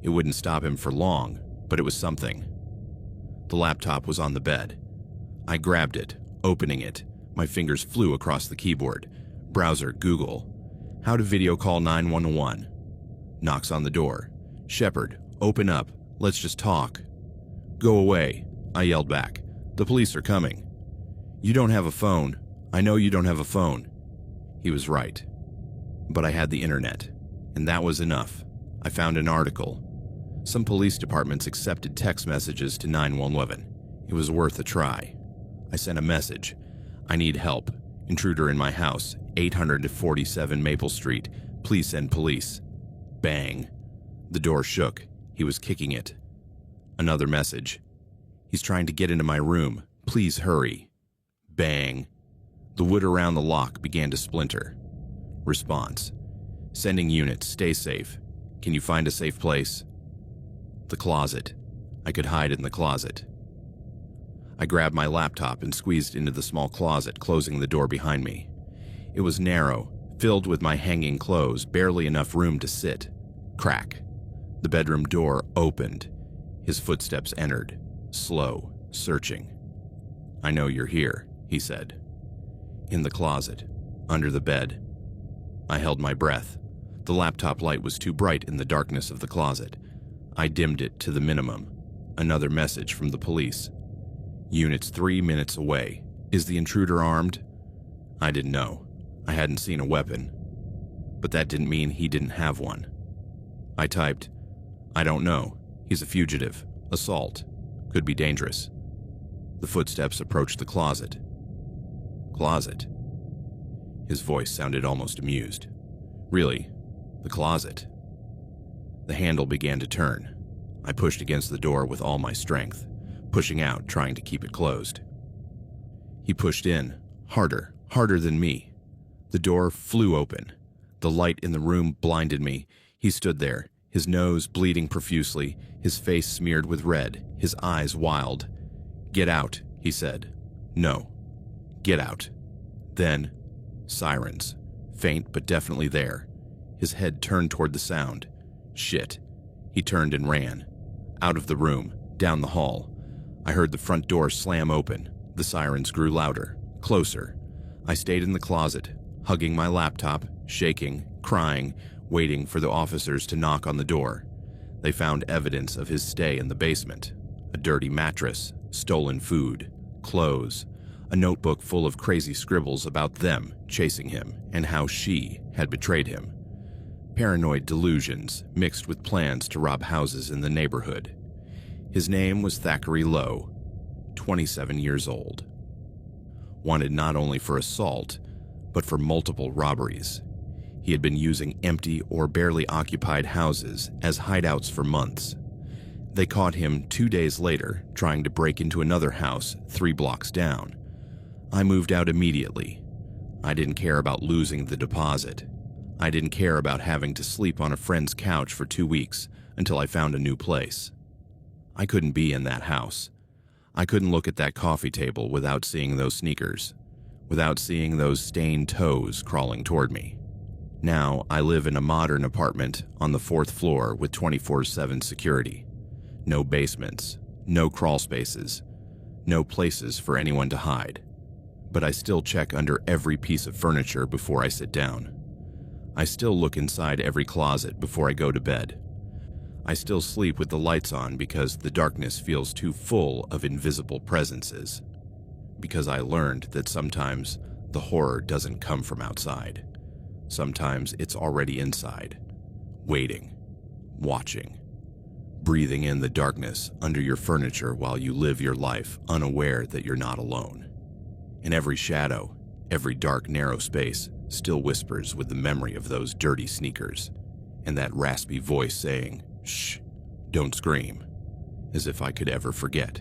It wouldn't stop him for long, but it was something. The laptop was on the bed. I grabbed it, opening it. My fingers flew across the keyboard. Browser, Google. How to video call 911. Knocks on the door. "Shepard, open up. Let's just talk." "Go away," I yelled back. "The police are coming." "You don't have a phone. I know you don't have a phone." He was right. But I had the internet, and that was enough. I found an article. Some police departments accepted text messages to 911. It was worth a try. I sent a message. "I need help. Intruder in my house, 847 Maple Street. Please send police." Bang. The door shook. He was kicking it. Another message. "He's trying to get into my room. Please hurry." Bang. The wood around the lock began to splinter. Response. "Sending units. Stay safe. Can you find a safe place?" The closet. I could hide in the closet. I grabbed my laptop and squeezed into the small closet, closing the door behind me. It was narrow, filled with my hanging clothes, barely enough room to sit. Crack. The bedroom door opened. His footsteps entered, slow, searching. "I know you're here," he said. In the closet, under the bed. I held my breath. The laptop light was too bright in the darkness of the closet. I dimmed it to the minimum. Another message from the police. "Units 3 minutes away. Is the intruder armed?" I didn't know. I hadn't seen a weapon. But that didn't mean he didn't have one. I typed, "I don't know. He's a fugitive. Assault. Could be dangerous." The footsteps approached the closet. Closet? His voice sounded almost amused. Really? The closet? The handle began to turn. I pushed against the door with all my strength, pushing out, trying to keep it closed. He pushed in, harder than me. The door flew open. The light in the room blinded me. He stood there, his nose bleeding profusely, his face smeared with red, his eyes wild. "Get out," he said. "No. Get out." Then, sirens. Faint but definitely there. His head turned toward the sound. Shit. He turned and ran. Out of the room, down the hall. I heard the front door slam open. The sirens grew louder, closer. I stayed in the closet, hugging my laptop, shaking, crying, waiting for the officers to knock on the door. They found evidence of his stay in the basement. A dirty mattress, stolen food, clothes, a notebook full of crazy scribbles about them chasing him and how she had betrayed him. Paranoid delusions mixed with plans to rob houses in the neighborhood. His name was Thackeray Lowe, 27 years old. Wanted not only for assault, but for multiple robberies. He had been using empty or barely occupied houses as hideouts for months. They caught him 2 days later trying to break into another house 3 blocks down. I moved out immediately. I didn't care about losing the deposit. I didn't care about having to sleep on a friend's couch for 2 weeks until I found a new place. I couldn't be in that house. I couldn't look at that coffee table without seeing those sneakers, without seeing those stained toes crawling toward me. Now I live in a modern apartment on the 4th floor with 24/7 security. No basements, no crawl spaces, no places for anyone to hide. But I still check under every piece of furniture before I sit down. I still look inside every closet before I go to bed. I still sleep with the lights on because the darkness feels too full of invisible presences. Because I learned that sometimes the horror doesn't come from outside. Sometimes it's already inside, waiting, watching, breathing in the darkness under your furniture while you live your life unaware that you're not alone. In every shadow, every dark, narrow space still whispers with the memory of those dirty sneakers and that raspy voice saying, "Shh, don't scream," as if I could ever forget.